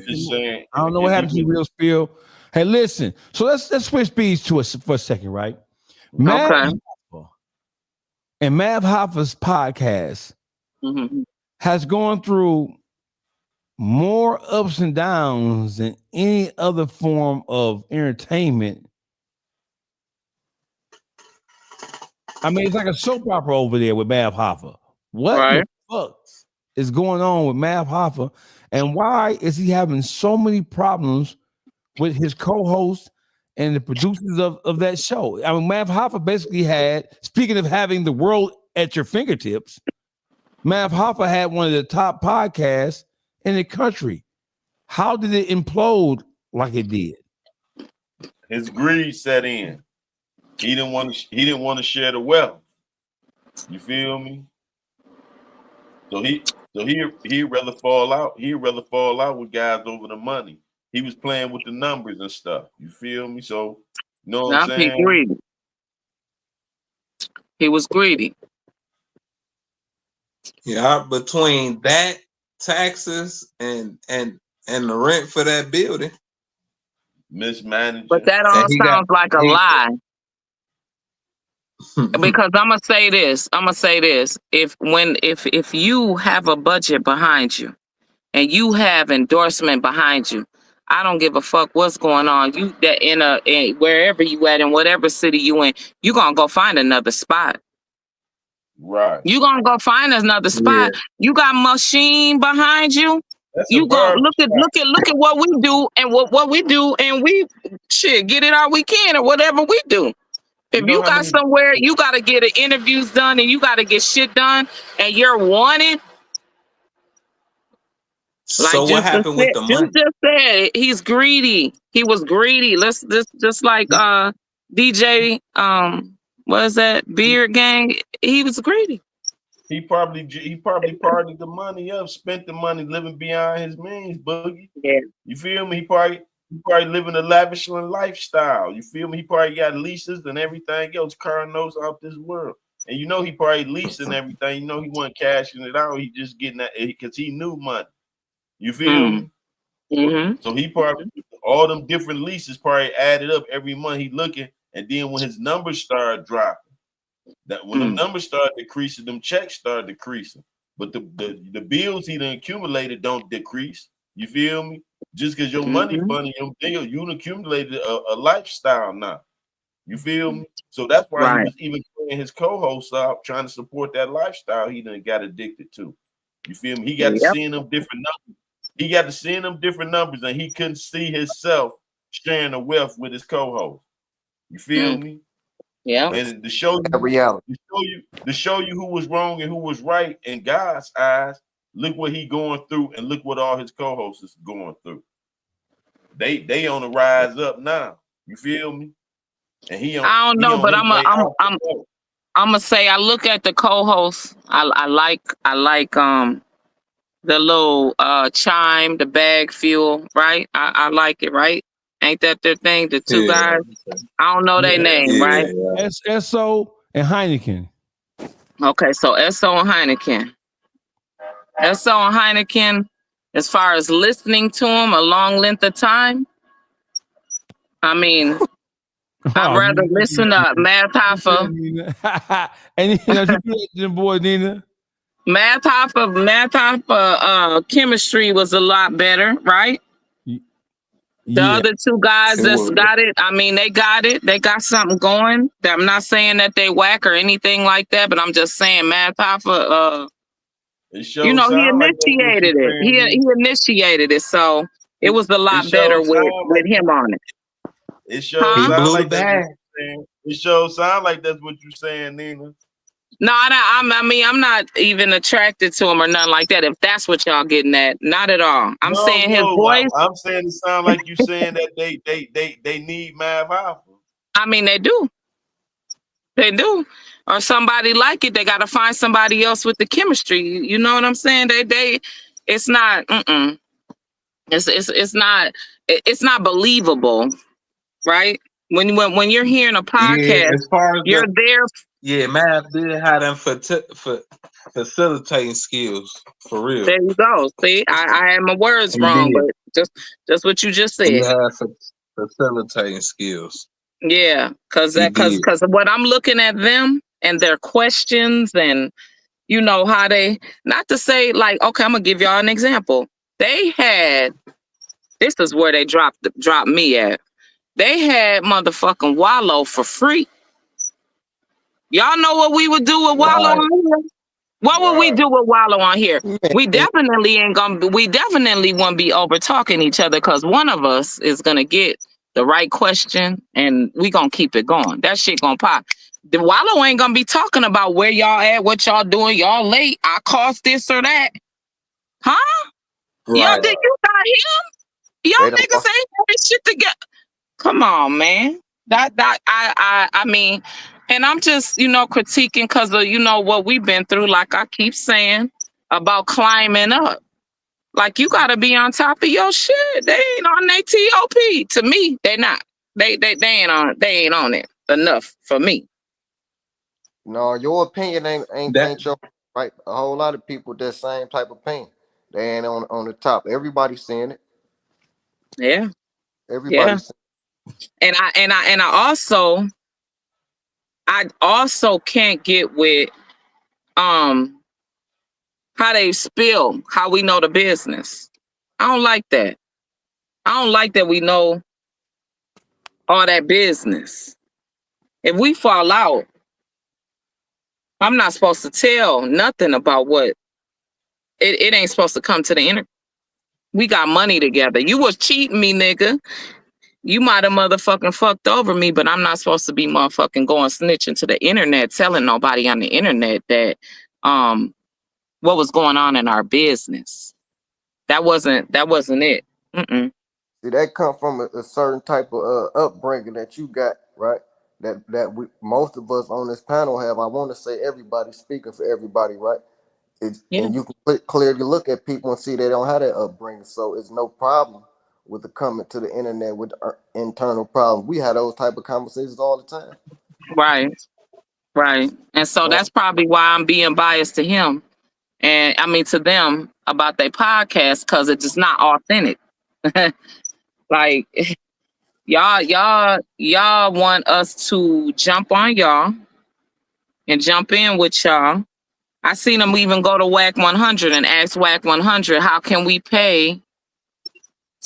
just saying, I don't know what happened to you, real spill. Hey, listen. So let's switch speeds to us for a second, right? Mav Hoffa and Mav Hoffa's podcast has gone through more ups and downs than any other form of entertainment. I mean, it's like a soap opera over there with Mav Hoffa. What the fuck is going on with Mav Hoffa, and why is he having so many problems with his co-host and the producers of that show? I mean, Mav Hoffa basically had, speaking of having the world at your fingertips, Mav Hoffa had one of the top podcasts in the country. How did it implode like it did? His greed set in. He didn't want to share the wealth. You feel me? So he'd rather fall out. He'd rather fall out with guys over the money. He was playing with the numbers and stuff. You feel me? So you know what I'm saying? Greedy. He was greedy. Yeah, between that, taxes, and the rent for that building. Mismanaging. But that all sounds like a lie. Because I'm gonna say this. If you have a budget behind you and you have endorsement behind you, I don't give a fuck what's going on. You that in wherever you at, in whatever city you in, you gonna go find another spot. Right. You gonna go find another spot. Yeah. You got machine behind you. You go look at what we do and what we do, and we get it all we can or whatever we do. If you got somewhere, you got to get interviews done and you got to get shit done, and you're wanted. So what happened with the money? Just said he's greedy. He was greedy. Let's just like DJ. What is that? Beard Gang. He was greedy. He probably partied the money up, spent the money living beyond his means, Boogie. Yeah. You feel me? He probably living a lavish lifestyle. You feel me? He probably got leases and everything else, car notes out this world. And you know he probably leased and everything. You know he wasn't cashing it out. He just getting that because he knew money. You feel me? Mm-hmm. So he probably all them different leases probably added up every month. He looking, and then when his numbers started dropping, that when the numbers started decreasing, them checks started decreasing. But the bills he done accumulated don't decrease. You feel me? Just because your money funny, you accumulated a lifestyle now. You feel me? So that's why he was even playing his co-hosts out, trying to support that lifestyle he done got addicted to. You feel me? He got to seeing them different numbers. He got to seeing them different numbers, and he couldn't see himself sharing the wealth with his co-host. You feel me? Yeah. And to show you who was wrong and who was right in God's eyes, look what he going through, and look what all his co-hosts is going through. They on the rise up now. You feel me? And I don't know, but I'm gonna say I look at the co-host. I like the little chime, the bag fuel, right? I like it, right? Ain't that their thing? The two guys. I don't know their name, right? SO and Heineken. Okay, so SO and Heineken. SO and Heineken, as far as listening to them a long length of time, I mean, I'd rather listen to Math Hoffa. And you know, you boy Nina. Math Hoffa chemistry was a lot better, right? The other two guys that's got it, I mean, they got it. They got something going. I'm not saying that they whack or anything like that, but I'm just saying Math Hoffa, you know, he initiated it. He initiated it, so it was a lot better with him on it. It shows sound like that's what you're saying. It shows sound like that's what you're saying, Nina. No, I mean, I'm not even attracted to him or nothing like that. If that's what y'all getting at, not at all. I'm saying his voice. I'm saying it sound like you saying that they need Mav Hoffa. I mean, they do. They do. Or somebody like it. They got to find somebody else with the chemistry. You know what I'm saying? It's not. It's not believable, right? When you're hearing a podcast, as far as you're there. Yeah, Mav did have them for facilitating skills for real. There you go. See, I had my words wrong, but just what you just said. He had facilitating skills. Yeah, because what I'm looking at them and their questions, and you know how they, not to say like, okay, I'm gonna give y'all an example. They had, this is where they dropped me at. They had motherfucking Wallow for free. Y'all know what we would do with Wallow on here? What would we do with Wallow on here? We definitely won't be over talking each other, because one of us is gonna get the right question and we gonna keep it going. That shit gonna pop. The Wallow ain't gonna be talking about where y'all at, what y'all doing, y'all late, I cost this or that. Huh? Right. Y'all think you got him? Y'all niggas ain't got this shit together. Come on, man. I mean, and I'm just, critiquing because of, what we've been through, like I keep saying, about climbing up. Like, you got to be on top of your shit. They ain't on their TOP. To me, they not. They ain't on it enough for me. No, your opinion ain't your right. A whole lot of people that same type of opinion. They ain't on the top. Everybody's saying it. Yeah. Everybody's saying it. And I also can't get with how they spill, how we know the business. I don't like that. I don't like that we know all that business. If we fall out, I'm not supposed to tell nothing about what it ain't supposed to come to the internet. We got money together. You was cheating me, nigga. You might have motherfucking fucked over me, but I'm not supposed to be motherfucking going snitching to the internet, telling nobody on the internet that what was going on in our business. That wasn't it. Mm-mm. See, that come from a certain type of upbringing that you got, right? That we, most of us on this panel have. I want to say everybody, speaking for everybody, right? And you can clearly look at people and see they don't have that upbringing, so it's no problem with the coming to the internet with internal problems. We had those type of conversations all the time. Right. And so that's probably why I'm being biased to him, and I mean to them, about their podcast, because it's just not authentic. Like, y'all want us to jump on y'all and jump in with y'all. I seen them even go to WAC 100 and ask WAC 100, how can we pay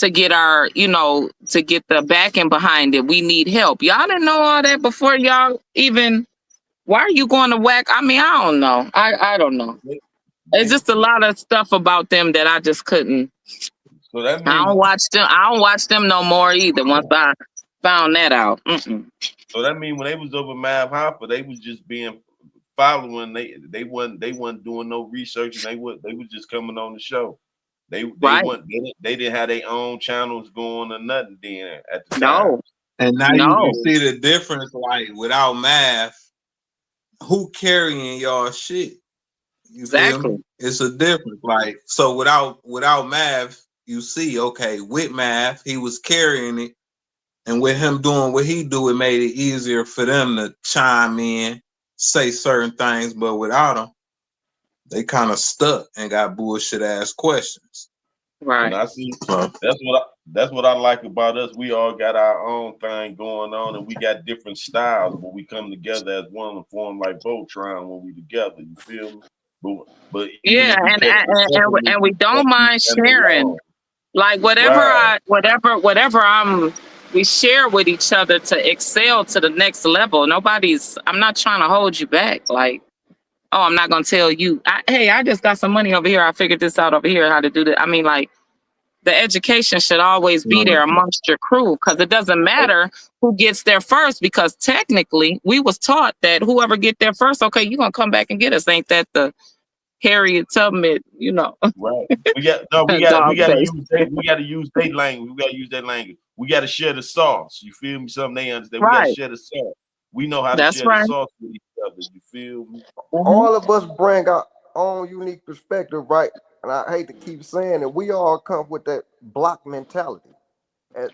to get our, to get the backing behind it. We need help. Y'all didn't know all that before y'all even. Why are you going to whack? I mean, I don't know. I don't know. It's just a lot of stuff about them that I just couldn't. So that means I don't watch them no more either. Once I found that out. Mm-mm. So that means when they was over Mav Hopper, they was just being following. They wasn't doing no research, and they was just coming on the show. They didn't have their own channels going or nothing then at the time. No. And now you can see the difference. Like without Mav, who carrying y'all shit? You feel me? It's a difference. Like so without Mav, you see, okay, with Mav, he was carrying it. And with him doing what he do, it made it easier for them to chime in, say certain things. But without him, they kind of stuck and got bullshit ass questions. Right. And I see that's what I like about us. We all got our own thing going on, and we got different styles, but we come together as one and form like Voltron when we together. You feel me? But yeah, and we don't mind sharing. Like whatever we share with each other to excel to the next level. I'm not trying to hold you back. Like, oh, I'm not gonna tell you, hey, I just got some money over here. I figured this out over here, how to do that. I mean, like, the education should always be there amongst your crew, because it doesn't matter who gets there first, because technically we was taught that whoever get there first, okay, you're gonna come back and get us. Ain't that the Harriet Tubman, Right. We got to use their language. We got to use that language. We got to share the sauce. You feel me? Something they understand. We got to share the sauce. We know how to share the sauce with each other. You feel me? All of us bring our own unique perspective, right? And I hate to keep saying it, we all come with that block mentality as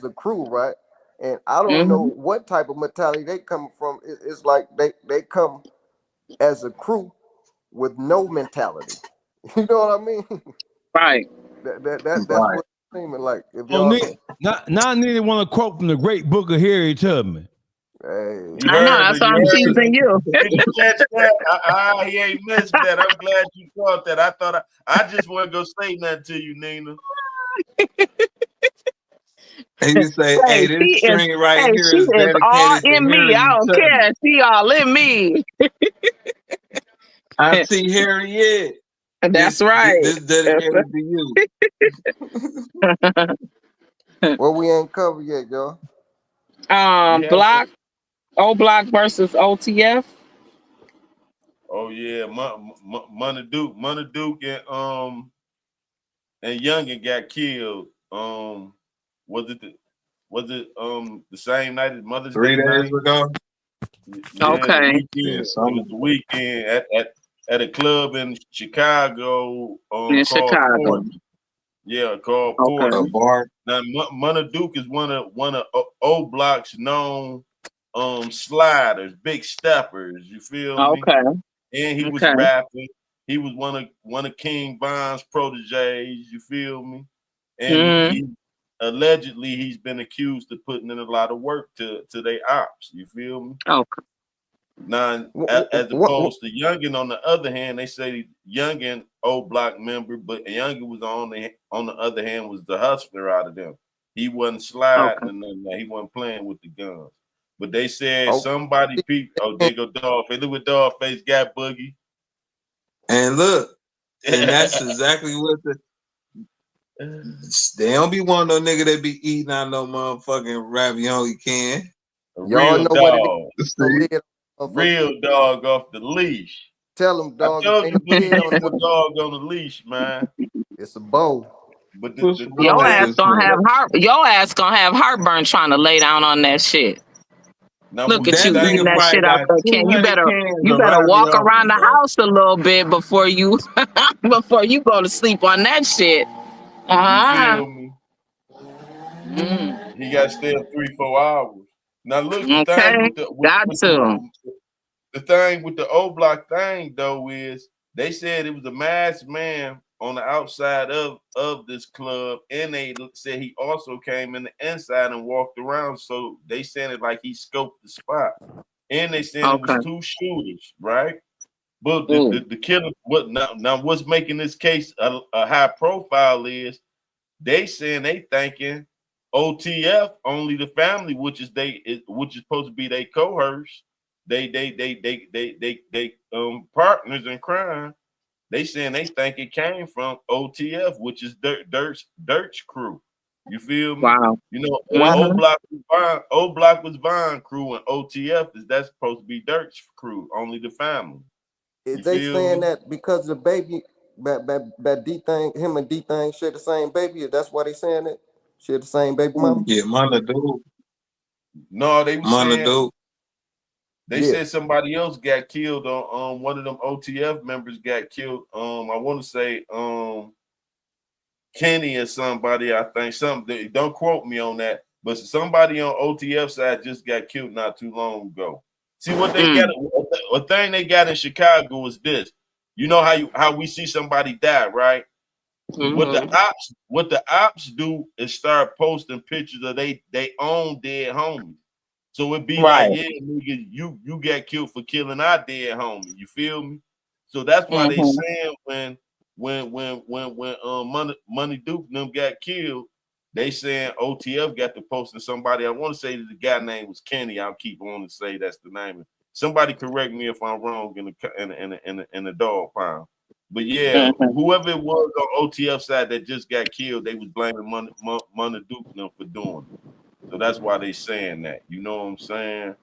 a crew, right? And I don't know what type of mentality they come from. It's like they come as a crew with no mentality. You know what I mean? Right. That's what it's seeming like. If y'all now I need to want to quote from the great book of Harriet Tubman. Hey. I know, that's why I'm teasing you. Did you catch that? He ain't missed that. I'm glad you caught that. I just want to go say nothing to you, Nina. And you say, hey, this string right here is dedicated all to in me. I don't care. She all in me. I see Harriet. That's right. This dedicated to you. Well, we ain't covered yet, y'all. Block, O Block versus OTF. Oh yeah, Money Duke and Youngin got killed. Was it the same night as Mother's Day? 3 days ago. Yeah, okay. It was the weekend at a club in Chicago. In Chicago. Portland. Yeah, called Portland. Now Money Duke is one of O Block's known sliders, big steppers. You feel me? Okay. And he was rapping. He was one of King Von's proteges. You feel me? And he allegedly he's been accused of putting in a lot of work to their ops. You feel me? Okay. Now, as opposed to Youngin, on the other hand, they say Youngin O Block member, but Youngin was on the other hand was the hustler out of them. He wasn't sliding and nothing. He wasn't playing with the guns. But they said somebody peeped. Oh, there go Dogface. Look what Dogface got, Boogie. And look, and that's exactly what they don't be wanting no nigga that be eating out no motherfucking ravioli can. Real dog. Real dog off the leash. Tell him, dog. I told you put a dog on the leash, man. It's a bow. But your ass gonna have heartburn trying to lay down on that shit. Now, look at you eating that shit out there, Ken. You better walk around the house a little bit before you go to sleep on that shit. You feel me? He got to stay up 3-4 hours. Now look, the thing with the O Block thing though is they said it was a masked man on the outside of this club, and they said he also came in the inside and walked around. So they said it like he scoped the spot, and they said it was 2 shooters, right? But the killer, what's making this case a high profile is they saying they thinking OTF only the family, which is supposed to be their cohorts, they partners in crime. They saying they think it came from OTF, which is Dirt's crew. You feel me? Wow. You know, Wow. Old Block was Vine crew, and OTF that's supposed to be Dirt's crew, only the family. Is You they feel saying me? that because the baby, that D thing, him and D thing share the same baby? That's why they saying it? Share the same baby mama? Yeah, Mana do. No, they were Mana saying do. they Yeah. said somebody else got killed on one of them OTF members got killed. I want to say Kenny or somebody, I think something. Don't quote me on that, but somebody on OTF side just got killed not too long ago. See what they got. A thing they got in Chicago is this. You know how we see somebody die, right? What the ops do is start posting pictures of they own dead homies. So it be like, yeah, nigga, you got killed for killing our dead homie. You feel me? So that's why they saying when Money Duke and them got killed, they saying OTF got to posting somebody. I want to say that the guy name was Kenny. I'll keep on to say that's the name. Somebody correct me if I'm wrong in the dog pound. But yeah, whoever it was on OTF side that just got killed, they was blaming Money Duke and them for doing it. So that's why they saying that. You know what I'm saying?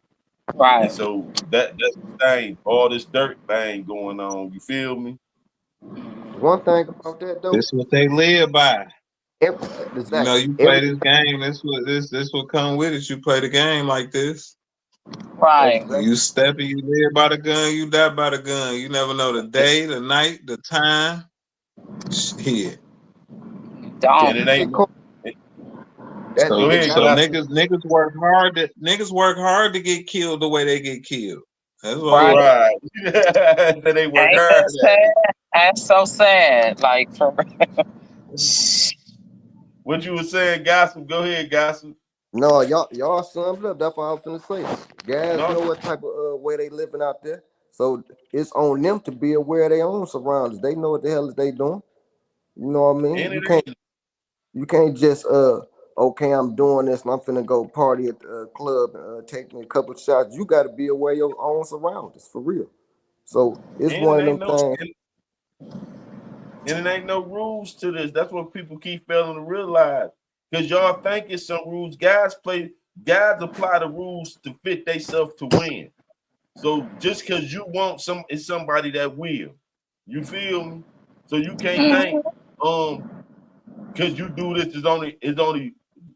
Right. And so that's the thing. All this dirt thing going on. You feel me? One thing about that though, This what they live by. exactly. You know, you play this game. This what come with it. You play the game like this. Right. You step and you live by the gun. You die by the gun. You never know the day, the night, the time. Shit. And it ain't. So niggas work hard to get killed the way they get killed. That's why. Right. That they work Ain't hard. that sad? That's so sad. Like for What you was saying, Gossip? Go ahead, Gossip. No, y'all summed it up. That's what I was gonna say. Guys know what type of way they living out there. So it's on them to be aware of their own surroundings. They know what the hell is they doing. You know what I mean? You can't just okay, I'm doing this and I'm finna go party at the club and take me a couple of shots. You gotta be aware of your own surroundings for real. So it's one of them things. And it ain't no rules to this. That's what people keep failing to realize. Because y'all think it's some rules. Guys apply the rules to fit themselves to win. So just because you want it's somebody that will. You feel me? So you can't think because you do this is only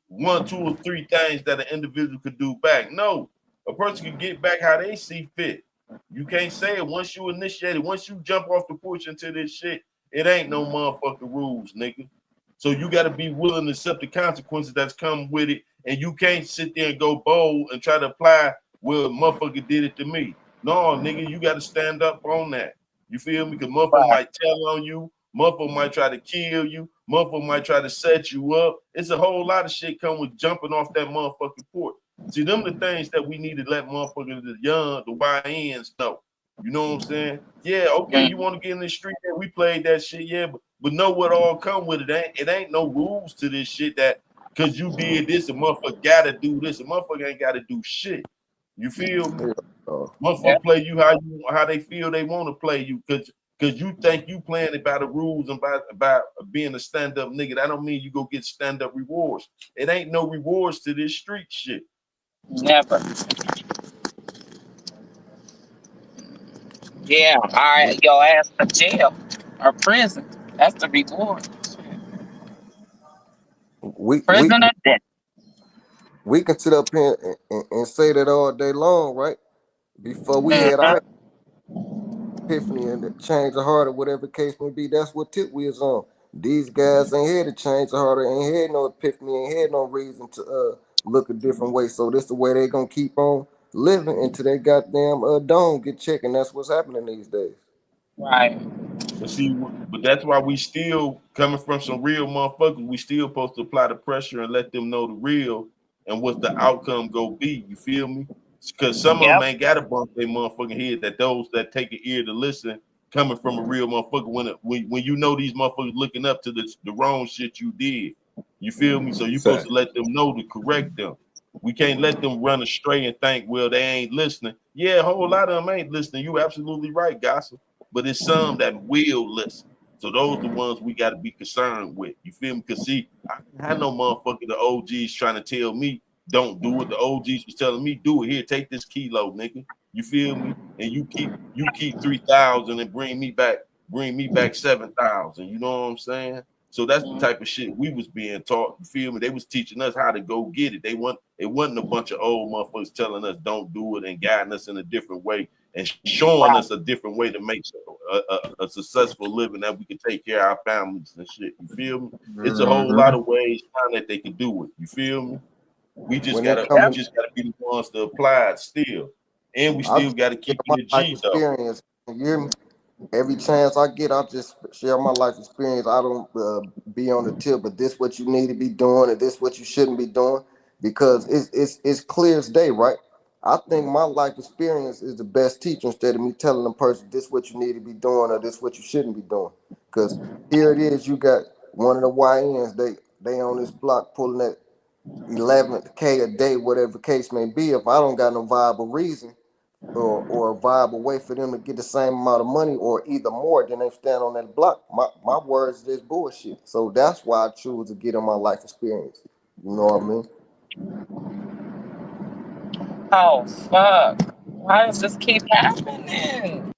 1, 2, or 3 things that an individual could do back. No, a person can get back how they see fit. You can't say it once you initiate it, once you jump off the porch into this shit. It ain't no motherfucking rules, nigga. So you got to be willing to accept the consequences that's come with it, and you can't sit there and go bold and try to apply, well, motherfucker did it to me. No, nigga, you got to stand up on that. You feel me? Because motherfucker might tell on you, motherfucker might try to kill you, motherfucker might try to set you up. It's a whole lot of shit come with jumping off that motherfucking porch. See, them the things that we need to let motherfuckers, the YNs know. You know what I'm saying? Yeah, okay, you want to get in the street, we played that shit, yeah, but know what all come with it. It ain't no rules to this shit that because you did this, a motherfucker gotta do this, a motherfucker ain't gotta do shit. You feel me? Motherfucker play you how they feel they want to play you because you think you playing it by the rules and by being a stand-up nigga. That don't mean you go get stand-up rewards. It ain't no rewards to this street shit. Never. Yeah, all right, your ass to jail or prison. That's the reward. Prison or death. We can sit up here and say that all day long, right? Before we had our epiphany and the change of heart or whatever the case may be, that's what tip we is on. These guys ain't had to change the heart, ain't had no epiphany, ain't had no reason to look a different way. So this the way they gonna keep on living until they goddamn dome get checked, and that's what's happening these days. Right. But see, but that's why we still coming from some real motherfuckers. We still supposed to apply the pressure and let them know the real and what the outcome go be. You feel me? Because some of them ain't got to bump their motherfucking head. That those that take an ear to listen, coming from a real motherfucker. When you know these motherfuckers looking up to the wrong shit you did. You feel me? So you're supposed to let them know to correct them. We can't let them run astray and think, well, they ain't listening. Yeah, a whole lot of them ain't listening. You absolutely right, gossip. But it's some that will listen. So those are the ones we got to be concerned with. You feel me? Because see, I had no motherfucker, the OGs trying to tell me, don't do it. The OGs was telling me, do it. Here, take this kilo, nigga. You feel me? And you keep 3,000 and bring me back 7,000. You know what I'm saying? So that's the type of shit we was being taught. You feel me? They was teaching us how to go get it. It wasn't a bunch of old motherfuckers telling us don't do it and guiding us in a different way and showing us a different way to make a successful living that we can take care of our families and shit. You feel me? It's a whole lot of ways that they can do it. You feel me? We just gotta be the ones to apply it still, and we still gotta keep the G though. You hear me? Every chance I get, I just share my life experience. I don't be on the tip, but this what you need to be doing, and this what you shouldn't be doing, because it's clear as day, right? I think my life experience is the best teacher instead of me telling them person this what you need to be doing or this what you shouldn't be doing. Because here it is, you got one of the YNs, they on this block pulling that 11K a day, whatever the case may be. If I don't got no viable reason or a viable way for them to get the same amount of money or either more, than they stand on that block. My words is bullshit. So that's why I choose to get in my life experience. You know what I mean? Oh fuck! Why does this keep happening? Man,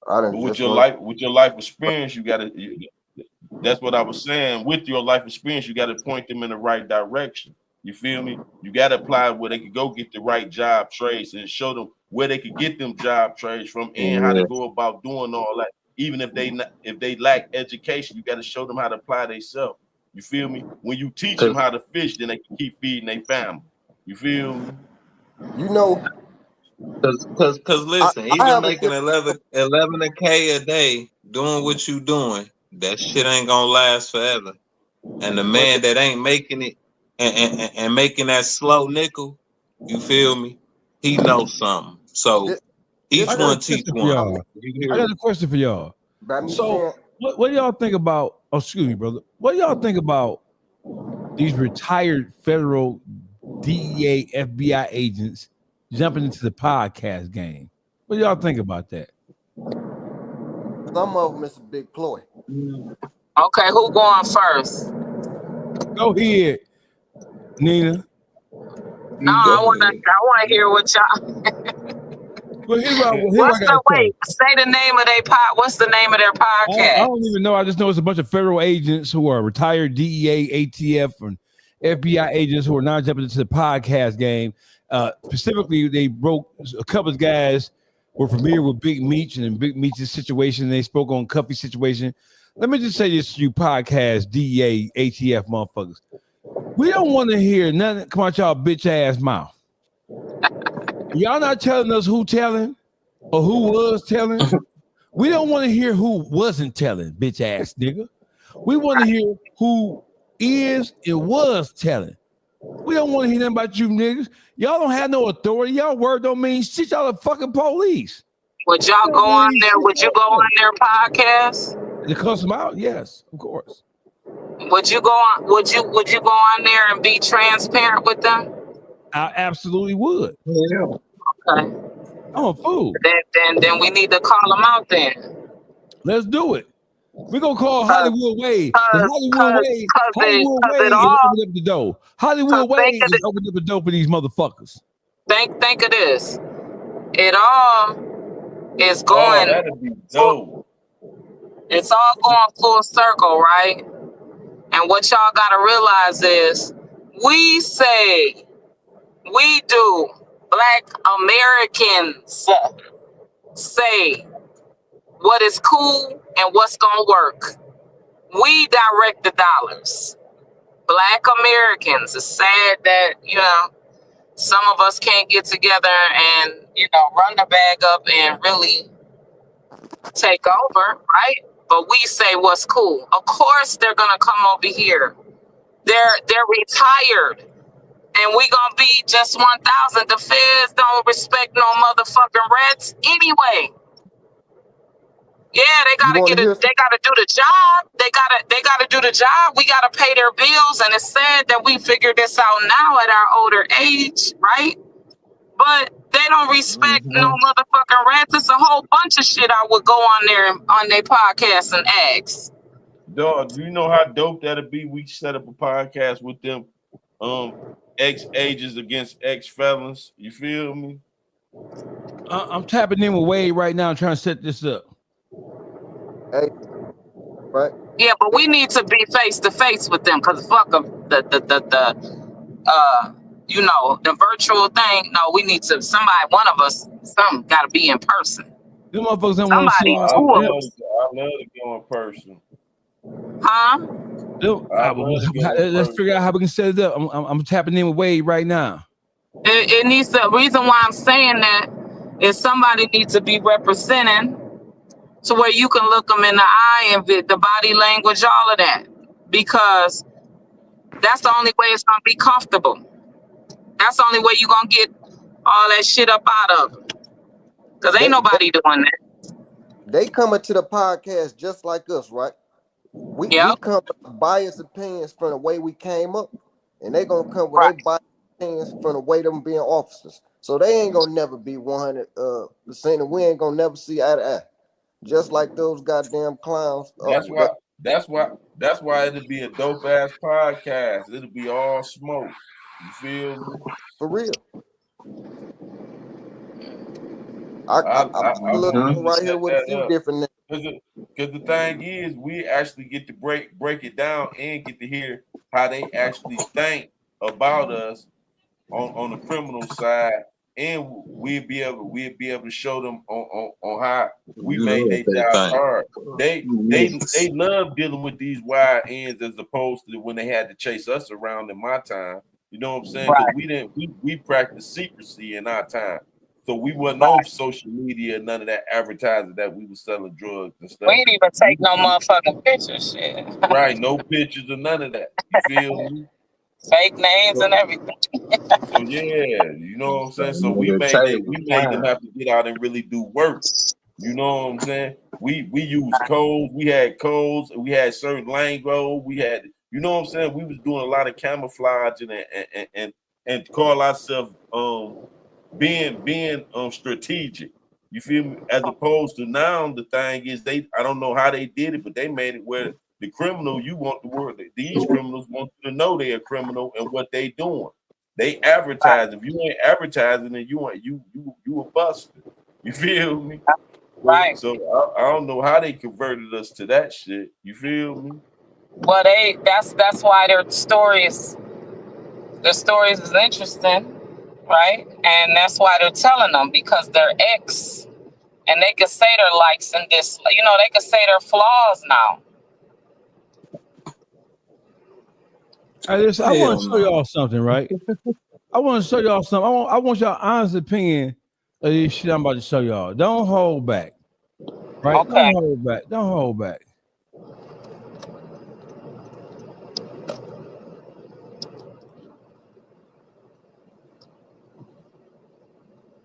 But with your life experience, you gotta. That's what I was saying. With your life experience, you got to point them in the right direction. You feel me? You got to apply where they could go get the right job trades and show them where they could get them job trades from and how to go about doing all that. Even if they lack education, you got to show them how to apply themselves. You feel me? When you teach them how to fish, then they can keep feeding their family. You feel me? You know, Cause listen, even making 11K a day doing what you doing, that shit ain't gonna last forever. And the man that ain't making it and making that slow nickel, you feel me? He knows something. So each one teach one. I got a question for y'all. So what do y'all think about? Oh, excuse me, brother. What do y'all think about these retired federal DEA, FBI agents jumping into the podcast game? What do y'all think about that? Some of them is a big ploy. Okay, who going first? Go ahead, Nina. No, I want to hear what y'all. What's the name of their What's the name of their podcast? I don't even know. I just know it's a bunch of federal agents who are retired DEA, ATF, and FBI agents who are now jumping into the podcast game. Specifically, they broke a couple of guys were familiar with Big Meech and Big Meech's situation. They spoke on Cuffy's situation. Let me just say this to you, podcast DEA, ATF motherfuckers. We don't want to hear nothing come out y'all bitch ass mouth. Y'all not telling us who telling or who was telling. We don't want to hear who wasn't telling, bitch ass nigga. We want to hear who is and was telling. We don't want to hear nothing about you niggas. Y'all don't have no authority. Y'all word don't mean shit. Y'all the fucking police. Would y'all go on there? Would you go on their podcast? To cuss them out? Yes, of course. Would you go on? Would you go on there and be transparent with them? I absolutely would. Yeah. Okay. I'm a fool. Then we need to call them out. Then let's do it. We're gonna call Hollywood Wade. Hollywood Wade is opening up the door. Hollywood Wade is opening up the door for these motherfuckers. Think of this. It all is going. That'd be dope. It's all going full circle, right? And what y'all gotta realize is, we do, Black Americans say what is cool and what's gonna work. We direct the dollars. Black Americans. It's sad that, some of us can't get together and, run the bag up and really take over, right? But we say what's cool. Of course they're gonna come over here. They're retired. And we gonna be just 1,000. The feds don't respect no motherfucking rats anyway. Yeah, they gotta do the job. They gotta do the job. We gotta pay their bills, and it's sad that we figure this out now at our older age, right? But they don't respect no motherfucking rats. It's a whole bunch of shit I would go on there on their podcast and ask. Dog, do you know how dope that'd be? We set up a podcast with them ex-agents against ex-felons. You feel me? I'm tapping in with Wade right now, trying to set this up. Hey, right? Yeah, but we need to be face to face with them because fuck them. The virtual thing. No, we need to. One of us, some got to be in person. Them motherfuckers don't want to see. I love to go in person. Huh? Let's figure out how we can set it up. I'm tapping in with Wade right now. It needs to. Reason why I'm saying that is somebody needs to be representing to where you can look them in the eye and the body language, all of that, because that's the only way it's gonna be comfortable. That's the only way you're gonna get all that shit up out of them. Because ain't nobody doing that. They coming to the podcast just like us, right? We come with biased opinions from the way we came up, and they gonna come with their biased opinions from the way them being officers. So they ain't gonna never be 100%, and we ain't gonna never see eye to eye. Just like those goddamn clowns. That's why it'll be a dope ass podcast. It'll be all smoke. You feel me? For real. I'm looking right here with a few different names. Because the thing is, we actually get to break it down and get to hear how they actually think about us on the criminal side, and we'll be able to show them on how we made their job hard. They love dealing with these wide ends as opposed to when they had to chase us around in my time. You know what I'm saying? Because we practiced secrecy in our time. So we wasn't on social media, none of that advertising that we were selling drugs and stuff. We didn't even take no motherfucking pictures, shit. Right, no pictures or none of that. You feel me? Fake names and everything. So yeah, you know what I'm saying? So we made them have to get out and really do work. You know what I'm saying? We used codes, we had certain lingo, we had, you know what I'm saying? We was doing a lot of camouflage and call ourselves being strategic. You feel me? As opposed to now, the thing is I don't know how they did it, but they made it where the criminal, these criminals want you to know they're a criminal and what they doing. They advertise. If you ain't advertising, then you a buster. You feel me? Right. So I don't know how they converted us to that shit. You feel me? Well, that's why their stories is interesting. Right, and that's why they're telling them, because they're ex, and they can say their likes and this, they can say their flaws now. I want to show y'all something, right? I want to show y'all something. I want y'all honest opinion of this shit I'm about to show y'all. Don't hold back, right? Okay. Don't hold back.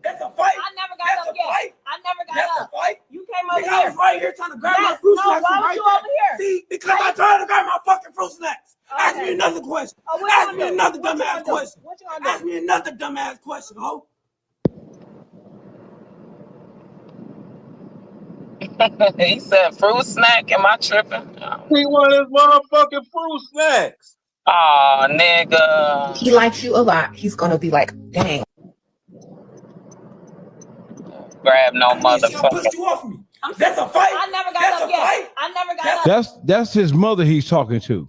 That's a fight. I never got up yet. I never got up. Fight. You came over here. I was right here trying to grab my fruit snacks. Why was you over here? See, because I tried to grab my fucking fruit snacks. Okay. Ask me another question. Ask me another dumbass question. What you gonna do? Ask me another dumbass question, ho. He said fruit snack. Am I tripping? He wanted his motherfucking fruit snacks. Oh, nigga. He likes you a lot. He's gonna be like, dang. Grab no motherfucker. That's a fight. I never got up yet. I never got up. That's his mother he's talking to.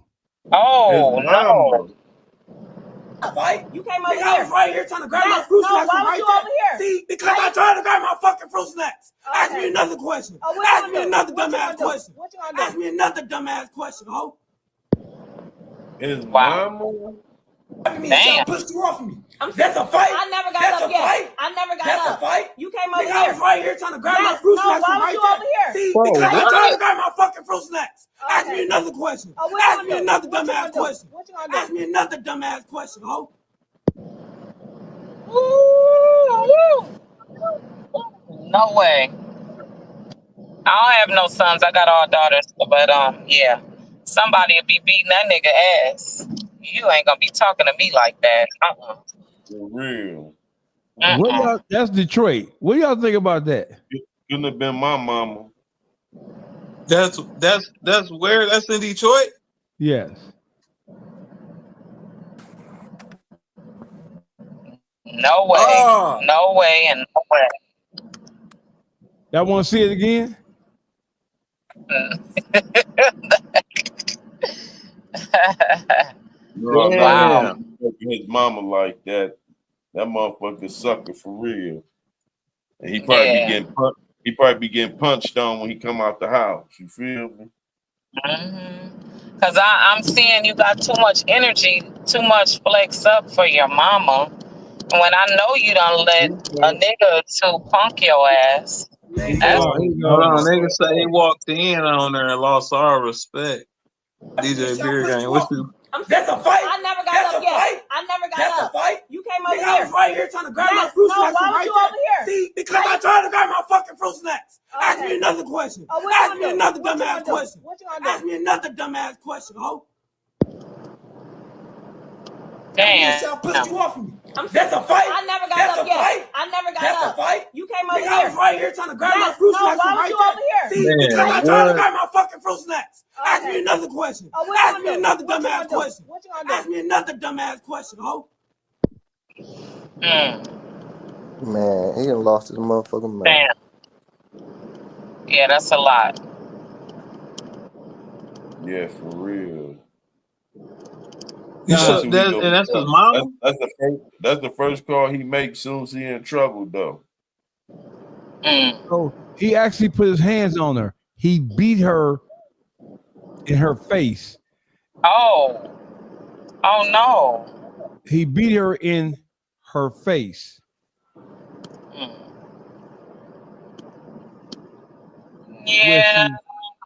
Oh no. Fight. You came over here. I was right here trying to grab my fruit snacks. Why was you over here? See, because I tried to grab my fucking fruit snacks. Okay. Ask me another question. Ask me another dumbass question. What you gonna do? Ask me another dumbass question, ho. His mama. Damn. Pushed you off me. That's a fight. I never got up yet. I never got up. That's a fight. You came over here. I was right here trying to grab my fruit snacks. Why was you over here? See, because I tried to grab my fucking fruit snacks. Ask me another question. Ask me another dumbass question. What you gonna do? Ask me another dumbass question, ho. No way. I don't have no sons. I got all daughters. But yeah, somebody will be beating that nigga ass. You ain't gonna be talking to me like that. For real. What y'all? That's Detroit. What do y'all think about that? Couldn't have been my mama. That's where? That's in Detroit? Yes. No way. Oh. No way and no way. Y'all want to see it again? No, Wow. His mama like that. That motherfucker sucker for real. And he probably be getting punched. He probably be getting punched on when he come out the house. You feel me? Cause I'm seeing you got too much energy, too much flex up for your mama. When I know you done let a nigga to punk your ass. That's Hold on, nigga say he walked in on her and lost all respect. DJ Beer Gang, what you? That's a fight. I never got up yet. I never got up. That's a fight. You came over Nigga, here. I was right here trying to grab my fruit snacks. Why was you over here? See, because I tried to grab my fucking fruit snacks. Ask me another question. Ask me another dumbass question. Ask me another dumbass question, ho. damn. Y'all pissed you off of me. That's a fight. I never got up yet. I never got up. That's a fight. You came over Nigga, here. I was right here trying to grab my fruit snacks. Why was you over here? See, because I tried to grab my fucking fruit snacks. Ask me another question. Ask me another dumbass question. Ask me another dumbass question, ho. Man, he done lost his motherfucking mind. Damn. Yeah, that's a lot. Yeah, for real. You should, and that's his mama? That's the first call he makes soon as he in trouble, though. So he actually put his hands on her. He beat her in her face. Oh no. He beat her in her face. Yeah,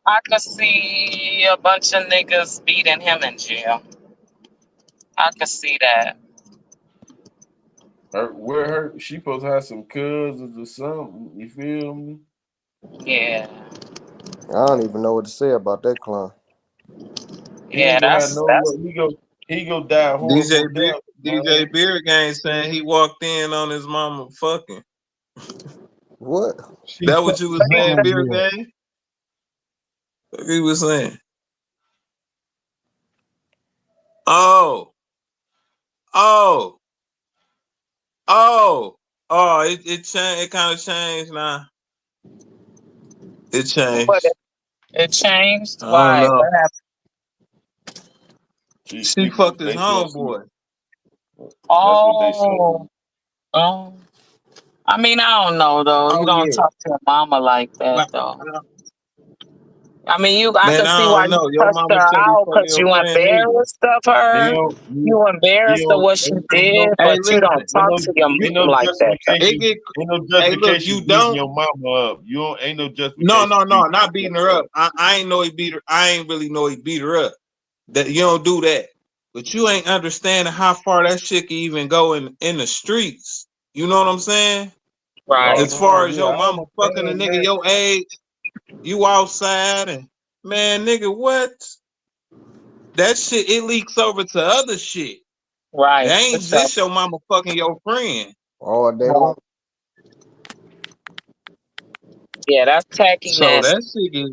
I could see a bunch of niggas beating him in jail. I could see that. She supposed to have some cousins or something. You feel me? Yeah. I don't even know what to say about that clown. Yeah, he go die horrible. DJ Beer Gang saying he walked in on his mama fucking. What? That what you was saying, Beer Gang? What he was saying? It changed. It kind of changed now. It changed. It changed? I Why? don't know. What happened? She fucked his homeboy. Oh. I mean, I don't know though. You don't talk to your mama like that though. I mean, I can see why you cussed her out because you embarrassed of her. You embarrassed of what she did, but you don't talk to your mom like that. Ain't no justification you don't. Your mama up. You ain't no justification. No, not beating her up. I ain't know he beat her. I ain't really know he beat her up. That you don't do that. But you ain't understanding how far that shit can even go in the streets. You know what I'm saying? Right. As far as your mama fucking a nigga your age, you outside and man, nigga, what? That shit, it leaks over to other shit. Right. It ain't just your mama fucking your friend. All day long. Yeah, that's tacky. So that shit is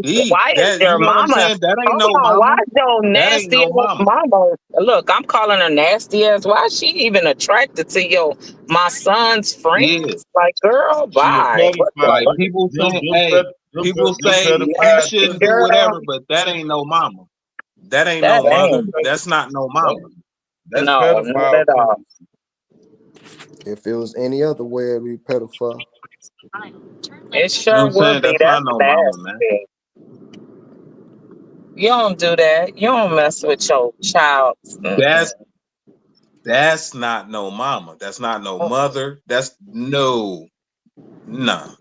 deep. Why is your mama? That ain't no mama. Why is your nasty no mama? Look, I'm calling her nasty as why is she even attracted to my son's friends? Yeah. Like, girl, bye. Like people say, people say you shouldn't do whatever, but that ain't no mama. That ain't no mother. That's not no mama. That's no, pedophile. Not at all. If it was any other way, it'd be pedophile. It sure would be. That's no nasty. mama, man. You don't do that. You don't mess with your child. That's not no mama. That's not no mother. That's no. Nah.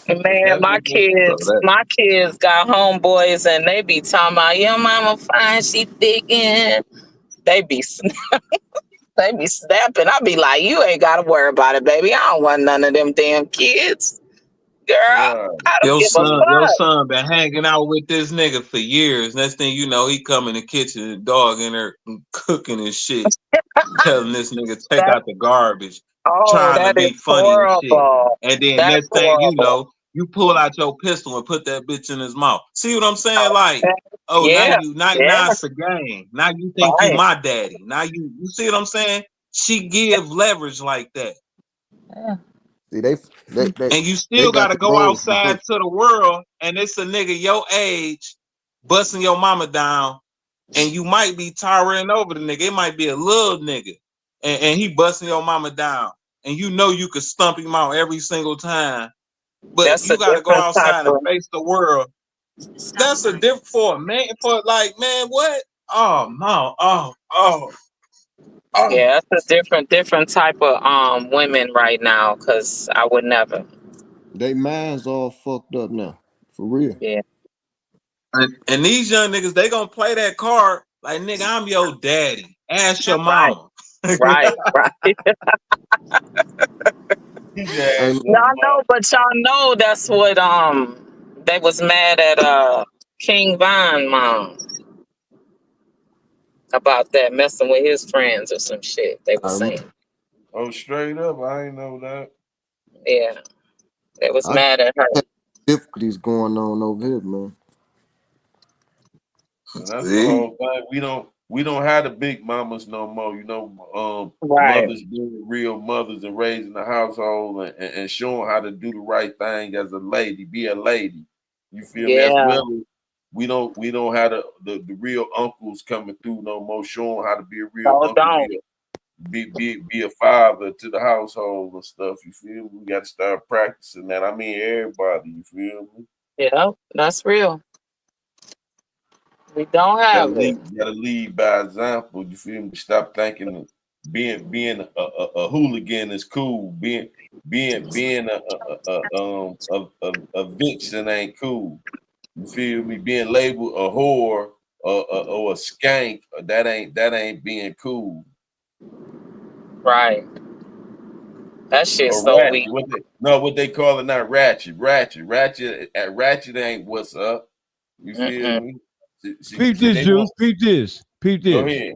Man, my kids got homeboys and they be talking about your mama fine, she thick and they be snapping. I be like, you ain't gotta worry about it, baby. I don't want none of them damn kids. Girl, Right. I don't give a Your fuck. son been hanging out with this nigga for years. Next thing you know, he come in the kitchen, the dog in there cooking and shit, telling this nigga take That out the garbage, trying to that be is funny and shit. horrible. And then That's next thing you horrible. know, you pull out your pistol and put that bitch in his mouth. See what I'm saying? Like, oh, Yeah, now it's a game. Now you think you right. my daddy. Now you see what I'm saying? She give leverage like that. Yeah. See, they And you they still got gotta the go roles outside reversed. to the world, and it's a nigga your age busting your mama down, and you might be towering over the nigga. It might be a little nigga, and he busting your mama down, and you know you could stump him out every single time. But That's a you gotta go different type outside and of. face the world. That's a different for a man. For like, man, what? Oh no! Oh. Yeah, that's a different type of women right now. Cause I would never. They minds all fucked up now, for real. Yeah. And these young niggas, they gonna play that card like, nigga, I'm your daddy. Ask your Right. mama. Right. Right. Hey, Y'all know, but y'all know that's what they was mad at King Von mom about that messing with his friends or some shit. They were saying. Oh, straight up, I ain't know that. Yeah. They was I mad at her. got difficulties going on over here, man. And that's the See? whole thing. We don't have the big mamas no more. You know, Right. mothers being real mothers and raising the household and showing how to do the right thing as a lady. Be a lady. You feel me? As Yeah. well as we don't have the real uncles coming through no more, showing how to be a real No, uncle, don't. be a father to the household and stuff. You feel me? We got to start practicing that. I mean, everybody. You feel me? Yeah, that's real. We don't Gotta have it. lead by example. You feel me? Stop thinking being a hooligan is cool. Being a vixen ain't cool. You feel me? Being labeled a whore or a skank that ain't being cool. Right. That shit's Or so ratchet. weak. What they call it now? Ratchet. Ratchet ain't what's up. You feel Mm-mm. me? Peep See, this, they Juice. want. Peep this. Peep Go this. ahead.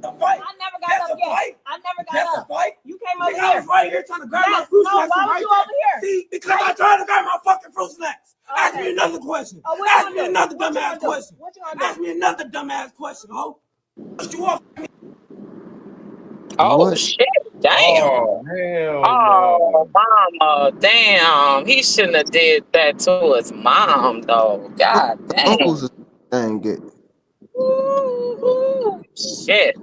I never got up yet. I never got up. Fight. You came over Nigga, here. I was right here trying to grab my Yes, fruit no, snacks. why was right you there. over here? See, because I tried to grab my fucking fruit snacks. Ask me Okay. another question. Oh, what you Ask gonna me do? another What you dumbass gonna do? question. What you gonna do? Ask me another dumbass question, ho. What you off? Oh What? shit. Damn. Oh hell Oh, no! mama. Damn. He shouldn't have did that to his mom though. God Uncles damn. is dang it. Ooh, shit.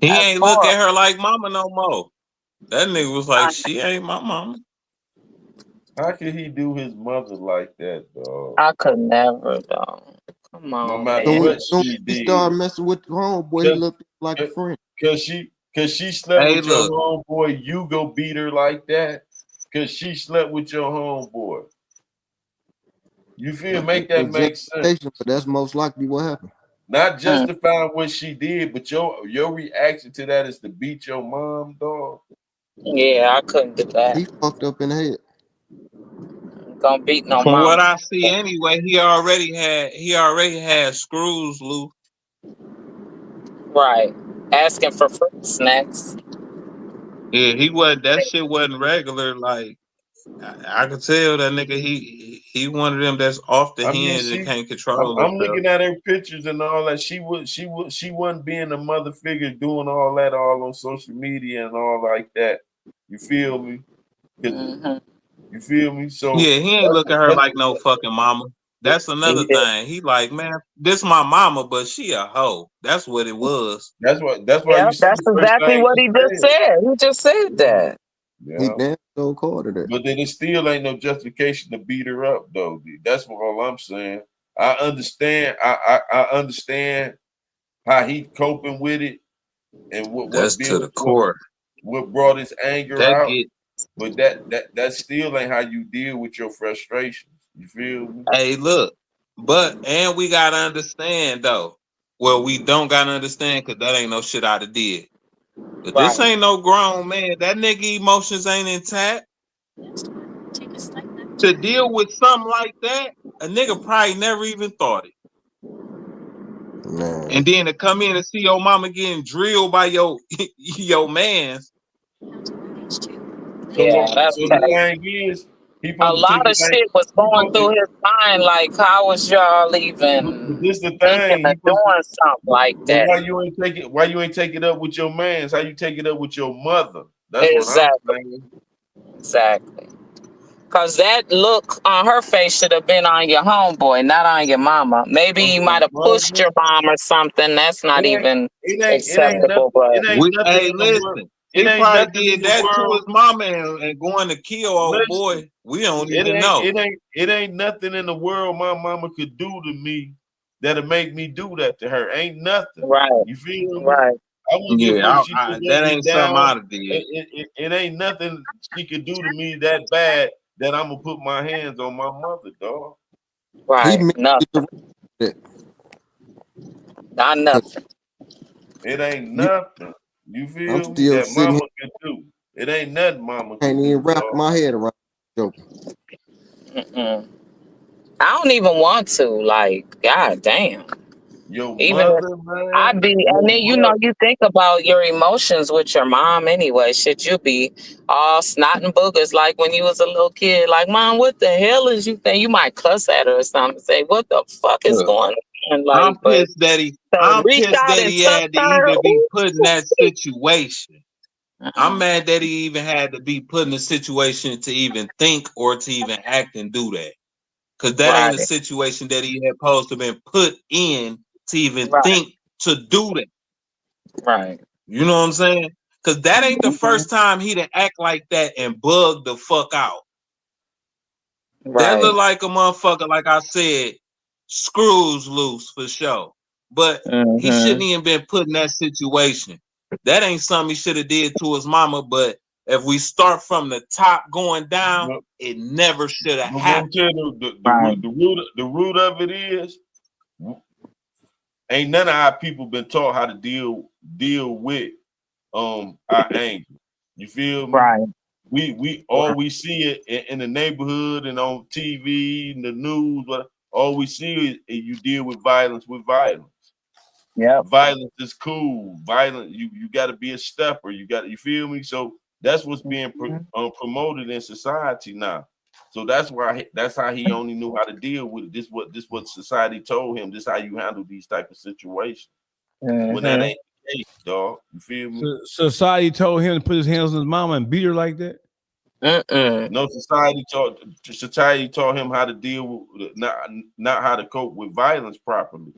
He That's ain't look at horrible. her like mama no more. That nigga was like, she ain't my mama. How could he do his mother like that, dog? I could never though. Come No on, matter So man. when, what so when she he started did, messing with the homeboy, he cause, looked like a friend. cause she slept Hey, with your look. homeboy, you go beat her like that? Cause she slept with your homeboy. You feel? Make Ain't no that make sense. justification, but that's most likely what happened. Not Mm. justifying what she did, but your reaction to that is to beat your mom, dog. Yeah, I couldn't do that. He fucked up in the head. Gonna beat no From what mama. I see anyway, he already had screws loose. Right. Asking for fruit snacks. Yeah, that shit wasn't regular. Like I could tell that nigga he one of them that's off the I mean, hinge and can't I'm, control I'm himself. looking at her pictures and all that. She wasn't being a mother figure doing all that all on social media and all like that. You feel me? Mm-hmm. You feel me? So Yeah, he ain't look at her like no fucking mama. That's another Yeah. thing. He like, man, this my mama, but she a hoe. That's what it was. that's why Yeah, you see that's the first exactly thing what he he just said. said. He just said that. He Yeah. damn so called it. But then it still ain't no justification to beat her up, though. That's what all I'm saying. I understand. I understand how he coping with it and That's to the core. what brought his anger That out. get But that still ain't how you deal with your frustrations. You feel me? Hey, look, and we gotta understand though. Well, we don't gotta understand because that ain't no shit I'd have did. But this ain't no grown man. That nigga emotions ain't intact. To deal with something like that, a nigga probably never even thought it. Man. And then to come in and see your mama getting drilled by your mans. Yeah, that's so the thing is, a lot of shit was going through his mind. Like, how was y'all even But this the thinking thing. of doing something like that? Why you ain't take it? Why you ain't take it up with your mans? How you take it up with your mother? That's Exactly. what I'm saying. Exactly. Because that look on her face should have been on your homeboy, not on your mama. Maybe you might have pushed your mom or something. That's not even acceptable. But Hey, listen. He probably did that to his mama and going to kill old boy. We don't even know. It ain't nothing in the world my mama could do to me that'll make me do that to her. Ain't nothing. Right. You feel me? Right. I wouldn't give a fuck if she could that let me ain't something down. I'd have did. It ain't nothing she could do to me that bad that I'm gonna put my hands on my mother, dog. Right. Nothing. Not nothing. It ain't nothing. You feel I'm me? still That sitting mama here, could do. It ain't nothing mama can't could even do, wrap dog. my head around joking. I don't even want to. Like, god damn. Your Even if mother, man. I be, and then you think about your emotions with your mom anyway. Shit, you be all snot and boogers like when you was a little kid. Like, mom, what the hell is you think? You might cuss at her or something. Say, what the fuck is going on? Like, I'm pissed that he reach out and touch had to her. even be put in that situation. I'm mad that he even had to be put in a situation to even think or to even act and do that. Because that ain't a situation that he had supposed to been put in to even think to do that. Right. You know what I'm saying? Because that ain't the first time he done act like that and bug the fuck out. That look like a motherfucker, like I said, screws loose for sure. But he shouldn't even been put in that situation. That ain't something he should have did to his mama. But if we start from the top going down, it never should have happened. The root of it is ain't none of our people been taught how to deal with our anger. You feel me? Right. We always see it in the neighborhood and on TV and the news. But all we see is you deal with violence with violence. Yeah. Violence is cool. Violence, you got to be a stepper. You feel me? So that's what's being promoted in society now. So that's how he only knew how to deal with it. This what society told him. This how you handle these type of situations. When that ain't the case, dog. You feel me? Society told him to put his hands on his mama and beat her like that. No, society taught him how to deal with not how to cope with violence properly.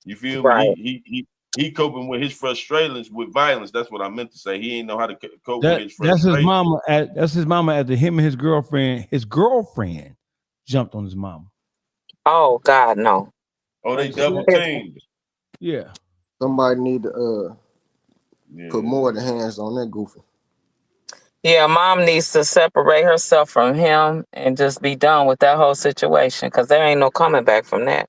You feel me? He coping with his frustrations with violence. That's what I meant to say. He ain't know how to cope with his frustrations. That's his mama after him and his girlfriend jumped on his mama. Oh God, no. Oh, they double teamed. Yeah. Somebody need to put more of the hands on that goofy. Yeah, mom needs to separate herself from him and just be done with that whole situation because there ain't no coming back from that.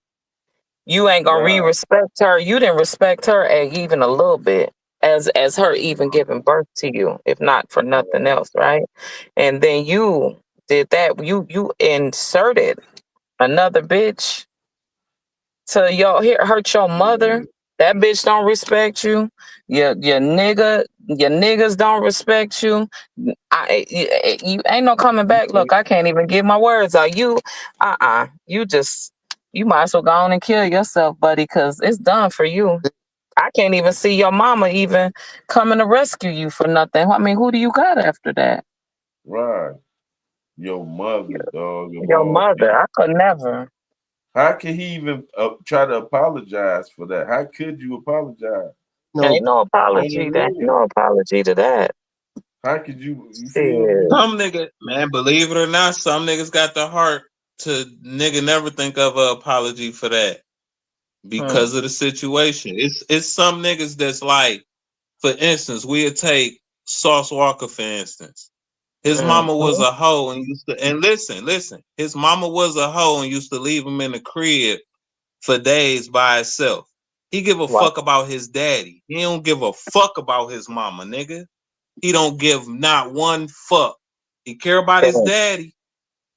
You ain't gonna respect her. You didn't respect her even a little bit as her even giving birth to you, if not for nothing else, right? And then you did that. You inserted another bitch to hurt your mother. That bitch don't respect you. Your niggas don't respect you. You ain't no coming back. Look, I can't even get my words out. You might as well go on and kill yourself, buddy, because it's done for you. I can't even see your mama even coming to rescue you for nothing. I mean, who do you got after that? Right. Your mother, dog. Your mother. I could never. How can he even try to apologize for that? How could you apologize? Ain't no apology. Ain't no apology to that. How could you feel me? Some nigga, man, believe it or not, some niggas got the heart to never think of an apology for that because of the situation. It's some niggas that's like, for instance, we'll take Sauce Walker, for instance. His mama was a hoe and listen, his mama was a hoe and used to leave him in the crib for days by herself. He give a fuck about his daddy. He don't give a fuck about his mama, nigga. He don't give not one fuck. He care about his daddy.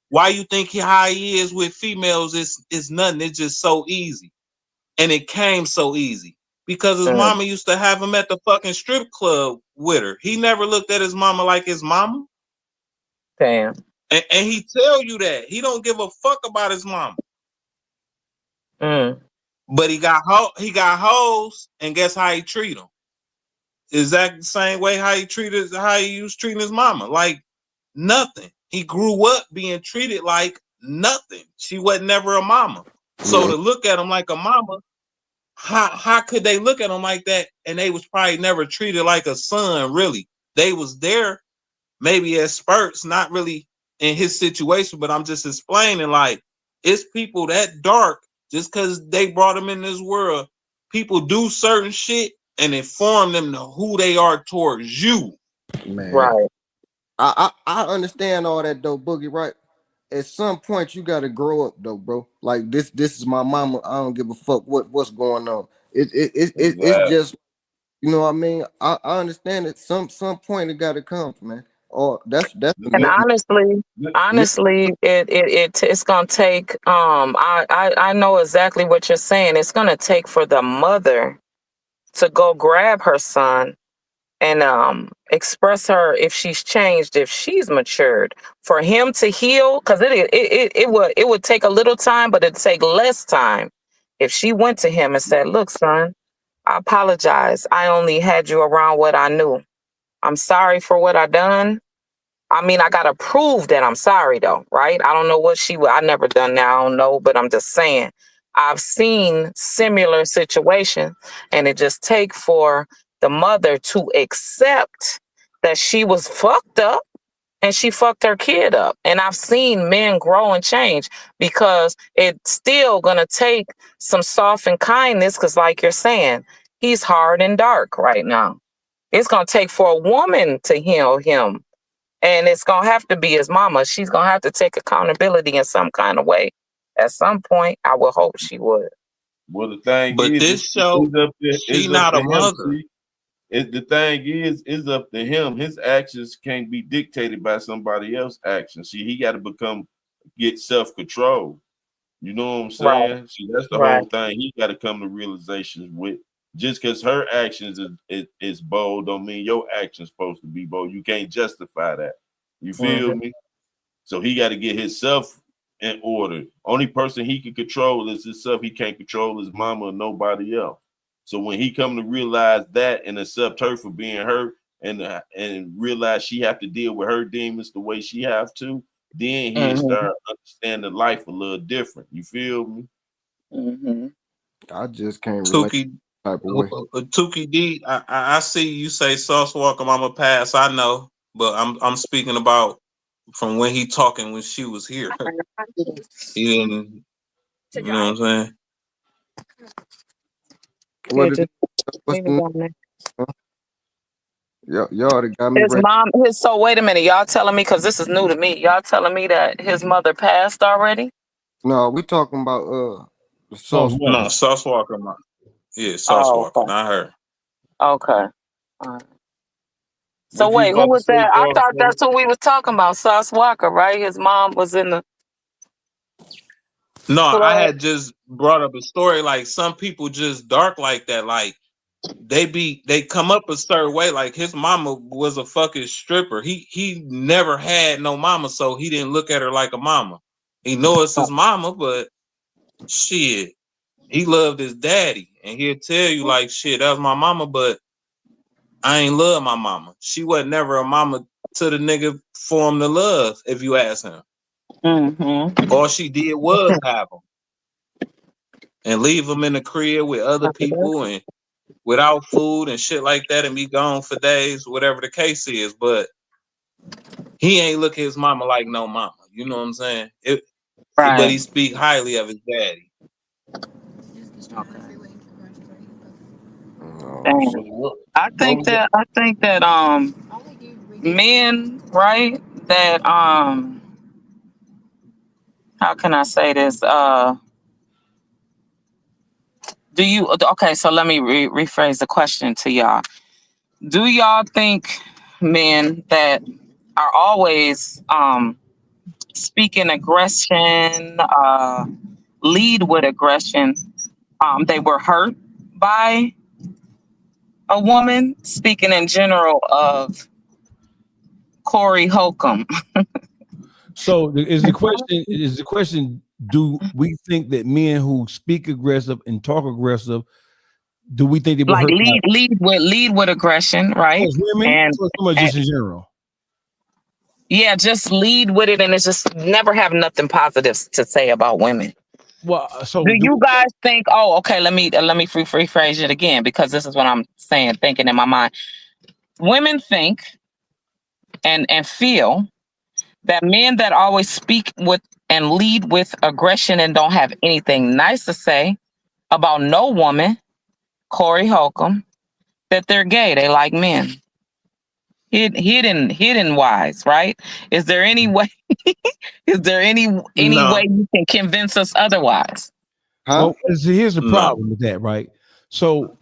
Why you think how he is with females is nothing. It's just so easy. And it came so easy. Because his mama used to have him at the fucking strip club with her. He never looked at his mama like his mama. Damn. And he tell you that. He don't give a fuck about his mama. But he got hoes, and guess how he treat them? Exactly the same way how he was treating his mama. Like nothing. He grew up being treated like nothing. She wasn't never a mama. So to look at him like a mama, how could they look at him like that? And they was probably never treated like a son, really. They was there maybe as spurts, not really in his situation, but I'm just explaining, like, it's people that dark just because they brought them in this world. People do certain shit and inform them to who they are towards you. Man. Right. I understand all that though, Boogie, right? At some point you gotta grow up though, bro. Like this is my mama. I don't give a fuck what's going on. It's just, you know what I mean? I understand that some point it gotta come, man. Or that's And honestly, it's gonna take I know exactly what you're saying. It's gonna take for the mother to go grab her son and express her if she's changed, if she's matured, for him to heal, because it would take a little time, but it'd take less time if she went to him and said, look, son, I apologize. I only had you around what I knew. I'm sorry for what I done. I mean, I gotta prove that I'm sorry though, right? I don't know what I never done that, I don't know, but I'm just saying I've seen similar situations, and it just take for the mother to accept that she was fucked up and she fucked her kid up. And I've seen men grow and change, because it's still gonna take some soft and kindness, because like you're saying, he's hard and dark right now. It's gonna take for a woman to heal him. And it's going to have to be his mama. She's going to have to take accountability in some kind of way. At some point, I would hope she would. Well, the thing but is, this show, she not a mother. The thing is up to him. His actions can't be dictated by somebody else's actions. See, he got to get self-control. You know what I'm saying? Right. See, that's the whole thing. He got to come to realizations with. Just because her actions is bold don't mean your actions supposed to be bold. You can't justify that. You feel me? So he got to get himself in order. Only person he can control is himself. He can't control his mama or nobody else. So when he come to realize that and accept her for being hurt and realize she have to deal with her demons the way she have to, then he'll start understanding life a little different. You feel me? I just can't relate. Tuki D, I see you say Sauce Walker Mama pass. I know, but I'm speaking about from when he talking when she was here. He didn't, you know what I'm saying? Y'all got me his ready. mom, so wait a minute. Y'all telling me, because this is new to me, y'all telling me that his mother passed already? No, we talking about Sauce. No, Sauce Walker Mama. Yeah, Sauce Walker, not her. Okay. All right. So wait, who was that? I thought that's who we was talking about, Sauce Walker, right? His mom was in the. No, I had just brought up a story. Like some people just dark like that. Like they come up a certain way. Like his mama was a fucking stripper. He never had no mama, so he didn't look at her like a mama. He know it's his mama, but shit, he loved his daddy, and he'll tell you like, shit, that was my mama, but I ain't love my mama. She wasn't never a mama to the nigga for him to love. If you ask him, all she did was have him and leave him in the crib with other people and without food and shit like that, and be gone for days, whatever the case is. But he ain't look at his mama like no mama. You know what I'm saying? But he speak highly of his daddy. I think that men, right? That how can I say this? Do you? Okay, so let me rephrase the question to y'all. Do y'all think men that are always speaking aggression, lead with aggression, they were hurt by a woman? Speaking in general of Corey Holcomb. So is the question, do we think that men who speak aggressive and talk aggressive, do we think they were Like hurt lead with aggression, right? as women, And, or just in general? Yeah, just lead with it, and it's just never have nothing positive to say about women. Well, so do you guys think? Oh, okay. Let me rephrase it again, because this is what I'm saying, thinking in my mind. Women think and feel that men that always speak with and lead with aggression and don't have anything nice to say about no woman, Corey Holcomb, that they're gay. They like men. Hidden wise, right? Is there any way? Is there any way you can convince us otherwise? Well, here's the problem with that, right? So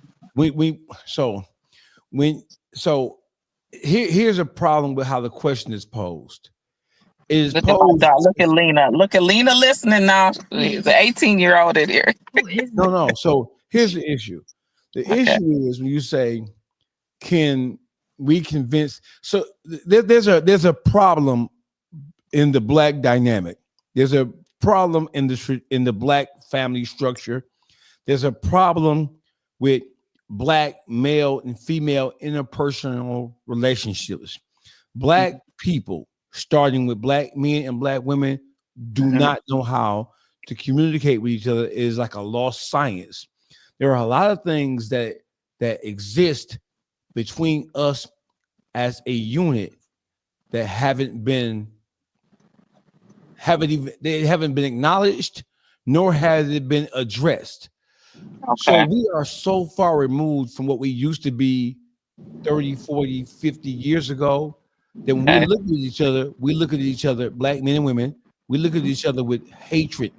here's a problem with how the question is posed. Look at Lena. Look at Lena listening now. She's an 18-year-old in here. No. So here's the issue. The issue is when you say, can we convince? So there's a problem in the black dynamic. There's a problem in the black family structure. There's a problem with black male and female interpersonal relationships. Black people, starting with black men and black women, do not know how to communicate with each other. It is like a lost science. There are a lot of things that exist between us as a unit that haven't been acknowledged, nor has it been addressed. So we are so far removed from what we used to be 30, 40, 50 years ago that when we look at each other, black men and women, we look at each other with hatred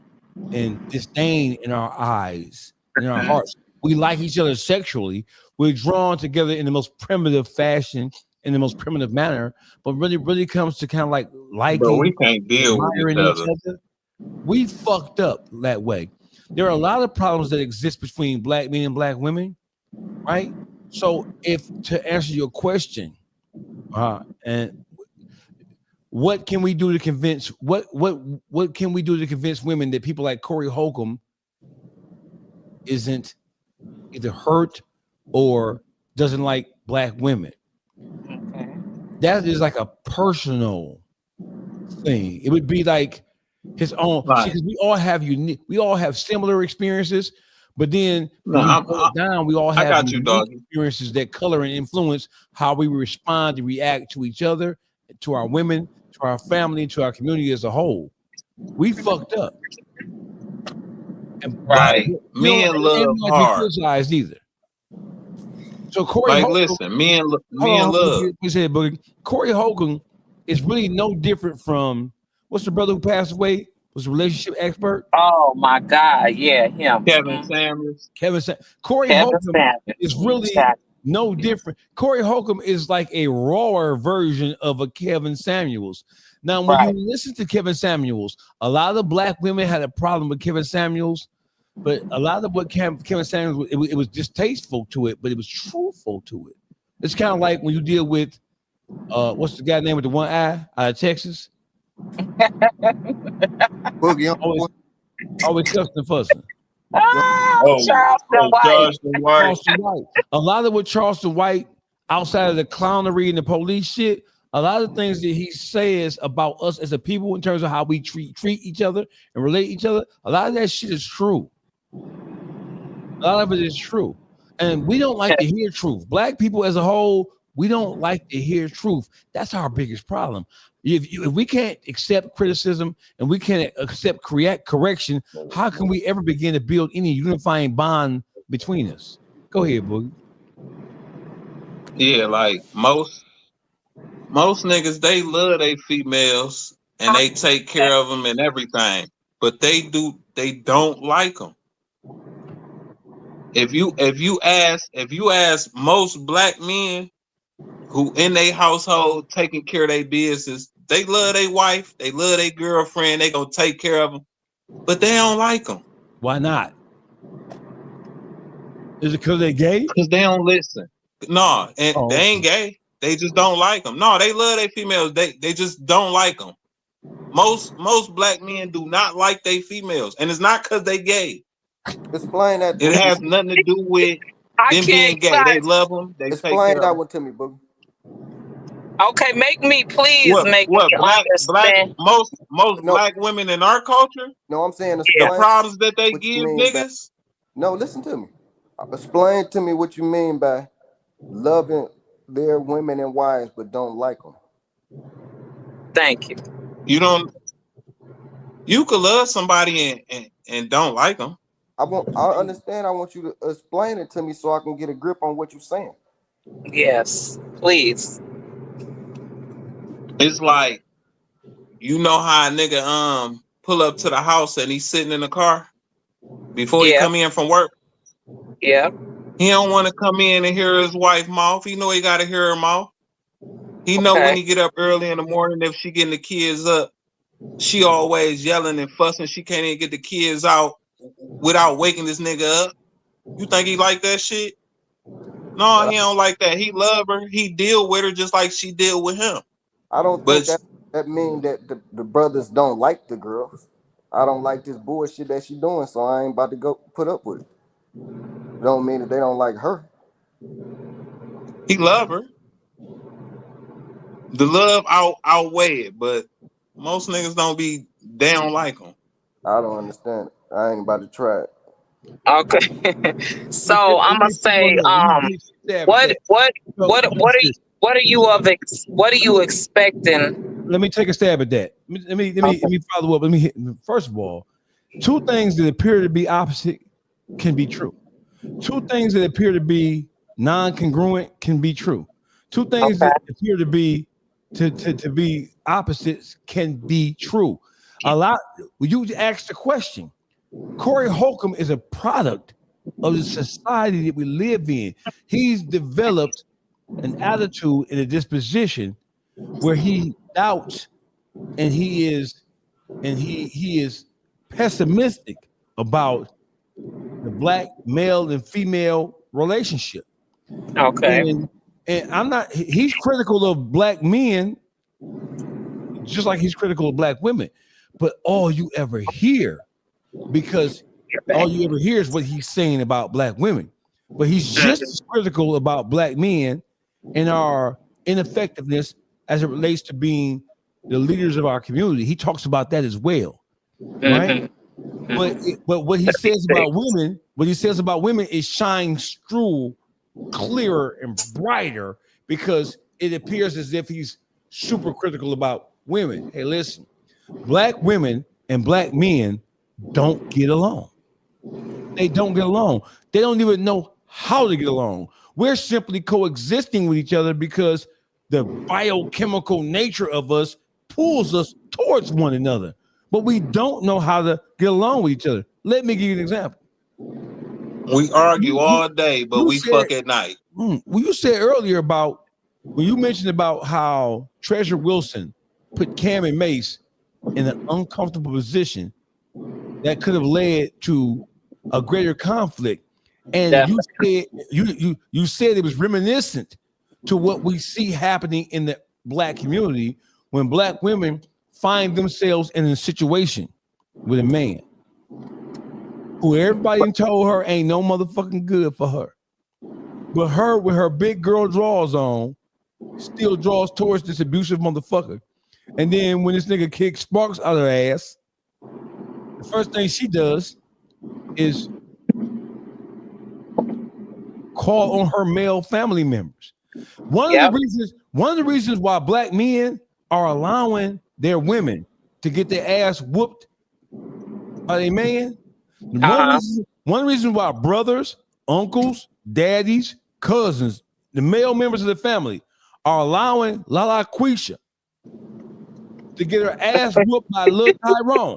and disdain in our eyes, in our hearts. We like each other sexually. We're drawn together in the most primitive fashion, in the most primitive manner, but really comes to kind of like liking. But we can't deal with each other. We fucked up that way. There are a lot of problems that exist between black men and black women, right? So to answer your question, and what can we do to convince what can we do to convince women that people like Corey Holcomb isn't either hurt or doesn't like black women? That is like a personal thing. It would be like his own, because we all have similar experiences, but then we all have experiences that color and influence how we respond and react to each other, to our women, to our family, to our community as a whole. We fucked up. And men love hard. Either. So Corey Holcomb, men love. Corey Holcomb is really no different from what's the brother who passed away? Was a relationship expert. Oh my God, yeah, him. Kevin Samuels. Corey Holcomb is really no different. Corey Holcomb is like a rawer version of a Kevin Samuels. Now, when you listen to Kevin Samuels, a lot of black women had a problem with Kevin Samuels, but a lot of what Kevin Samuels, it was distasteful to it, but it was truthful to it. It's kind of like when you deal with what's the guy name with the one eye out of Texas? Always cussing and fussing. Charleston White. A lot of what Charleston White, outside of the clownery and the police shit, a lot of things that he says about us as a people in terms of how we treat each other and relate to each other, a lot of that shit is true. A lot of it is true. And we don't like to hear truth. Black people as a whole, we don't like to hear truth. That's our biggest problem. If we can't accept criticism and we can't accept correction, how can we ever begin to build any unifying bond between us? Go ahead, Boogie. Yeah, like most niggas, they love their females and they take care of them and everything, but they don't like them. If you ask most black men who in their household taking care of their business, they love their wife, they love their girlfriend, they gonna take care of them, but they don't like them. Why not? Is it because they're gay? Because they don't listen. No, and they ain't gay. They just don't like them. No, they love their females. They just don't like them. Most black men do not like their females, and it's not because they gay. Explain that. It has nothing to do with them being gay. They love them. They explain that one to me, boo. Okay, make me please make me understand. Most black women in our culture. No, I'm saying the problems that they give niggas. No, listen to me. Explain to me what you mean by loving their women and wives, but don't like them. Thank you. You could love somebody and don't like them. I understand. I want you to explain it to me so I can get a grip on what you're saying. Yes, please. It's like, you know how a nigga pull up to the house and he's sitting in the car before he come in from work. Yeah. He don't want to come in and hear his wife mouth. He know he got to hear her mouth. He know when he get up early in the morning, if she getting the kids up, she always yelling and fussing. She can't even get the kids out without waking this nigga up. You think he like that shit? No, he don't like that. He love her. He deal with her just like she deal with him. I don't think that mean that the brothers don't like the girls. I don't like this bullshit that she doing, so I ain't about to go put up with it. Don't mean that they don't like her. He love her. The love outweigh it, but most niggas don't be, they don't like them. I don't understand it. I ain't about to try it. Okay. So I'm gonna say, what are you expecting? Let me take a stab at that. Let me follow up. First of all, two things that appear to be opposite can be true. Two things that appear to be non-congruent can be true. Two things that appear to be be opposites can be true. When you ask the question, Corey Holcomb is a product of the society that we live in. He's developed an attitude and a disposition where he doubts and he is pessimistic about the black male and female relationship. Okay. And he's critical of black men just like he's critical of black women. But all you ever hear, because all you ever hear is what he's saying about black women. But he's just as critical about black men and our ineffectiveness as it relates to being the leaders of our community. He talks about that as well, right? But what he says about women, is shines through clearer and brighter because it appears as if he's super critical about women. Hey, listen, black women and black men don't get along. They don't get along. They don't even know how to get along. We're simply coexisting with each other because the biochemical nature of us pulls us towards one another, but we don't know how to get along with each other. Let me give you an example. We argue all day, but we fuck at night. Well, you said earlier about when you mentioned about how Treasure Wilson put Cam and Mase in an uncomfortable position that could have led to a greater conflict. And you said it was reminiscent to what we see happening in the black community when black women find themselves in a situation with a man who everybody told her ain't no motherfucking good for her. But her, with her big girl drawers on, still draws towards this abusive motherfucker. And then when this nigga kicks sparks out of her ass, the first thing she does is call on her male family members. One of the reasons why black men are allowing their women to get their ass whooped by a man. One reason why brothers, uncles, daddies, cousins, the male members of the family are allowing Lala Quisha to get her ass whooped by Lil Tyrone.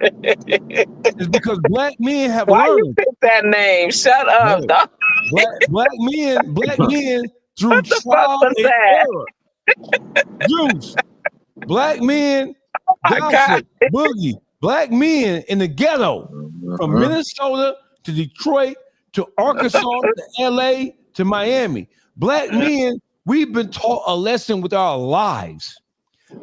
It's because black men have Why learned. you pick that name? Shut up, dog. Black men through trial and error. Juice. Black men, gossip, boogie. Black men in the ghetto, from Minnesota to Detroit to Arkansas to LA to Miami. Black men, we've been taught a lesson with our lives.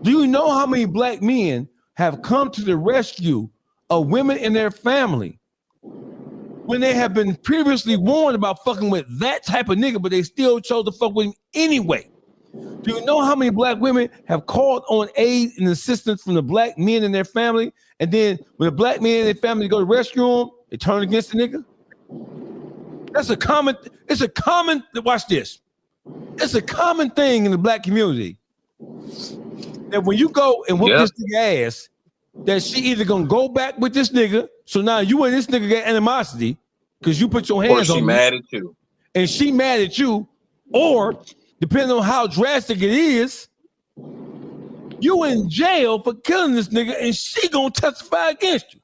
Do you know how many black men have come to the rescue of women in their family when they have been previously warned about fucking with that type of nigga, but they still chose to fuck with him anyway? Do you know how many black women have called on aid and assistance from the black men in their family, and then when the black men in their family go to rescue them, they turn against the nigga? That's a common. It's a common. Watch this. It's a common thing in the black community that when you go and whoop this nigga ass, that she either gonna go back with this nigga. So now you and this nigga get animosity because you put your hands on her. Or she mad at you. And she mad at you, or depending on how drastic it is, you in jail for killing this nigga, and she gonna testify against you.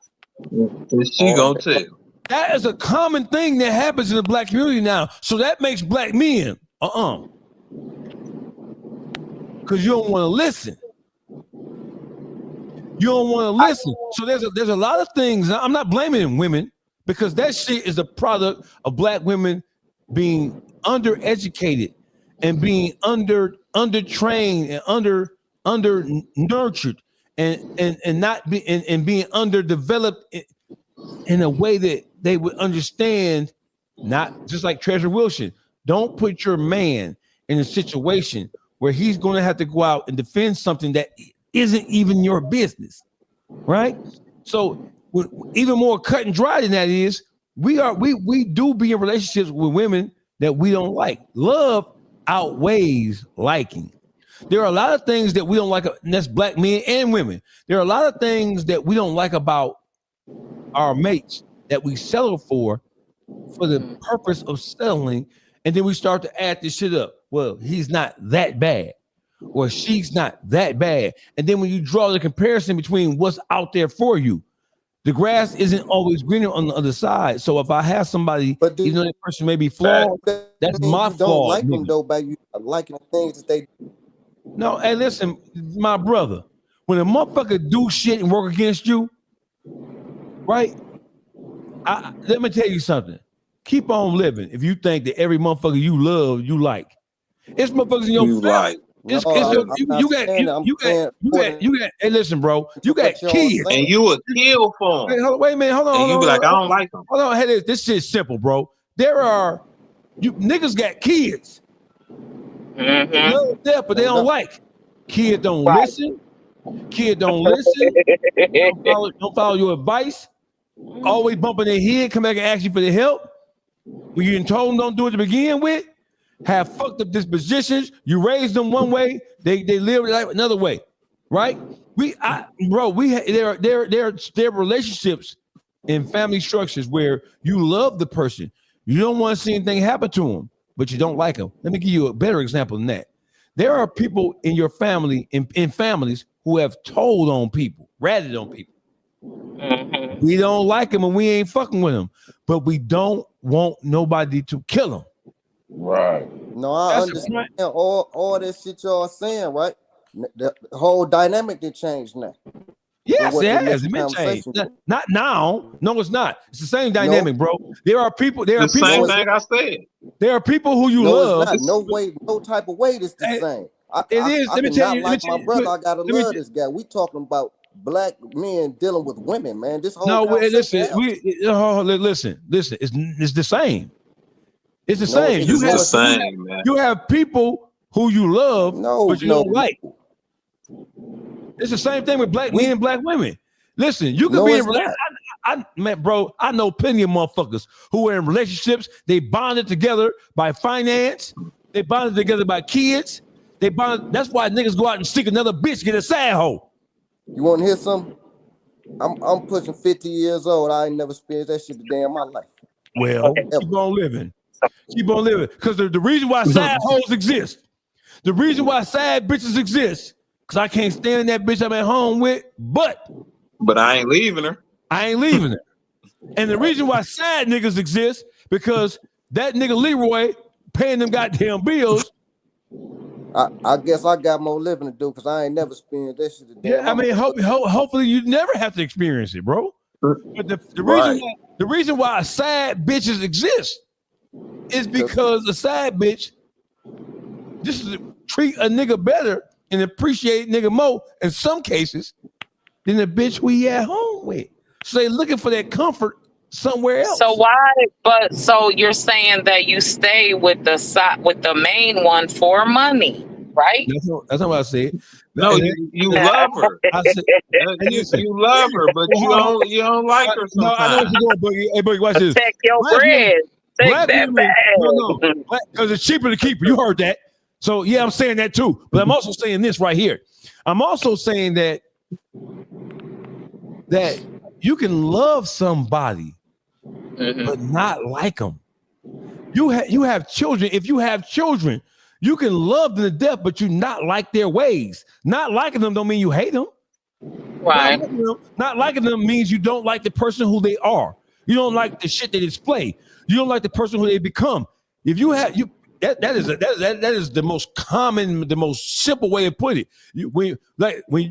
And she gonna tell. That is a common thing that happens in the black community now. So that makes black men, because you don't want to listen. You don't want to listen. So there's a lot of things. I'm not blaming women, because that shit is a product of black women being undereducated and being undertrained and under nurtured and not be and being underdeveloped in a way that they would understand. Not just like Treasure Wilson. Don't put your man in a situation where he's going to have to go out and defend something that isn't even your business, right? So even more cut and dry than that is, we do be in relationships with women that we don't like. Love outweighs liking. There are a lot of things that we don't like, and that's black men and women. There are a lot of things that we don't like about our mates that we settle for the purpose of settling, and then we start to add this shit up. Well, he's not that bad, or she's not that bad. And then when you draw the comparison between what's out there for you, the grass isn't always greener on the other side. So if I have somebody, even though that person may be flawed, that's my fault. Don't like them though, by you liking the things that they. No, hey, listen, my brother. When a motherfucker do shit and work against you, right? Let me tell you something. Keep on living if you think that every motherfucker you love, you like. It's motherfuckers in your family. Like. You got. Hey, listen, bro. You got kids, and you would kill for them. Hey, wait a minute. Hold on. And you be like, I don't like them. Hold on. Hey, this shit's simple, bro. There are niggas got kids. Yeah, but they don't like. Kid don't listen. Kid don't listen. Don't follow your advice. Always bumping their head. Come back and ask you for the help. When you told them don't do it to begin with. Have fucked up dispositions. You raised them one way, they live life another way, right? There are relationships in family structures where you love the person, you don't want to see anything happen to them, but you don't like them. Let me give you a better example than that. There are people in your family, in families, who have told on people, ratted on people. We don't like them and we ain't fucking with them, but we don't want nobody to kill them. Right. No, I understand all this shit y'all saying, right? The whole dynamic did change now. Yes, it has. It been changed. Not now. No, it's not. It's the same dynamic, bro. There are people. There are people. Same thing I said. There are people who you love. It's not. No way, no type of way. It's the same. It is. Let me tell you. Like my brother, I gotta love this guy. We talking about black men dealing with women, man. This whole listen. Listen. It's the same. It's the same. You have people who you love, but you don't like. It's the same thing with black men and black women. Listen, you can be in relationships. Bro, I know plenty of motherfuckers who are in relationships. They bonded together by finance. They bonded together by kids. That's why niggas go out and stick another bitch, get a side hoe. You want to hear something? I'm pushing 50 years old. I ain't never experienced that shit a day in my life. Well, keep on living. Keep on living. Because the reason why side hoes exist, the reason why side bitches exist, because I can't stand that bitch I'm at home with, but I ain't leaving her. I ain't leaving her. And the reason why sad niggas exist, because that nigga Leroy paying them goddamn bills. I guess I got more living to do because I ain't never experienced that shit today. Yeah, I mean, hopefully you never have to experience it, bro. But the reason why sad bitches exist is because a sad bitch just treat a nigga better and appreciate nigga more in some cases than the bitch we at home with. So they looking for that comfort somewhere else. So why? But so you're saying that you stay with the main one for money, right? That's not what I said. No, you love her. I said, you love her, but you don't like her sometimes. No, I know what you're doing, Boogie. Hey, Boogie, watch this. Take your bread. Take that women, bag. because it's cheaper to keep her. You heard that. So yeah, I'm saying that too. But I'm also saying this right here. I'm also saying that you can love somebody, but not like them. You have children. If you have children, you can love them to death, but you not like their ways. Not liking them don't mean you hate them. Right. Not liking them means you don't like the person who they are. You don't like the shit they display. You don't like the person who they become. If you have that is the most common, the most simple way to put it. When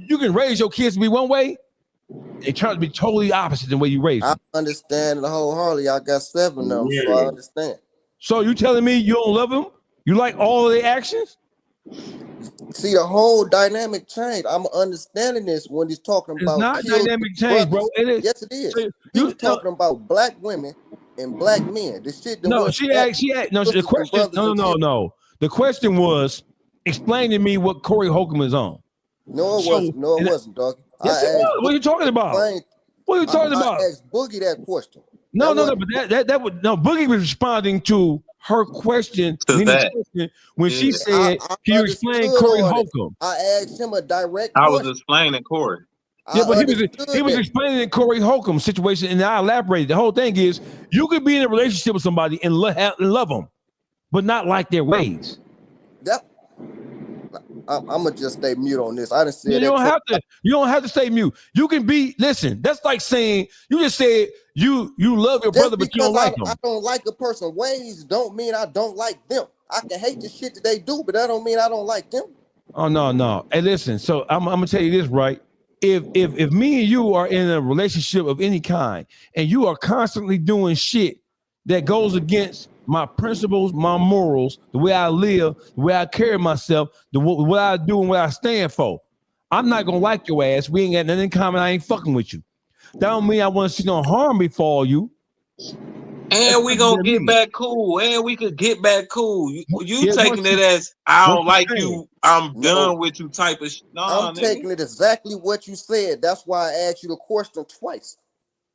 you can raise your kids to be one way, they try to be totally opposite than the way you raise them. I understand the wholeheartedly. I got 7 of them, so I understand. So you telling me you don't love them? You like all of their actions? See, the whole dynamic change. I'm understanding this when he's talking about. It's not dynamic change, bro. It is. Yes, it is. He's talking about black women and black men. The shit. No, the question. No. The question was, explain to me what Corey Holcomb is on. No, it wasn't. No, it wasn't, dog. Yes, it was. What are you talking about? What are you talking about? I asked Boogie that question. No, but that would Boogie was responding to her question when she said, "Can you explain Corey Holcomb?" I asked him a direct. I was explaining Corey. Yeah, but he was explaining Corey Holcomb's situation, and I elaborated. The whole thing is, you could be in a relationship with somebody and love them, but not like their ways. I'm gonna just stay mute on this. I didn't say you don't have to stay mute. You can be. Listen, that's like saying you just said you love your brother, but you don't like him. I don't like a person's ways. Don't mean I don't like them. I can hate the shit that they do, but that don't mean I don't like them. Oh no. Hey, listen. So I'm gonna tell you this, right? If me and you are in a relationship of any kind, and you are constantly doing shit that goes against my principles, my morals, the way I live, the way I carry myself, what I do and what I stand for, I'm not gonna like your ass. We ain't got nothing in common. I ain't fucking with you. That don't mean I want to see no harm befall you. And we gonna get back cool. And we could get back cool. You taking it as I don't like you. I'm done with you type of shit. No, I'm taking it exactly what you said. That's why I asked you the question twice.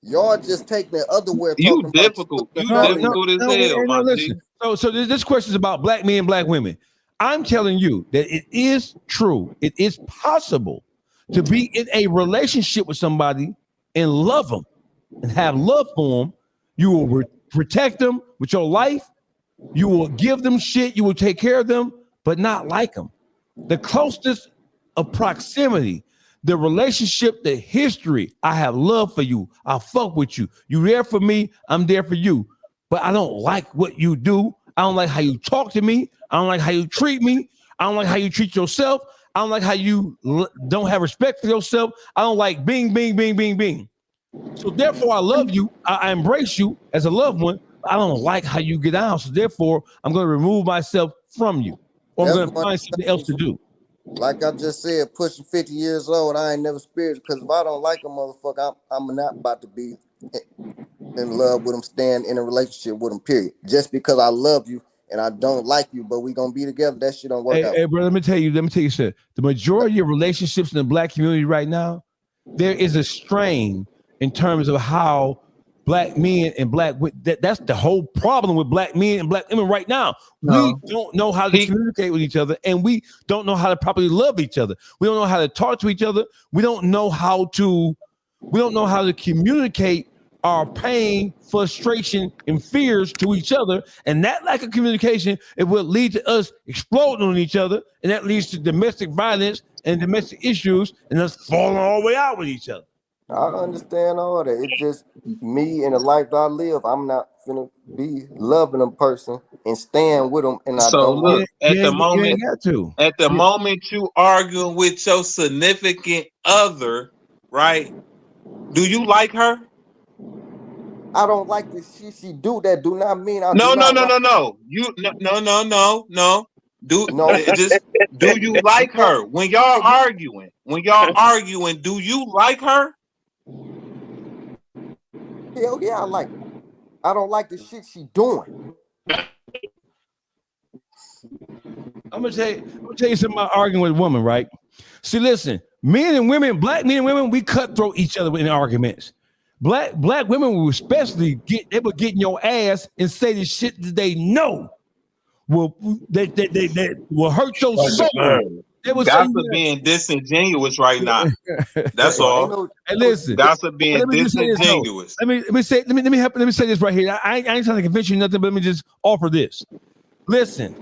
Y'all just take the other way. You difficult. You difficult as hell, my G. So this question is about black men, black women. I'm telling you that it is true. It is possible to be in a relationship with somebody and love them and have love for them. You will protect them with your life. You will give them shit. You will take care of them, but not like them. The closest of proximity, the relationship, the history. I have love for you. I fuck with you. You there for me. I'm there for you. But I don't like what you do. I don't like how you talk to me. I don't like how you treat me. I don't like how you treat yourself. I don't like how you don't have respect for yourself. I don't like bing, bing, bing, bing, bing. So therefore, I love you. I embrace you as a loved one. I don't like how you get out. So therefore, I'm going to remove myself from you. Or I'm going to find something else to do. Like I just said, pushing 50 years old, I ain't never experienced, because if I don't like a motherfucker, I'm not about to be in love with him, staying in a relationship with him, period. Just because I love you and I don't like you, but we gonna be together, that shit don't work out. Hey, bro, let me tell you shit. The majority of relationships in the black community right now, there is a strain in terms of how black men and that's the whole problem with black men and black women right now. We don't know how to communicate with each other, and we don't know how to properly love each other. We don't know how to talk to each other. We don't know how to communicate our pain, frustration, and fears to each other. And that lack of communication, it will lead to us exploding on each other, and that leads to domestic violence and domestic issues and us falling all the way out with each other. I understand all that. It's just me and the life I live. I'm not gonna be loving a person and staying with them, and I So don't look, want at the You ain't moment, got to. at the moment you arguing with your significant other, right? Do you like her? I don't like the shit she do. That do not mean I do No, no, not no, like. no, no. You no. No, Do you like her when y'all arguing? When y'all arguing, do you like her? hell yeah, I like her. I don't like the shit she doing. I'm gonna tell you something about arguing with a woman, right? See, listen, men and women, black men and women, we cutthroat each other in arguments. Black women will especially get in your ass and say the shit that they know will will hurt your soul. They will say Gossip being disingenuous right now. That's all. Hey, listen. Gossip being Let me just say this, disingenuous. let me say this right here. I ain't trying to convince you nothing, but let me just offer this. Listen,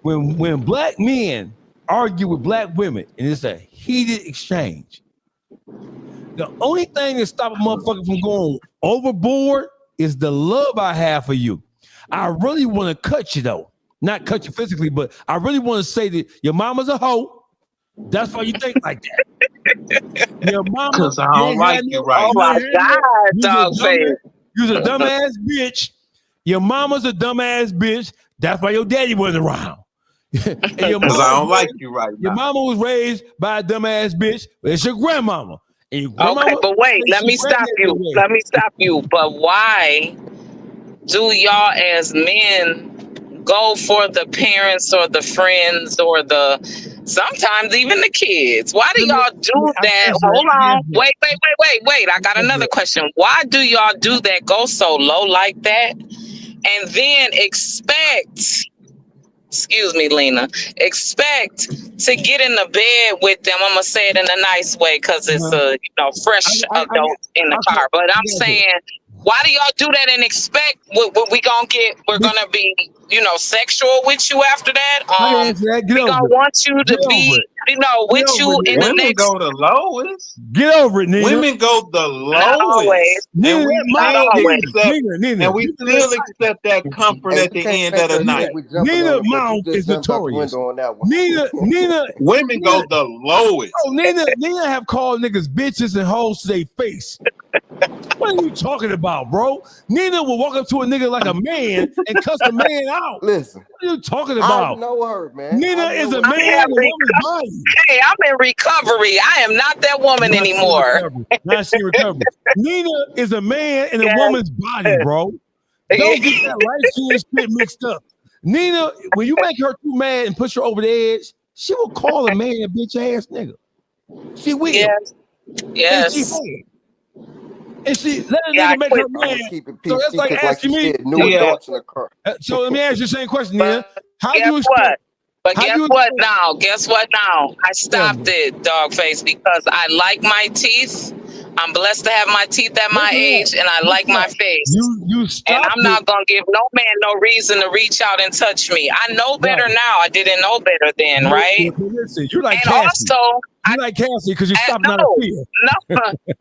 when black men argue with black women and it's a heated exchange, the only thing that stops a motherfucker from going overboard is the love I have for you. I really want to cut you though. Not cut you physically, but I really want to say that your mama's a hoe. That's why you think like that. Your mama, because I don't like you right now. Oh my God, dog face. You're a dumbass bitch. Your mama's a dumbass bitch. That's why your daddy wasn't around. Because I don't like you right now. Your mama was raised by a dumbass bitch. It's your grandmama. And your grandmama, Okay, but wait, let me stop you. But why do y'all as men go for the parents or the friends or sometimes even the kids? Why do y'all do that? Hold on. Wait. I got another question. Why do y'all do that? Go so low like that and then expect, excuse me, Lena, expect to get in the bed with them. I'm gonna say it in a nice way because it's a fresh adult in the car. But I'm saying, why do y'all do that and expect what we gonna get? We're gonna be, sexual with you after that. We gonna want you to be, with you in the next. Women go the lowest. Get over it, Nina. Women go the Not lowest. always. And we Not always. and we still accept that comfort at the end of the night. Nina mouth is notorious. Nina, women go the lowest. Oh, Nina have called niggas bitches and hoes to their face. What are you talking about, bro? Nina will walk up to a nigga like a man and cuss a man out. Listen, what are you talking about? I know her, man. Nina is a man in a woman's body. Hey, I'm in recovery. I am not that woman anymore. Not she recovery. Nina is a man in a woman's body, bro. Don't get that light skin shit mixed up. Nina, when you make her too mad and push her over the edge, she will call a man a bitch ass nigga. She will. Yes. And she let a nigga make her mad. So that's like asking me. So let me ask you the same question, Nina. How do you expect? But guess what now? I stopped it, dog face, because I like my teeth. I'm blessed to have my teeth at my age, and I like my face. And I'm not gonna give no man no reason to reach out and touch me. I know better now. I didn't know better then, right? Listen, you're like and Cassie. Also, you like Cassie because you're stopping out of fear.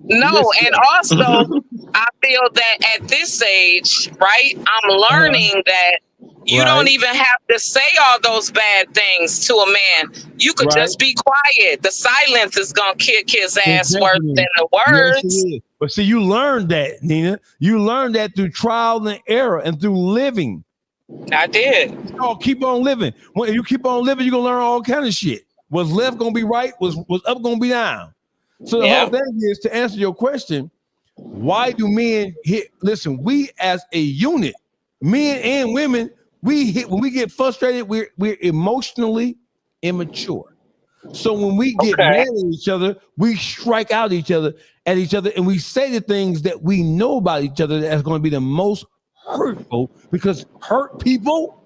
No, and also I feel that at this age, right, I'm learning that you don't even have to say all those bad things to a man. You could just be quiet. The silence is gonna kick his ass worse than the words. Yes, but see, you learned that, Nina. You learned that through trial and error and through living. I did. Oh, keep on living. When you keep on living, you're gonna learn all kind of shit. What's left gonna be right, what's up gonna be down. So the whole thing is, to answer your question, why do men hit? Listen, we as a unit, men and women, when we get frustrated, we're emotionally immature. So when we get mad at each other, we strike out at each other, and we say the things that we know about each other that's going to be the most hurtful, because hurt people.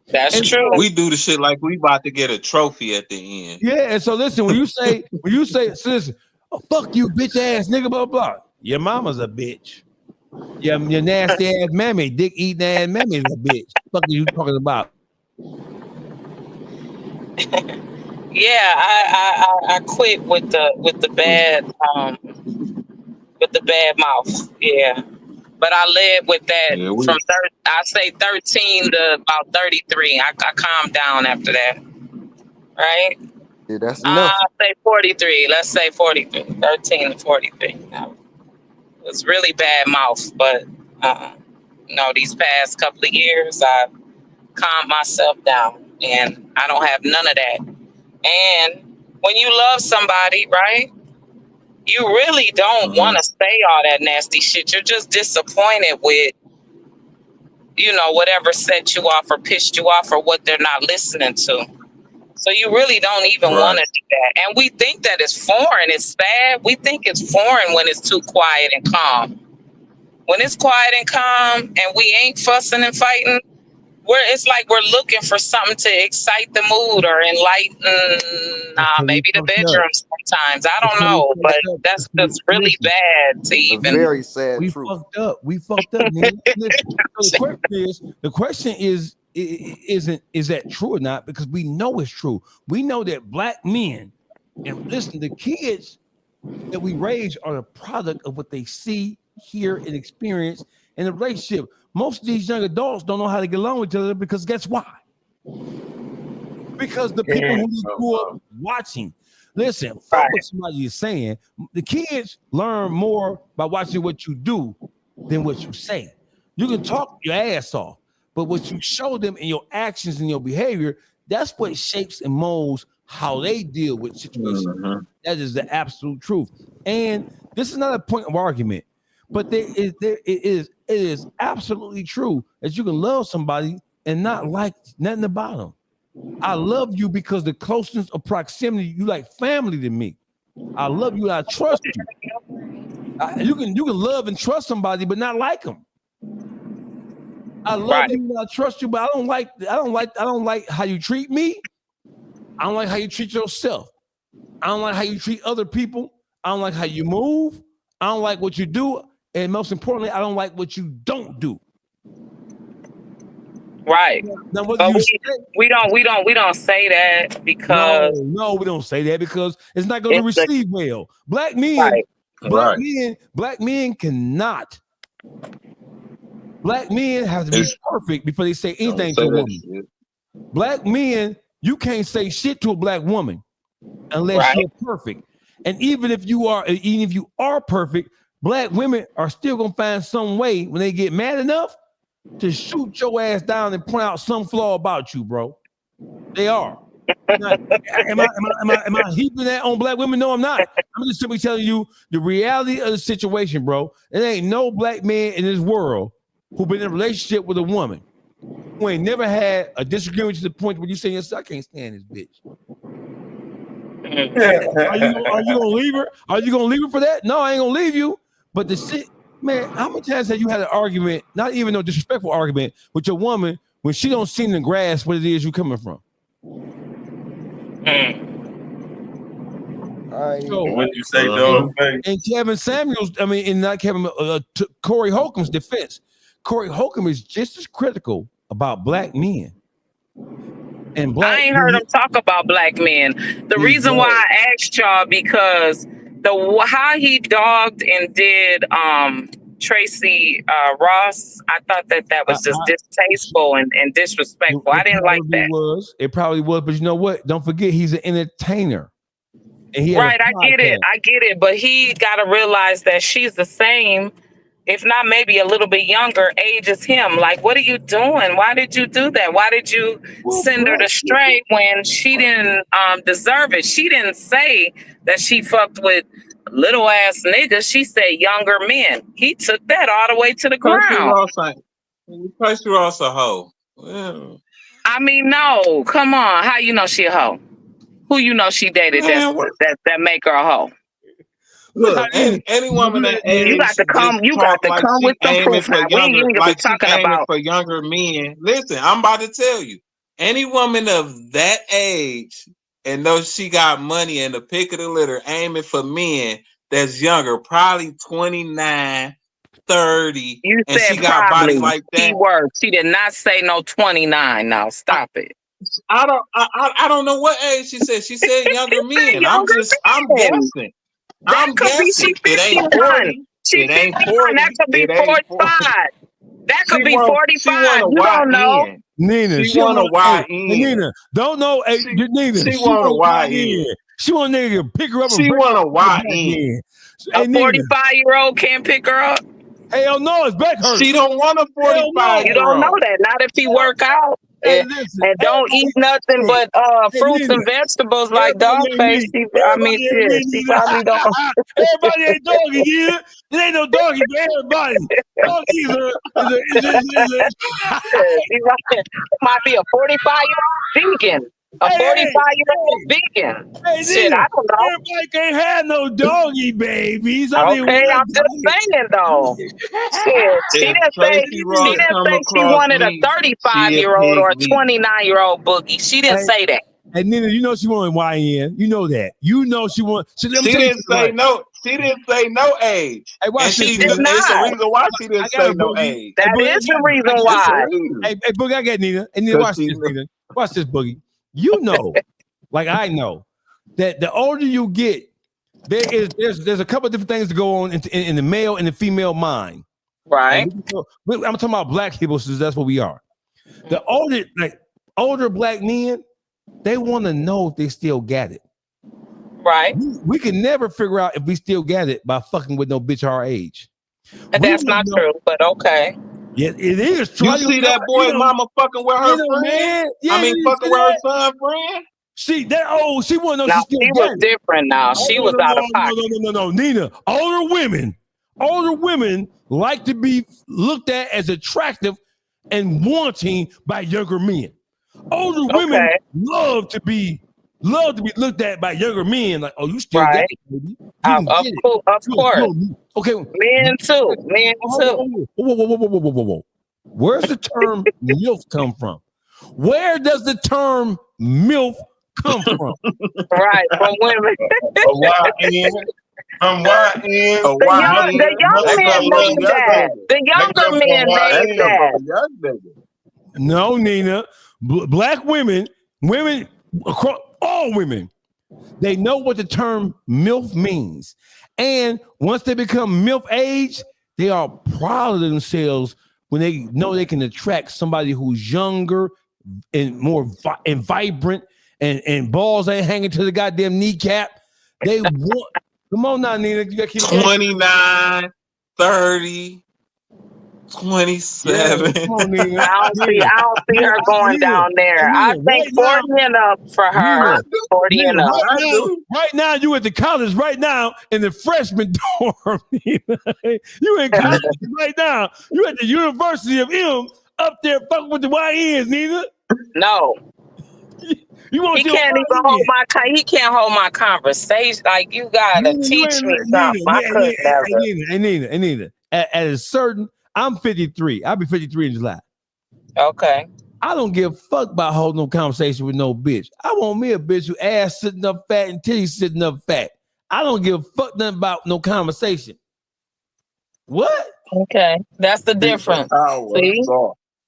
That's true. We do the shit like we about to get a trophy at the end. Yeah, and so listen, when you say, so listen, oh, fuck you, bitch ass nigga, blah blah. Your mama's a bitch. Your nasty ass mammy, dick eating ass mammy is a bitch. What the fuck are you talking about? Yeah, I quit with the bad mouth. Yeah, but I led with that from I say 13 to about 33. I calmed down after that. Right? Yeah, that's enough. Say 43. Let's say 43. 13 to 43. It's really bad mouth, but these past couple of years I've calmed myself down, and I don't have none of that. And when you love somebody, right, you really don't want to say all that nasty shit. You're just disappointed with, whatever set you off or pissed you off or what they're not listening to. So you really don't even want to do that. And we think that it's foreign. It's sad. We think it's foreign when it's too quiet and calm. When it's quiet and calm and we ain't fussing and fighting, it's like we're looking for something to excite the mood or enlighten maybe the bedroom sometimes. I don't know, but that's just really bad to even. Very sad. We truth. fucked up. We fucked up, man. Listen, the question is that true or not? Because we know it's true. We know that black men, and listen, the kids that we raise are the product of what they see, hear, and experience in a relationship. Most of these young adults don't know how to get along with each other because guess why? Because the people who grew up watching. Listen, fuck what somebody is saying. The kids learn more by watching what you do than what you say. You can talk your ass off, but what you show them in your actions and your behavior, that's what shapes and molds how they deal with situations. That is the absolute truth. And this is not a point of argument, but it is absolutely true that you can love somebody and not like nothing about them. I love you because the closeness of proximity, you like family to me. I love you, I trust you. You can love and trust somebody, but not like them. I love you and I trust you, but I don't like how you treat me. I don't like how you treat yourself. I don't like how you treat other people. I don't like how you move. I don't like what you do. And most importantly, I don't like what you don't do. Right. Now, but we don't say that because no, we don't say that because it's not going to receive well. Black men cannot. Black men have to be perfect before they say anything to a woman. Black men, you can't say shit to a black woman unless you're perfect. And even if you are perfect, black women are still gonna find some way when they get mad enough to shoot your ass down and point out some flaw about you, bro. They are. Now, am I heaping that on black women? No, I'm not. I'm just simply telling you the reality of the situation, bro. There ain't no black man in this world who been in a relationship with a woman who ain't never had a disagreement to the point where you say, yes, I can't stand this bitch. Are you gonna leave her? Are you gonna leave her for that? No, I ain't gonna leave you. But the shit, man, how many times have you had an argument, not even no disrespectful argument, with your woman when she don't seem to grasp what it is you coming from? So, what you say, dog? And Kevin Samuels, I mean, and not Kevin, Corey Holcomb's defense. Corey Holcomb is just as critical about black men. And I ain't heard him talk about black men. The reason why I asked y'all because how he dogged and did Tracy Ross, I thought that was just distasteful and disrespectful. I didn't like that. It probably was, but you know what? Don't forget he's an entertainer. And right, I get it, but he got to realize that she's the same, if not maybe a little bit younger age as him. Like, what are you doing? Why did you do that? Why did you send her astray when she didn't deserve it? She didn't say that she fucked with little ass niggas. She said younger men. He took that all the way to the ground. Tracy Ross a hoe. Yeah. I mean, no, come on. How you know she a hoe? Who you know she dated that make her a hoe? Look, any woman that age, you got to come with some proof. For younger men. Listen, I'm about to tell you. Any woman of that age and knows she got money in the pick of the litter aiming for men that's younger, probably 29, 30, you and said she got body like that. Keyword. She did not say no 29. Now stop it. I don't know what age she said. She said younger men. I'm men. guessing. That I'm could be guessing. she It ain't 59. 40. She It ain't 59. 40. That could be It ain't 45. 40. That could be She want 45. a You don't know. YN. Nina, She want a hey, YN. Nina, don't know. Hey, Nina, She she want want a YN. She want a nigga to pick her up and She bring her want back a YN. in. A Hey, Nina. 45-year-old can't pick her up. Hell no, his back hurts. She don't want a 45-year-old. You don't know that. Not if he work out Hey, and, listen, and don't eat nothing but fruits Nina, and vegetables like everybody Dogface. ain't me. She probably don't. Everybody ain't doggy, Nina. It ain't no doggy for everybody. Doggy is She might be a 45-year-old vegan. A 45-year-old vegan. Hey, Shit, Nina, I don't know. everybody can't have no doggy babies. Okay, I'm just saying though. Shit, she If didn't say Tracy Ross come she across wanted a me, she a 35-year-old or a pig me. 29-year-old boogie. She didn't say that. And Nina, you know she wanted YN. You know that. You know she want. She didn't say no. She didn't say no age. Hey, And She did not. it's the reason why she didn't say no Boogie. age. That Boogie, is the reason I got why. Hey, Boogie, I got Nina. And Nina, watch this, Nina. Watch this, Boogie. You know, like I know, that the older you get, there's a couple of different things to go on in the male and the female mind. Right. I'm talking about black people, since that's what we are. The older black men, they want to know if they still got it. Right. We can never figure out if we still got it by fucking with no bitch our age. And that's not true, but okay. Yeah, it is true. You see that boy mama fucking with her friend? Man. Yeah, I mean, fucking with her son friend? She want to know No, she still she got was it. different now. She was out of pocket. No, Nina. Older women like to be looked at as attractive and wanting by younger men. Older women love to be looked at by younger men like, oh, you still got it, baby. Of course. Okay. Men too. Whoa. Where's the term MILF come from? Where does the term MILF come from? Right, from women. From YN. The young men made that. The younger men made that. No, Nina. Black women, across all women, they know what the term MILF means. And once they become MILF age, they are proud of themselves when they know they can attract somebody who's younger and more and vibrant and balls ain't hanging to the goddamn kneecap. They want. Come on now, Nina. You got to keep 29, 30, 27. Yeah, on, Nina. I don't see her going down there. I think 40 and up for her. 40 and up. Right now, you at the college right now in the freshman dorm. Nina. You in college right now. You at the University of M up there fucking with the YNs, Nina. No. He can't even hold my conversation. Like, you gotta teach me something. I couldn't never. Nina. At a certain, I'm 53. I'll be 53 in July. Okay. I don't give a fuck about holding no conversation with no bitch. I want me a bitch who ass sitting up fat and titties sitting up fat. I don't give a fuck nothing about no conversation. What? Okay. That's the difference. See?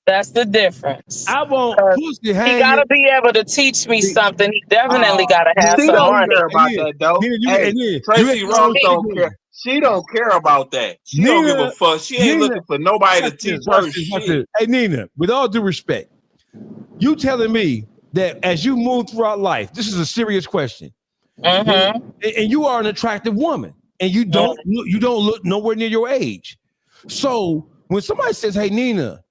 That's the difference. I want pussy hanging. He gotta be able to teach me something. He definitely gotta have some money. Care about that though. Tracy Ross don't care. She don't care about that. She don't give a fuck. She ain't looking for nobody to teach her shit. Hey Nina, with all due respect, you telling me that as you move throughout life, this is a serious question, and you are an attractive woman, and you don't look nowhere near your age. So when somebody says, "Hey Nina,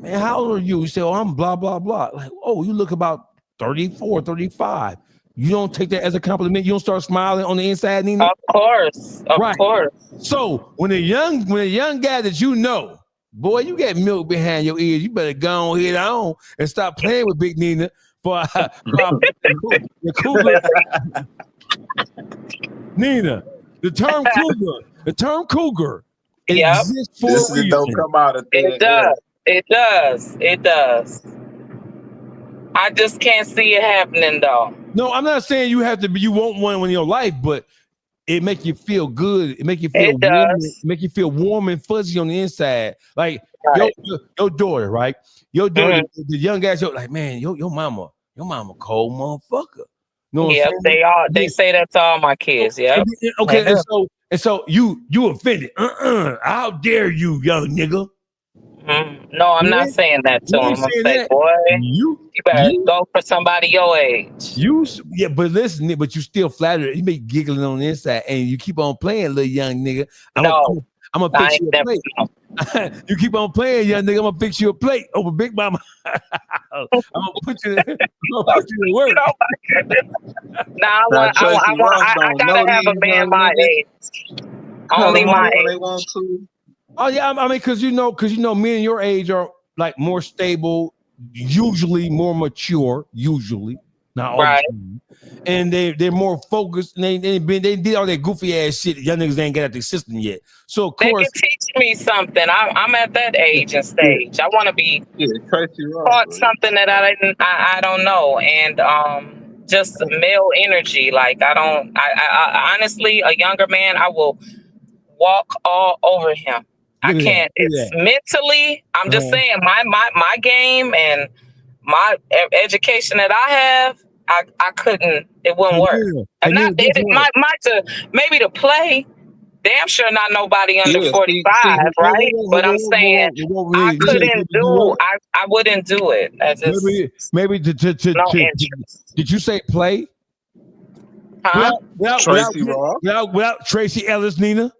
man, how old are you?" You say, "Oh, I'm blah, blah, blah." Like, oh, you look about 34, 35. You don't take that as a compliment. You don't start smiling on the inside, Nina? Of course. Of course. So when a young guy that you know, boy, you get milk behind your ears, you better go on head on and stop playing with Big Nina for the cougar. Nina, the term cougar exists for a reason. Don't come out of It does. It does. I just can't see it happening though. No, I'm not saying you have to be. You want one in your life, but it make you feel good. It make you feel warm. Make you feel warm and fuzzy on the inside. Like your daughter, right? Your daughter, the young guys, like, man, your mama cold motherfucker. You know what I'm saying? They say that to all my kids. Yeah. Okay, and so you offended. How dare you, young nigga? No, I'm not saying that to him. I'm saying, boy, you better go for somebody your age. But listen, but you still flattered. You be giggling on the inside, and you keep on playing, little young nigga. I'm gonna fix you a plate. You keep on playing, young nigga. I'm gonna fix you a plate over Big Mama. I'm gonna put you to work. Oh my goodness. I gotta have a man my age. Only my age. They want to. Oh yeah, I mean, because you know, men your age are like more stable, usually more mature, not all the time. And they're more focused. And they did all that goofy ass shit. Young niggas ain't got out the system yet. So of course, they can teach me something. I'm at that age and stage. I want to be taught something that I don't know, and just male energy. Like I honestly, a younger man, I will walk all over him. I can't. It's mentally. I'm just saying my game and my education that I have. I couldn't. It wouldn't work. And maybe to play. Damn sure not nobody under 45, right? But I'm saying I couldn't do. I wouldn't do it. Maybe did you say play? Huh? Without Tracy Ellis, Nina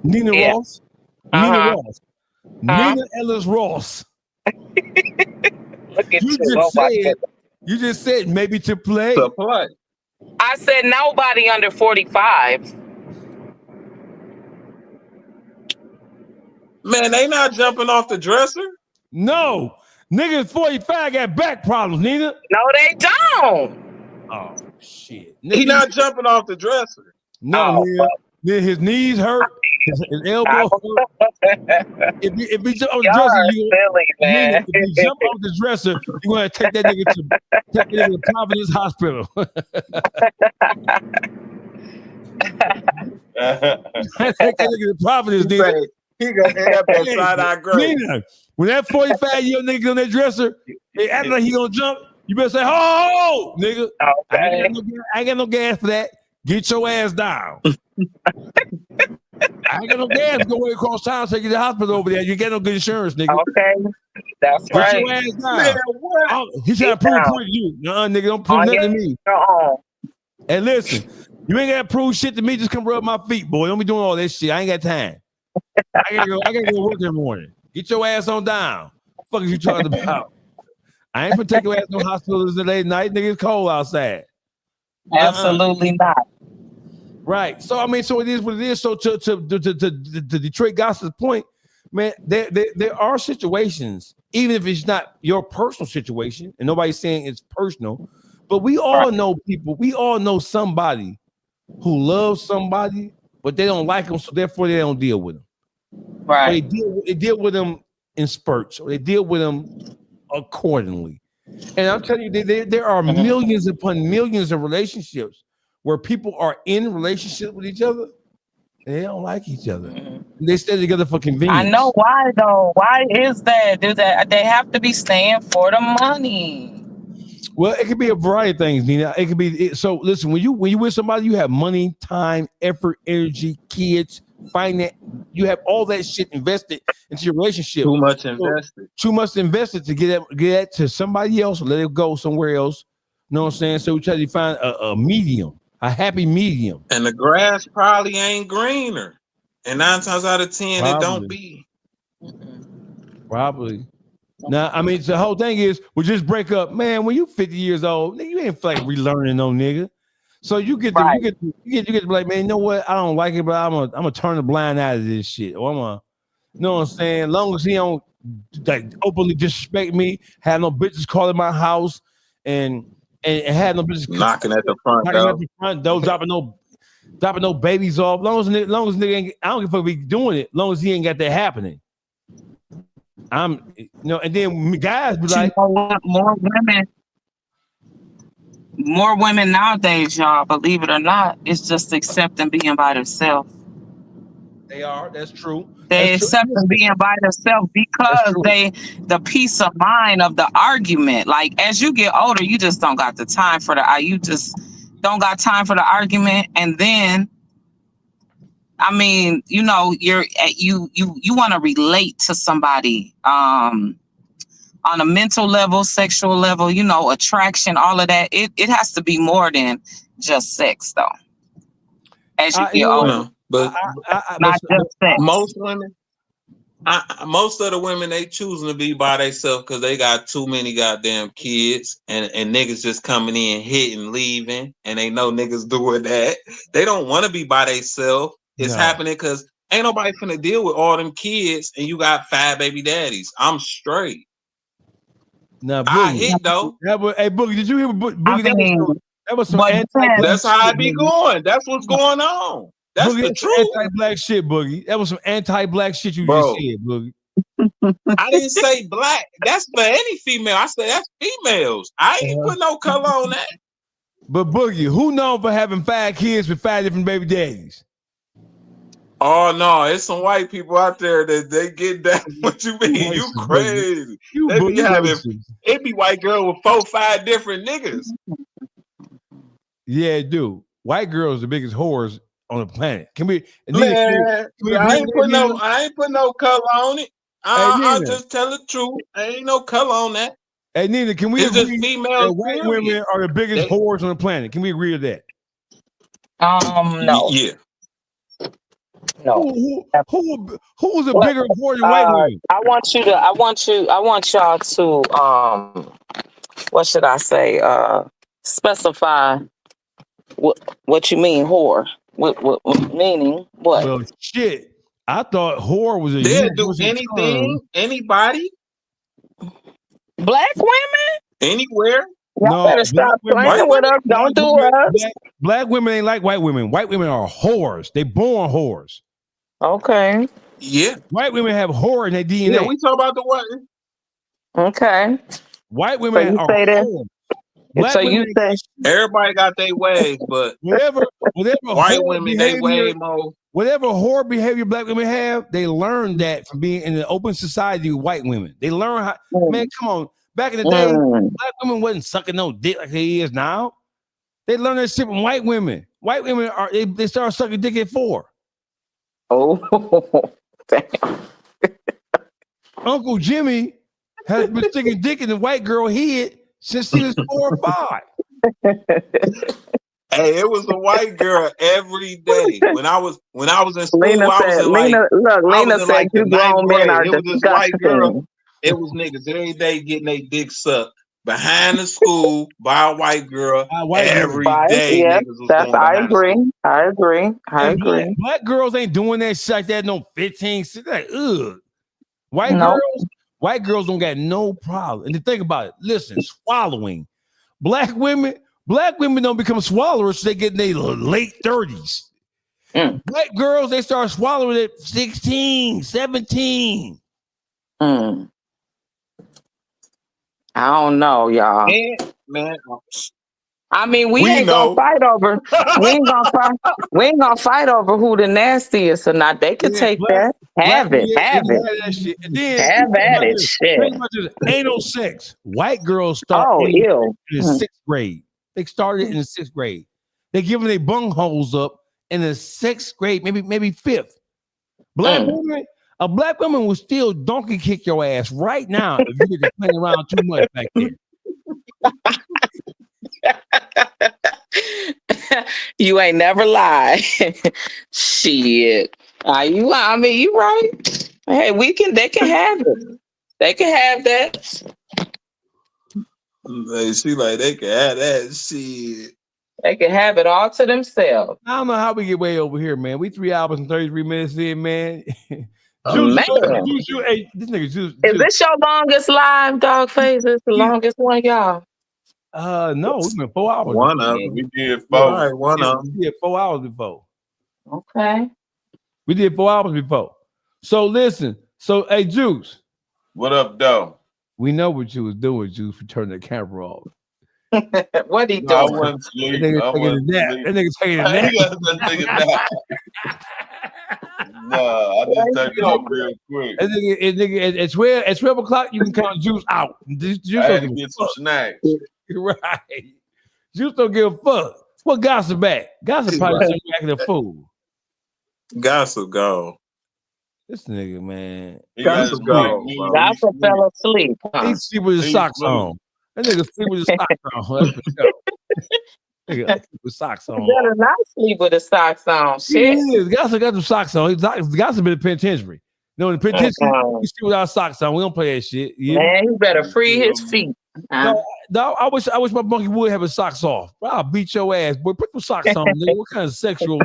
Ross. Nina Ross. Nina Ellis Ross. Look at you. You just said maybe to play. I said nobody under 45. Man, they not jumping off the dresser. No. Niggas 45 got back problems, Nina. No, they don't. Oh, shit. He not jumping off the dresser. No, Nina, his knees hurt. His elbow hurt. If he jump off the dresser, if he jump off the dresser, you're gonna take that nigga to Providence Hospital. Take that nigga to Providence, Nina. He gonna end up on side-eye grave. Nina, when that 45-year-old nigga on that dresser, they act like he gonna jump, you better say, "Oh, nigga, I ain't got no gas for that. Get your ass down." I ain't got no gas to go way across town to take you to the hospital over there. You get no good insurance, nigga. Okay, that's Get right. your ass down. He trying to prove a point to you. Nigga, don't prove nothing to me. And listen, you ain't got to prove shit to me. Just come rub my feet, boy. Don't be doing all that shit. I ain't got time. I gotta go work in the morning. Get your ass on down. What the fuck is you talking about? I ain't gonna take your ass to the hospital this late night. Nigga, it's cold outside. Absolutely not. Right. So I mean, so it is what it is. So to Detroit Gossip's point, man, there are situations, even if it's not your personal situation, and nobody's saying it's personal, but we all know people. We all know somebody who loves somebody, but they don't like them, so therefore they don't deal with them. Right. They deal with them in spurts, or they deal with them accordingly. And I'm telling you, there are millions upon millions of relationships where people are in relationship with each other and they don't like each other. They stay together for convenience. I know why though. Why is that? They have to be staying for the money. Well, it could be a variety of things, Nina. It could be so. Listen, when you with somebody, you have money, time, effort, energy, kids, finance. You have all that shit invested into your relationship. Too much invested. Too much invested to get that to somebody else or let it go somewhere else. You know what I'm saying? So we try to find a medium, a happy medium. And the grass probably ain't greener. And 9 times out of 10, Probably. it don't be. Probably. Now, I mean, the whole thing is, we just break up, man. When you 50 years old, nigga, you ain't feel like relearning no nigga. So you get to you get to be like, man, you know what? I don't like it, but I'm gonna turn the blind eye to this shit. Or you know what I'm saying? As long as he don't like openly disrespect me, have no bitches calling my house, and have no bitches knocking at the front door, dropping no babies off. Long as nigga ain't, I don't give a fuck if he doing it. Long as he ain't got that happening. And then guys be like, more women nowadays, y'all, believe it or not, it's just accepting being by themselves. They are. That's true. They accept being by themselves because the peace of mind of the argument. Like as you get older, you just don't got the time for you just don't got time for the argument. And then, I mean, you know, you want to relate to somebody on a mental level, sexual level, you know, attraction, all of that. It has to be more than just sex, though. As you get older, but not just sex. Most women, most of the women, they choosing to be by themselves because they got too many goddamn kids and niggas just coming in, hitting, leaving, and they know niggas doing that. They don't want to be by themselves. It's happening because ain't nobody finna deal with all them kids and you got 5 baby daddies. I'm straight. Nah, I hit though. Hey, Boogie, did you hear Boogie? That was some That's how I be going. That's what's going on. That's Boogie, the truth. Anti-black shit, Boogie. That was some anti-black shit you just said, Boogie. I didn't say black. That's for any female. I said that's females. I ain't put no color on that. But Boogie, who known for having 5 kids with 5 different baby daddies? Oh no, it's some white people out there that they get that. What you mean? You crazy? They be having it be white girl with 4, 5 different niggas. Yeah, dude. White girls are the biggest whores on the planet. Can we? Man, I ain't put no color on it. I'll just tell the truth. Ain't no color on that. Hey Nina, can we agree that white period. women are the biggest whores on the planet? Can we agree to that? No. Yeah. No. Who's a bigger whore than white women? I want y'all to what should I say? Specify what you mean whore. What meaning what? Well, shit. I thought whore was a they'll do anything, anybody. Black women? Anywhere. Y'all better stop playing with us. Don't do us. Black women ain't like white women. White women are whores. They born whores. Okay. Yeah. White women have whore in their DNA. Yeah, we talk about the what? Okay. White women are whores. So you say everybody got their ways, but whatever white women they way more. Whatever whore behavior black women have, they learn that from being in an open society with white women. They learn how. Man, come on. Back in the day, black women wasn't sucking no dick like they is now. They learn that shit from white women. White women they start sucking dick at 4. Oh, damn. Uncle Jimmy has been sticking dick in the white girl head since he was 4 or 5. Hey, it was a white girl every day. When I was in school, Lena Lena said you grown men are it was this white girl. It was niggas every day getting their dick sucked behind the school by a white girl every day. Yes, I agree. Black girls ain't doing that shit like that. No 15. Like, ugh. White girls don't got no problem. And to think about it, listen, swallowing. Black women don't become swallowers so they get in their late 30s. Black girls, they start swallowing at 16, 17. I don't know, y'all. Man, I mean, we ain't gonna fight over. We ain't gonna fight over who the nastiest or not. They can take that. Have it. Have at it. Shit. Pretty much anal sex. White girls start in the 6th grade. They started in the 6th grade. They give them their bung holes up in the 6th grade, maybe 5th. A black woman will still donkey kick your ass right now if you get playing around too much back there. You ain't never lied. Shit. You right. Hey, they can have it. They can have that. She like they can have that shit. They can have it all to themselves. I don't know how we get way over here, man. We 3 hours and 33 minutes in, man. Man. Hey, this nigga Juice. Is this your longest live, dog face? It's the longest one, y'all. No, we been 4 hours. One of them. We did 4. Right, one of them. We did 4 hours before. Okay. We did 4 hours before. So listen. So hey, Juice. What up, though? We know what you was doing, Juice, for turning the camera off. What he doing? I wasn't sleeping. That nigga taking a nap. Nah, I just typed it up real quick. At 12 o'clock, you can count Juice out. Juice I had don't to give get a some fuck. snacks. Right. Juice don't give a fuck. What Gossip at? Gossip probably right. Acting a fool. Gossip go. This nigga, man. Gossip go. Gossip fell asleep. He sleep with his socks on. That nigga sleep with his socks on. That's for sure. Nigga sleep with socks on. You better not sleep with his socks on. Shit. He is. Gossip got some socks on. Gossip been in the penitentiary. No, in the penitentiary, we sleep with our socks on. We don't play that shit. Man, he better free his feet. No, I wish my monkey would have his socks off. I'll beat your ass, boy. Put some socks on, nigga. What kind of sexual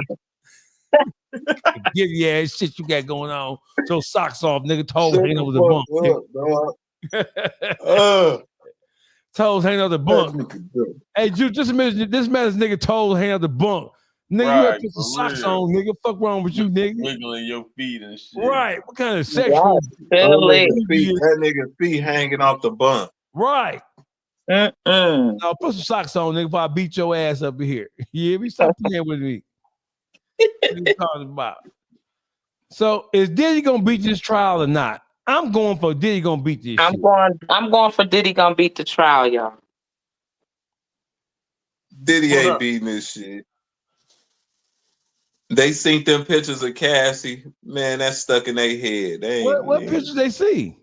give you ass shit you got going on? So socks off, nigga. Toes hanging over the bunk. Toes hanging over the bunk. Hey, Jude, just a minute. This man's nigga toes hanging over the bunk. Nigga, you gotta put some socks on, nigga. Fuck wrong with you, nigga? Wiggling your feet and shit. Right. What kind of sexual? That nigga feet hanging off the bunk. Right. No, put some socks on, nigga, before I beat your ass up here. You hear me? Stop playing with me. What are you talking about? So, is Diddy gonna beat this trial or not? I'm going for Diddy gonna beat this shit. I'm going for Diddy gonna beat the trial, y'all. Diddy ain't beating this shit. They seen them pictures of Cassie. Man, that's stuck in their head. What pictures they see?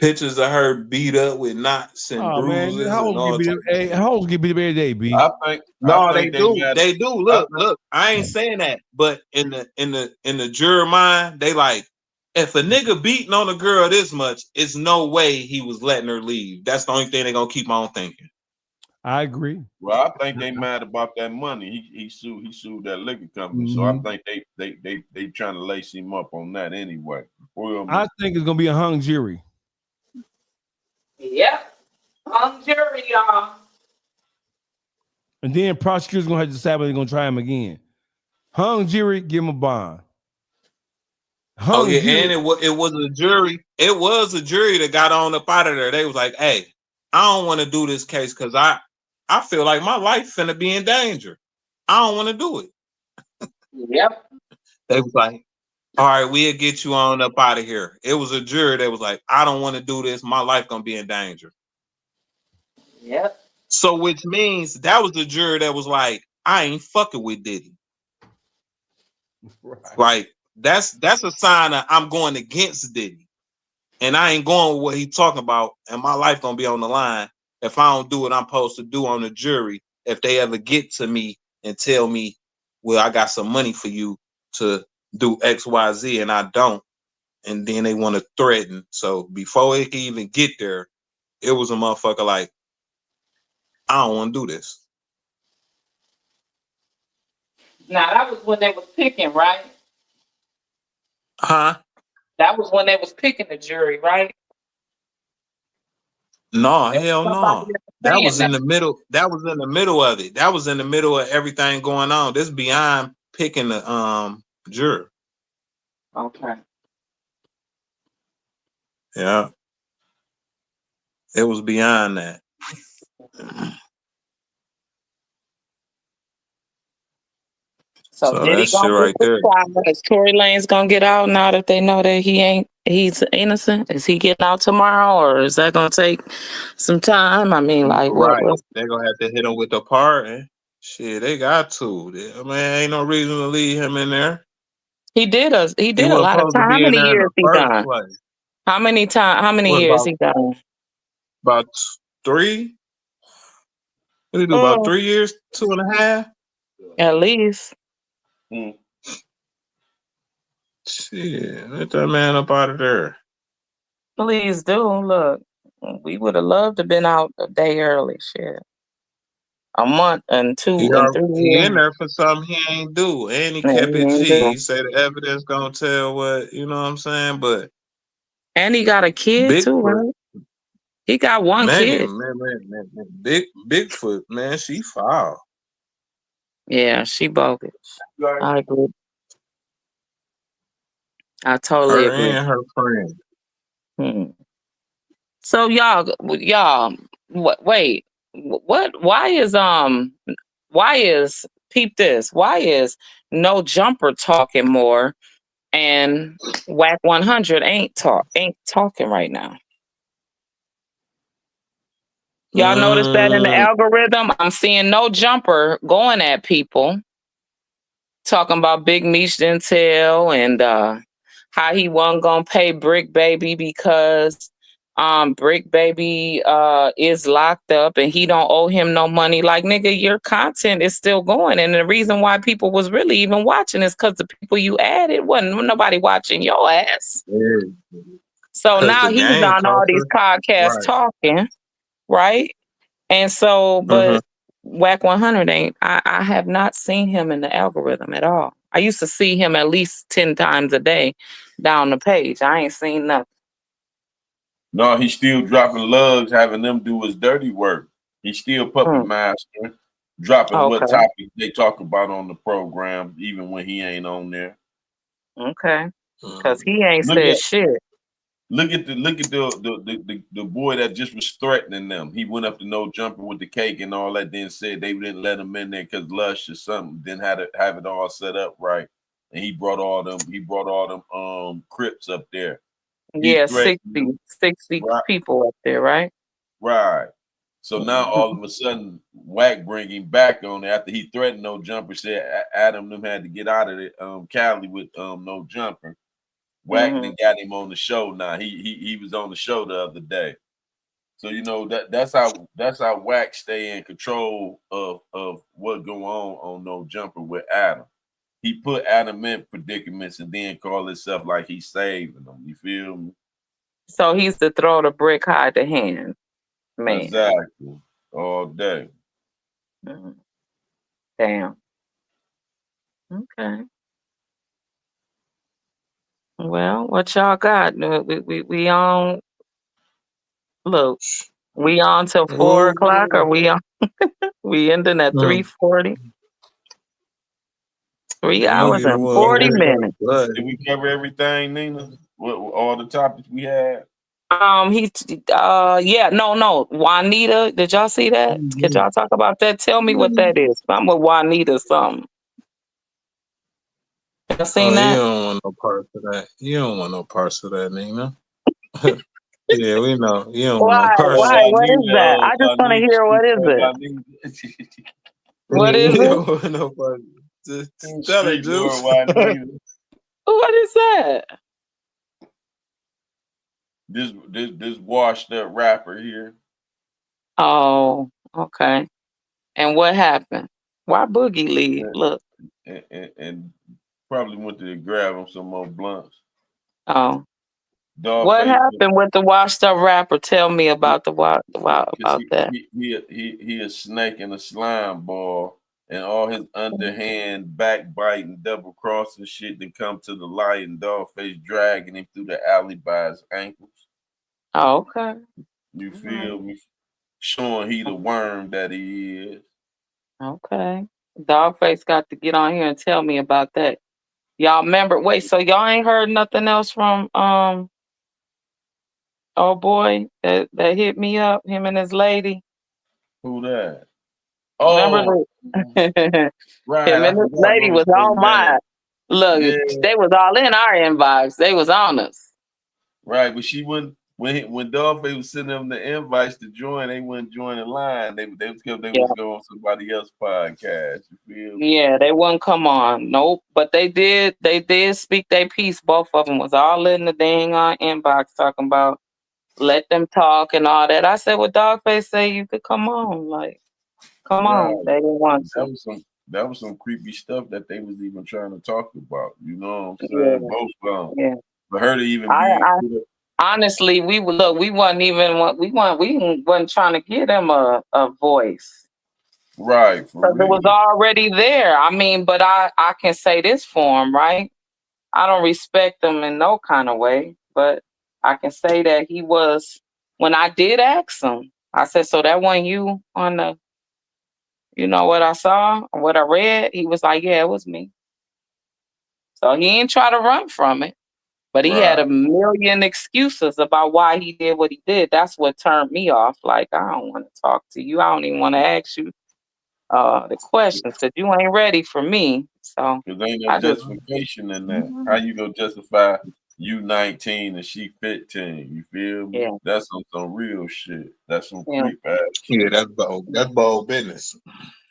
Pictures of her beat up with knots and bruises. Man, how old get beat up every day, B? I think they do. Look. I ain't saying that, but in the juror mind, they like, if a nigga beating on a girl this much, it's no way he was letting her leave. That's the only thing they're gonna keep on thinking. I agree. Well, I think they mad about that money. He sued that liquor company. So I think they trying to lace him up on that anyway. I think it's gonna be a hung jury. Yep. Hung jury, y'all. And then prosecutors gonna have to decide whether they're gonna try him again. Hung jury, give him a bond. And it was a jury. It was a jury that got on up out of there. They was like, "Hey, I don't want to do this case because I feel like my life finna be in danger. I don't want to do it." Yep. They was like, "All right, we'll get you on up out of here." It was a jury that was like, "I don't want to do this. My life gonna be in danger." Yep. So which means that was the jury that was like, "I ain't fucking with Diddy." Right. Like that's a sign that I'm going against Diddy, and I ain't going with what he talking about, and my life gonna be on the line if I don't do what I'm supposed to do on the jury. If they ever get to me and tell me, "Well, I got some money for you to do X, Y, Z," and I don't, and then they want to threaten. So before it can even get there, it was a motherfucker like, "I don't want to do this." Now that was when they was picking, right? Huh? That was when they was picking the jury, right? No, hell no. That was in the middle. That was in the middle of it. That was in the middle of everything going on. This beyond picking the juror. Okay. Yeah. It was beyond that. So Diddy that shit right there. Is Tory Lanez gonna get out now that they know that he's innocent? Is he getting out tomorrow, or is that gonna take some time? I mean, like, right. what? They're gonna have to hit him with the pardon. Shit, they got to. I mean, ain't no reason to leave him in there. He did a lot of time. How many years he done? How many years he done? About 3. What did he do? About 3 years, 2.5? At least. Shit, let that man up out of there. Please do. Look, we would have loved to have been out a day early. Shit. A month and 2 and 3 He years. in there for something he ain't do. And he kept it G. He said the evidence gonna tell what, you know what I'm saying? But and he got a kid too, right? He got one kid. Man. Bigfoot, man, she foul. Yeah, she bogus. I agree. I totally agree. And her friend. So y'all, wait, what? Why is peep this. Why is No Jumper talking more and Whack 100 ain't talking right now? Y'all notice that in the algorithm? I'm seeing No Jumper going at people, talking about Big Meech didn't tell and how he wasn't gonna pay Bricc Baby because Bricc Baby is locked up and he don't owe him no money. Like, nigga, your content is still going. And the reason why people was really even watching is because the people you added wasn't nobody watching your ass. Yeah. So now he's on all these podcasts talking, right? And so, but Whack 100 ain't, I have not seen him in the algorithm at all. I used to see him at least 10 times a day down the page. I ain't seen nothing. No, he's still dropping lugs, having them do his dirty work. He's still puppet master, dropping what topics they talk about on the program, even when he ain't on there. Okay, because he ain't said shit. Look at the boy that just was threatening them. He went up to No Jumper with the cake and all that, then said they didn't let him in there because Lush or something. Then had to have it all set up right. And he brought all them Crips up there. Yeah, 60 people up there, right? Right. So now all of a sudden, Whack bring him back on there after he threatened No Jumper, said Adam them had to get out of it, Cali with No Jumper. Whack then got him on the show now. He was on the show the other day. So you know that's how Whack stay in control of what go on No Jumper with Adam. He put Adam in predicaments and then call himself like he's saving them. You feel me? So he's the throw the brick, hide the hand, man. Exactly. All day. Damn. Okay. Well, what y'all got? We on. Look, we on till 4 o'clock, or we on? We ending at 3:40. 3 hours and 40 minutes. Did we cover everything, Nina? What all the topics we had? No. Juanita, did y'all see that? Could y'all talk about that? Tell me what that is. I'm with Juanita something. You seen that? You don't want no parts of that. You don't want no parts of that, Nina. Yeah, we know. You don't want no parts. Why? What is that? I just want to hear what is it. What is You it? don't want no parts. Just tell it, Juice. What is that? This washed up rapper here. Oh, okay. And what happened? Why Boogie leave? Look. And probably went to grab him some more blunts. Oh. What happened with the washed up rapper? Tell me about about that. He a snake and a slime ball, and all his underhand backbiting, double crossing shit that come to the light, and Dogface dragging him through the alley by his ankles. Oh, okay. You feel me? Showing he the worm that he is. Okay. Dogface got to get on here and tell me about that. Y'all remember? Wait, so y'all ain't heard nothing else from oh boy that hit me up, him and his lady? Who that? Remember right. Him and his lady was on mine. Look, they was all in our inbox. They was on us. Right, but she wouldn't. When Dogface was sending them the invites to join, they wouldn't join the line. They was going on somebody else's podcast. You feel me? Yeah, they wouldn't come on. Nope. But they did speak their piece. Both of them was all in the dang inbox talking about let them talk and all that. I said, well, Dogface say you could come on. Like, come on. They didn't want to. That was some creepy stuff that they was even trying to talk about. You know what I'm saying? Both of them. Yeah. For her to even be honestly, we wasn't trying to give them a voice. Right. Because it was already there. I mean, but I can say this for him, right? I don't respect him in no kind of way, but I can say that he was, when I did ask him, I said, so that wasn't you on the, you know what I saw, or what I read? He was like, yeah, it was me. So he ain't try to run from it. But he had a million excuses about why he did what he did. That's what turned me off. Like, I don't want to talk to you. I don't even want to ask you the questions because you ain't ready for me. So Because ain't no I just justification in that. How you gonna justify you 19 and she 15? You feel me? yeah. That's some real shit. That's some Yeah. creep ass Yeah, shit. that's bold business.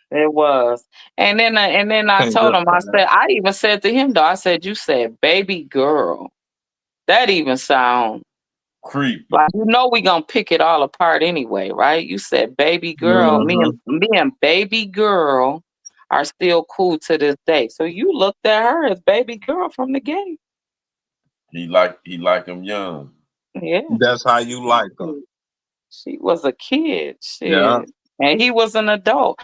It was. And then I Can't told him, justify that. I even said to him though, I said, you said baby girl. That even sound Creepy. like we gonna pick it all apart anyway, right? You said baby girl. Me and baby girl are still cool to this day. So you looked at her as baby girl from the gate. He like him young. Yeah. That's how you like them. She was a kid. Shit. Yeah. And he was an adult.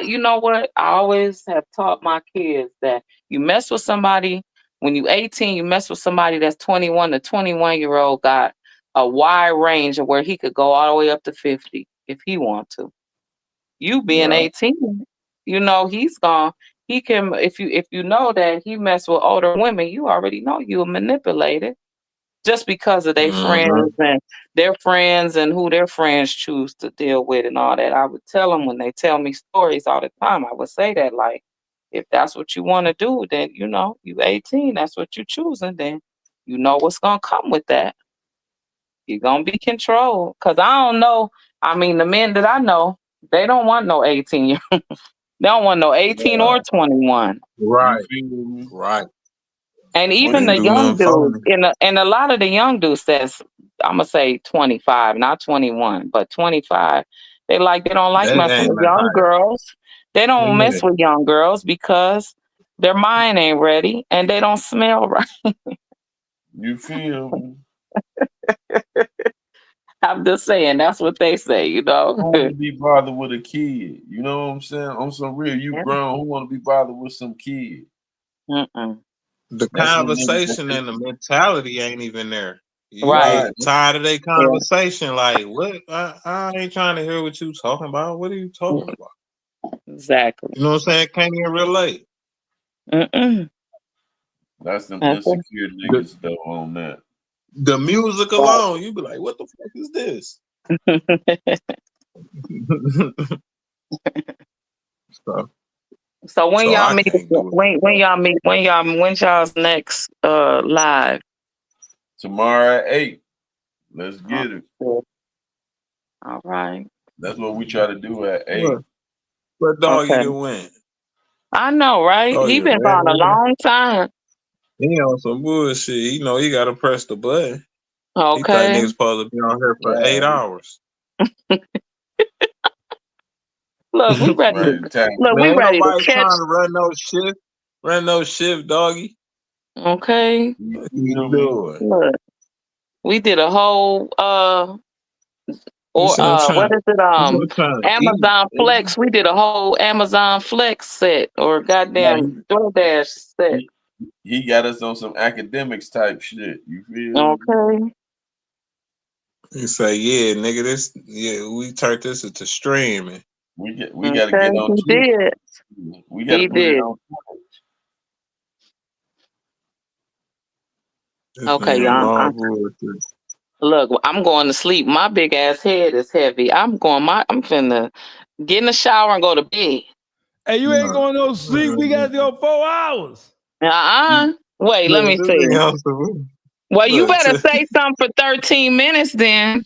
You know what? I always have taught my kids that you mess with somebody when you 18, you mess with somebody that's 21. The 21-year-old got a wide range of where he could go all the way up to 50 if he want to. You being 18, he's gone. He can if you know that he mess with older women, you already know you're manipulated. Just because of their friends and who their friends choose to deal with and all that. I would tell them when they tell me stories all the time, I would say that, like, if that's what you want to do, then, you 18, that's what you're choosing, then you know what's going to come with that. You're going to be controlled. Because I don't know. I mean, the men that I know, they don't want no 18 year. They don't want no 18 or 21. Right. Right. And Or even didn't the do young nothing for dudes, me. and a lot of the young dudes that's, I'm gonna say 25, not 21, but 25. They don't like That messing ain't with nothing young like girls. They don't yeah. mess with young girls because their mind ain't ready and they don't smell right. You feel me? I'm just saying that's what they say, Who want to be bothered with a kid? You know what I'm saying? On some real, you Yeah. grown. Who want to be bothered with some kid? The That's when conversation and the mentality ain't even there. You Right. get tired of their Yeah. conversation. Like, what? I ain't trying to hear what you talking about. What are you talking about? Exactly. You know what I'm saying? Can't even relate. That's them That's it. insecure niggas though on that. The music alone, you be like, what the fuck is this? So when y'all I meet, can't do it. when's y'all's next live? Tomorrow at 8. Let's get it. All right. That's what we try to do at 8. What dog you Okay. to win? I know, right? Oh, He you been gone a long time. He on some bullshit. You know, he gotta press the button. Okay. He thought niggas supposed to be on here for 8 hours. Look, we ready. We Ain't ready to nobody catch. trying to run no shift, doggy. Okay. What you doing? Look, we did a whole You see what is it? I'm trying to eat. Amazon Flex. We did a whole Amazon Flex set or goddamn DoorDash set. He got us on some academics type shit. You feel? Okay. You say, yeah, nigga, we turned this into streaming. We gotta get on He Twitch. did. We gotta He put it did. on Twitch. Okay, y'all. Look, I'm going to sleep. My big ass head is heavy. I'm finna get in the shower and go to bed. Hey, you ain't going no sleep. We got to go 4 hours. Wait, let me see. Well, you better say something for 13 minutes then.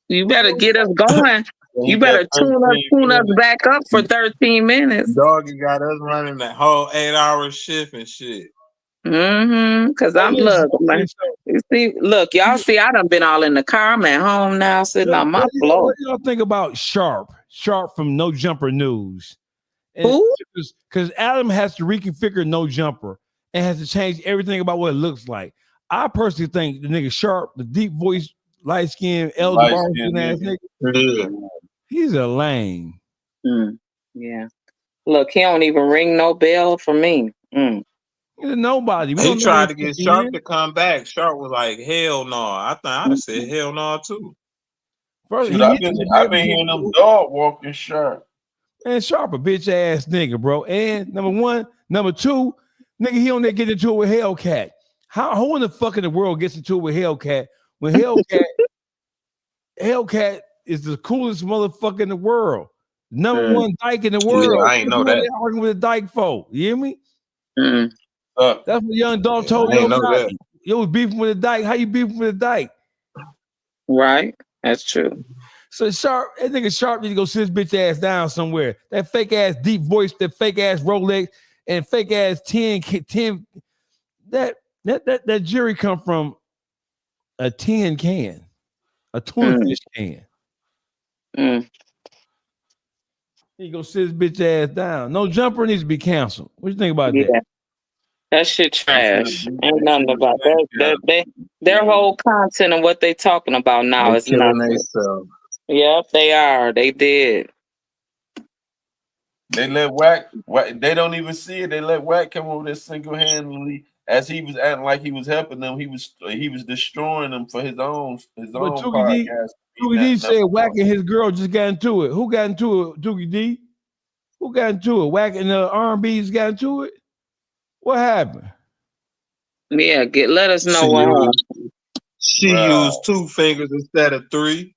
You better get us going. You better tune us back up for 13 minutes. Doggy got us running that whole 8-hour shift and shit. Because you see, look, y'all see, I done been all in the car. I'm at home now, sitting on my floor. What y'all think about Sharp from No Jumper News? Who? Because Adam has to reconfigure No Jumper and has to change everything about what it looks like. I personally think the nigga Sharp, the deep voice, light skin, elder bar ass nigga, he's a lame. Yeah. Look, he don't even ring no bell for me. Nobody. He tried to get Sharp to come back. Sharp was like, hell no. I think I'd have said hell no too. First, I've been hearing them dog walking Sharp. And Sharp a bitch ass nigga, bro. And number one, number two, nigga, he on there get into it with Hellcat. Who in the fuck in the world gets into it with Hellcat when Hellcat is the coolest motherfucker in the world? Number one dyke in the world. Yeah, I ain't know that. They arguing with a dyke folk. You hear me? That's what Young Dog told I Yo ain't know that. Gotti. You was beefing with a dyke. How you beefing with a dyke? Right. That's true. So Sharp, that nigga Sharp need to go sit his bitch ass down somewhere. That fake ass deep voice, that fake ass Rolex, and fake ass 10. That jury come from a tin can, a tuna fish can. He go sit his bitch ass down. No Jumper needs to be canceled. What you think about that? That shit trash. Ain't nothing about that. Their whole content and what they talking about now They is killing nothing. themselves. Yep, they are. They did. They let Wack. They don't even see it. They let Wack come over there single handedly. As he was acting like he was helping them, he was destroying them for his own But podcast. Tookie D said Wack and his girl just got into it. Who got into it, Tookie D? Who got into it? Wack and the R&B's got into it? What happened? Yeah, let us know what. She used 2 fingers instead of 3.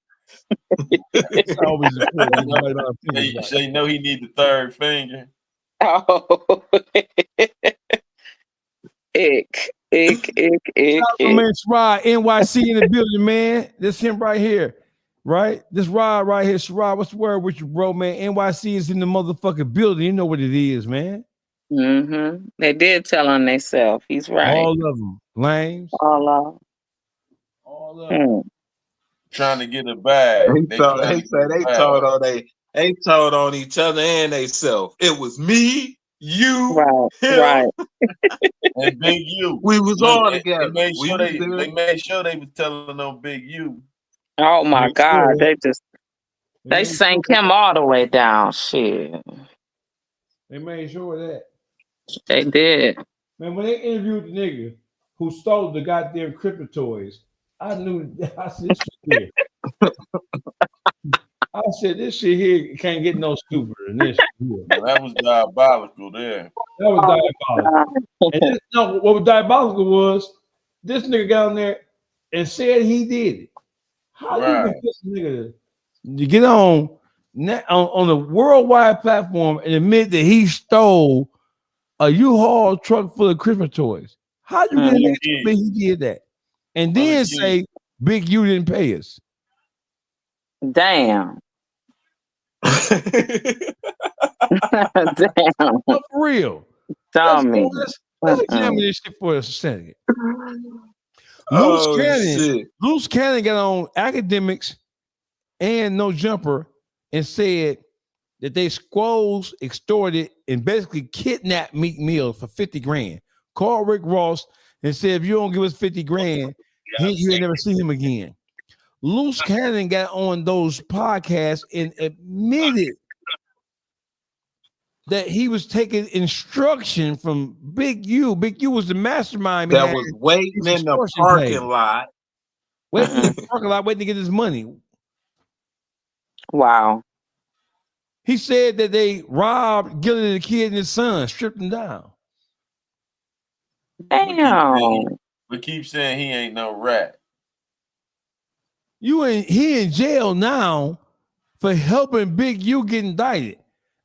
It's always important. They know he need the third finger. Oh, ick. Man, Sherrod, NYC in the building, man. This him right here, right? This Rod right here, Sherrod. What's the word with you, bro, man? NYC is in the motherfucking building. You know what it is, man. They did tell on themselves. He's right. All of them. Lames. All of them. Trying to get a bag. They told on each other and they self. It was me, you, him, and Big U. We was all together. They made sure they was telling on Big U. Oh my God! They sank him all the way down. Shit. They made sure of that. They did. Man, when they interviewed the nigga who stole the goddamn crypto toys, I knew. I said, this shit here. I said, this shit here can't get no stupider than this. That was diabolical there. That was diabolical. And what was diabolical was this nigga got on there and said he did it. How you get this nigga to get on the worldwide platform and admit that he stole a U-Haul truck full of Christmas toys? How you get him to he did that? And then say Big U didn't pay us. Damn. Damn. For real. Tommy. Let's examine this shit for a second. Luce Cannon got on Academics and No Jumper and said that they squoze, extorted, and basically kidnapped Meek Mill for 50 grand. Called Rick Ross and said, if you don't give us 50 grand, you ain't never see him again. Luce Cannon got on those podcasts and admitted that he was taking instruction from Big U. Big U was the mastermind. That was waiting in the parking lot. Waiting in the parking lot, waiting to get his money. Wow. He said that they robbed Gilly the kid and his son, stripped him down. Damn. We keep saying he ain't no rat. He in jail now for helping Big U get indicted.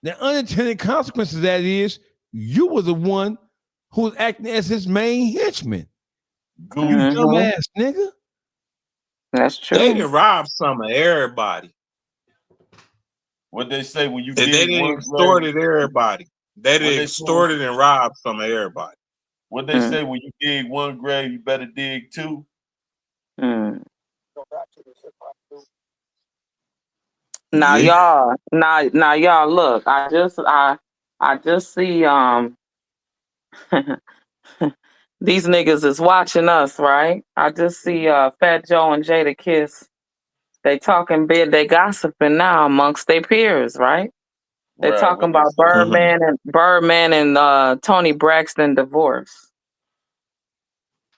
The unintended consequences of that is you were the one who was acting as his main henchman. You dumbass nigga. That's true. They done robbed some of everybody. What they say when you and they didn't extorted everybody. They done extorted and robbed some of everybody. What they say when you dig one grave, you better dig two. Now y'all, look, I just see these niggas is watching us, right? I just see Fat Joe and Jada Kiss. They talking big, they gossiping now amongst their peers, right? They talking about Birdman and Tony Braxton divorce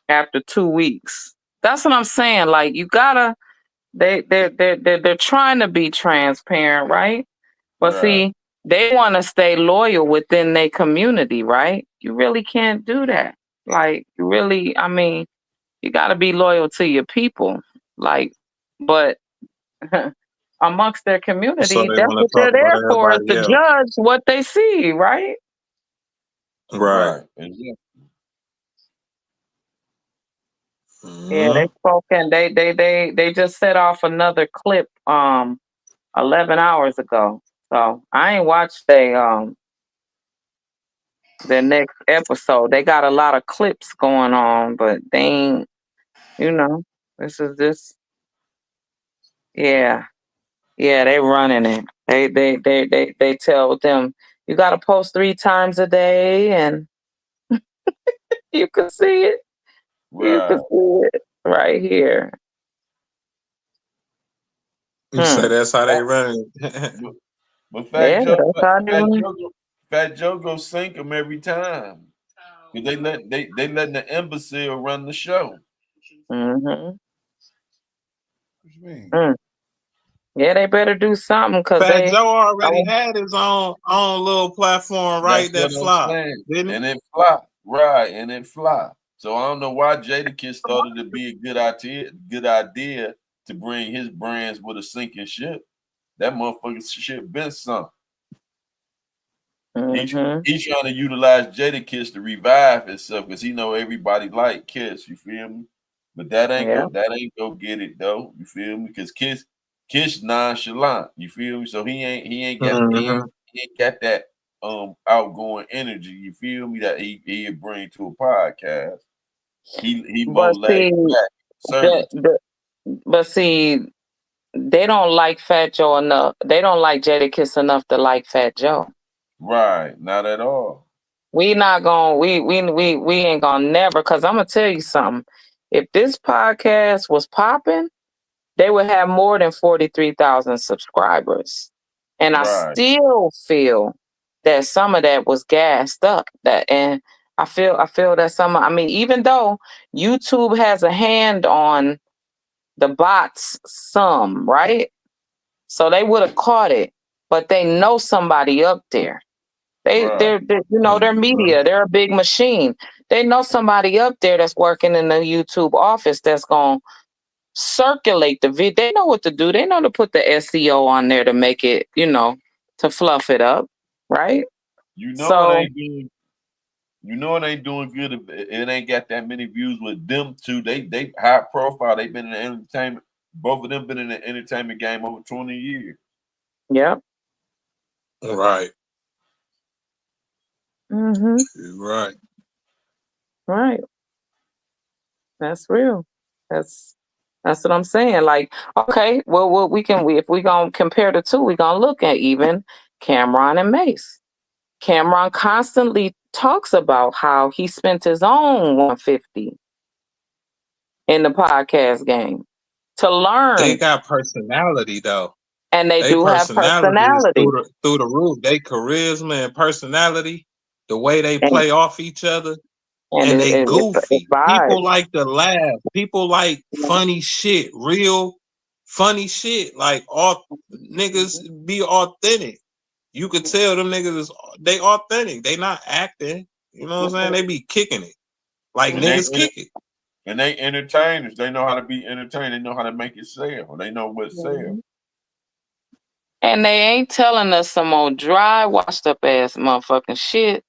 after 2 weeks. That's what I'm saying. Like you gotta. They're trying to be transparent, right? But see, they want to stay loyal within their community, right? You really can't do that. Like, you really, I mean, you got to be loyal to your people. Like, but amongst their So community. they That's want what to they're talk about there for, is to everybody else. judge what they see, right? Right. Exactly. Yeah, they Mhm. spoke and they just set off another clip 11 hours ago. So I ain't watched the next episode. They got a lot of clips going on, but they ain't, this is this. Yeah. Yeah, they running it. They tell them you gotta post 3 times a day, and you can see it. You can Right. see it right here. You say that's how they But, run but Yeah, that's how they run. Fat Joe go sink them every time. 'Cause they letting the imbecile run the show. Mm-hmm. What you mean? Yeah, they better do something because Fat Joe I already had his own little platform, That's right? That what I'm flop, saying. didn't it? And it fly. Right, and it fly. So I don't know why Jadakiss thought it'd be a good idea to bring his brands with a sinking ship. That motherfucking ship been sunk. Mm-hmm. He's trying to utilize Jadakiss to revive himself because he know everybody like Kiss. You feel me? But that ain't Yeah. go get it though. You feel me? Because Kiss nonchalant. You feel me? So he ain't got Mhm. he ain't got that outgoing energy. You feel me? That he bring to a podcast. He more But laid see, back, that, service. that, but see, they don't like Fat Joe enough. They don't like Jadakiss enough to like Fat Joe. Right? Not at all. We not gonna we ain't gonna never, because I'm gonna tell you something. If this podcast was popping, they would have more than 43,000 subscribers. And I Right. still feel that some of that was gassed up. And I feel that I mean, even though YouTube has a hand on the bots some, right? So they would have caught it, but they know somebody up there. Right. They're Mhm. media. They're a big machine. They know somebody up there that's working in the YouTube office that's gonna circulate the video. They know what to do. They know to put the SEO on there to make it, to fluff it up, right? You know it So ain't doing. You know it ain't doing good if it ain't got that many views with them two. They high profile. They've been in the entertainment. Both of them been in the entertainment game over 20 years. yep. Right. Mm-hmm. Right. Right. That's real. That's that's what I'm saying. Like, okay, well, if we gonna compare the two, we gonna look at even Cameron and Mase. Cameron constantly talks about how he spent his own 150 in the podcast game to They learn, got personality though. and they They do have personality is personality, through the roof. They charisma and personality, the way they and play off each other, and and it, they it, it goofy. People vibes. like to laugh. People like funny shit, real funny shit. Like all niggas be authentic. You could tell them niggas they authentic. They not acting. You know what I'm saying? They be kicking it. Like And they niggas kick it. and they entertainers. They know how to be entertained. They know how to make it sell. They know what sell. And they ain't telling us some old dry, washed up ass motherfucking shit.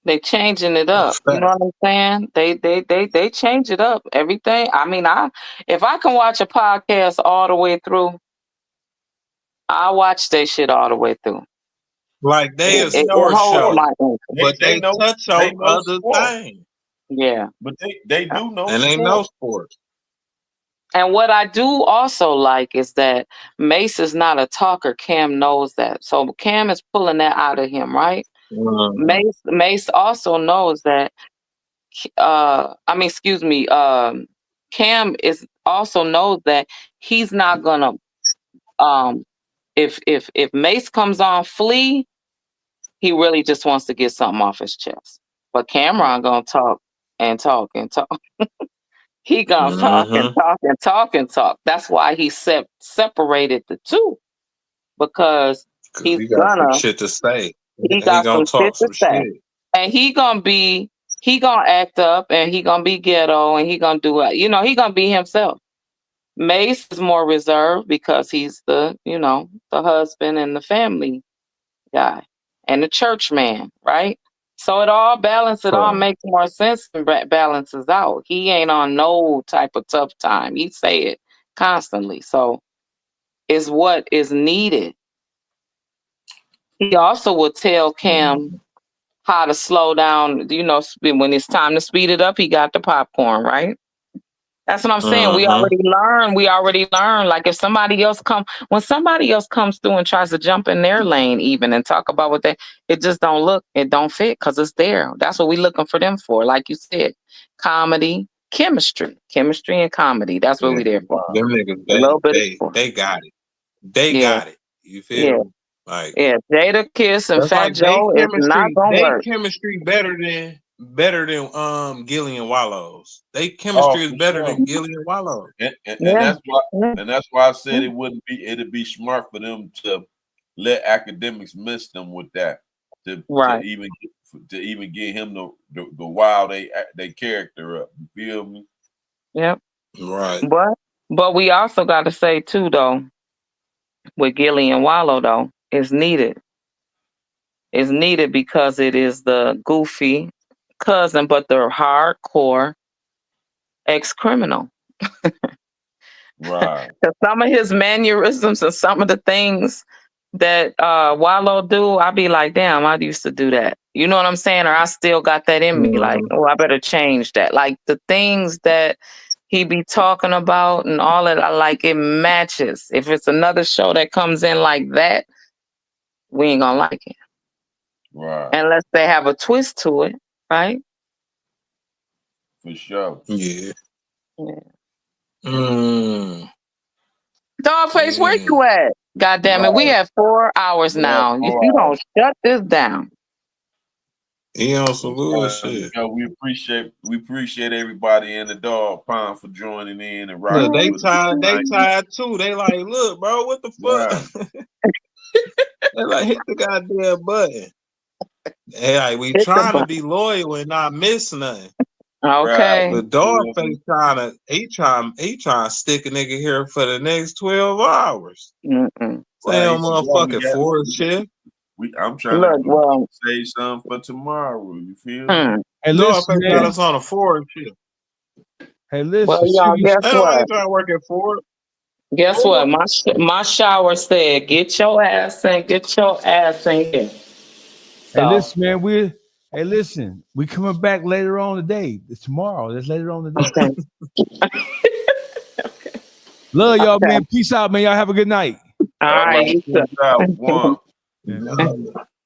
They changing it up. You know what I'm saying? They change it up. Everything. I mean, if I can watch a podcast all the way through, I watch that shit all the way through. Like they a It sports holds show, my interest. but they touch They on know other sport. things. Yeah. But they do know And they sport. know sports. And what I do also like is that Mase is not a talker. Cam knows that. So Cam is pulling that out of him, right? Mase also knows that Cam is also knows that he's not gonna if Mase comes on flee, he really just wants to get something off his chest. But Cameron gonna talk and talk and talk. He gonna talk and Mm-hmm. talk and talk and talk. That's why he separated the two, because Cause he's he got some gonna shit to say. he He got gonna some shit talk to some say, shit. and he gonna act up, and he gonna be ghetto, and he gonna do it. He gonna be himself, Mase is more reserved because he's the, the husband and the family guy and the church man, right? So it all makes more sense and balances out. He ain't on no type of tough time. He say it constantly. So it's what is needed. He also will tell Cam how to slow down, when it's time to speed it up, he got the popcorn, right? That's what I'm saying. We already learn. Like if when somebody else comes through and tries to jump in their lane even and talk about it just it don't fit because it's there. That's what we looking for them for. Like you said, comedy, chemistry and comedy. That's what we there for. Them niggas, A little bit they got it. They got it. You feel me? Like Jada Kiss and that's Fat like they Joe is not chemistry. gonna They work. chemistry better than Gillian Wallow's. They chemistry is better than Gillian Wallow. And that's why I said it'd be smart for them to let academics miss them with that to even get him the while they character up. You feel me? Yep. Right. But we also got to say too though, with Gillian Wallow though, it's needed. It's needed because it is the goofy cousin, but the hardcore ex-criminal. Right. Some of his mannerisms and some of the things that Wallow do, I be like, damn, I used to do that. You know what I'm saying? Or I still got that in me. Like, oh, I better change that. Like the things that he be talking about and all that, I like it matches. If it's another show that comes in like that, we ain't gonna like it. Right. Unless they have a twist to it, right? For sure. Yeah. Dogface, where you at? God damn it, we have 4 hours now. If you don't shut this down. He on some Luce shit. We appreciate everybody in the dog pound for joining in and Look, rocking. they tired too. They like, look, bro, what the fuck? They like hit the goddamn button. Hey, like, we trying to be loyal and not miss nothing. Okay. The Dogface trying to stick a nigga here for the next 12 hours. Say on motherfucking Forest shit. I'm trying to say something for tomorrow. You feel me? Hey, listen, got us on a Forest shit. Hey, listen. Well, y'all, guess what? I trying to work at Ford. Guess what? My shower said, get your ass in here. Hey, listen, man. We coming back later on today. It's tomorrow. That's later on today. Okay. Love y'all, man. Peace out, man. Y'all have a good night. All right. One.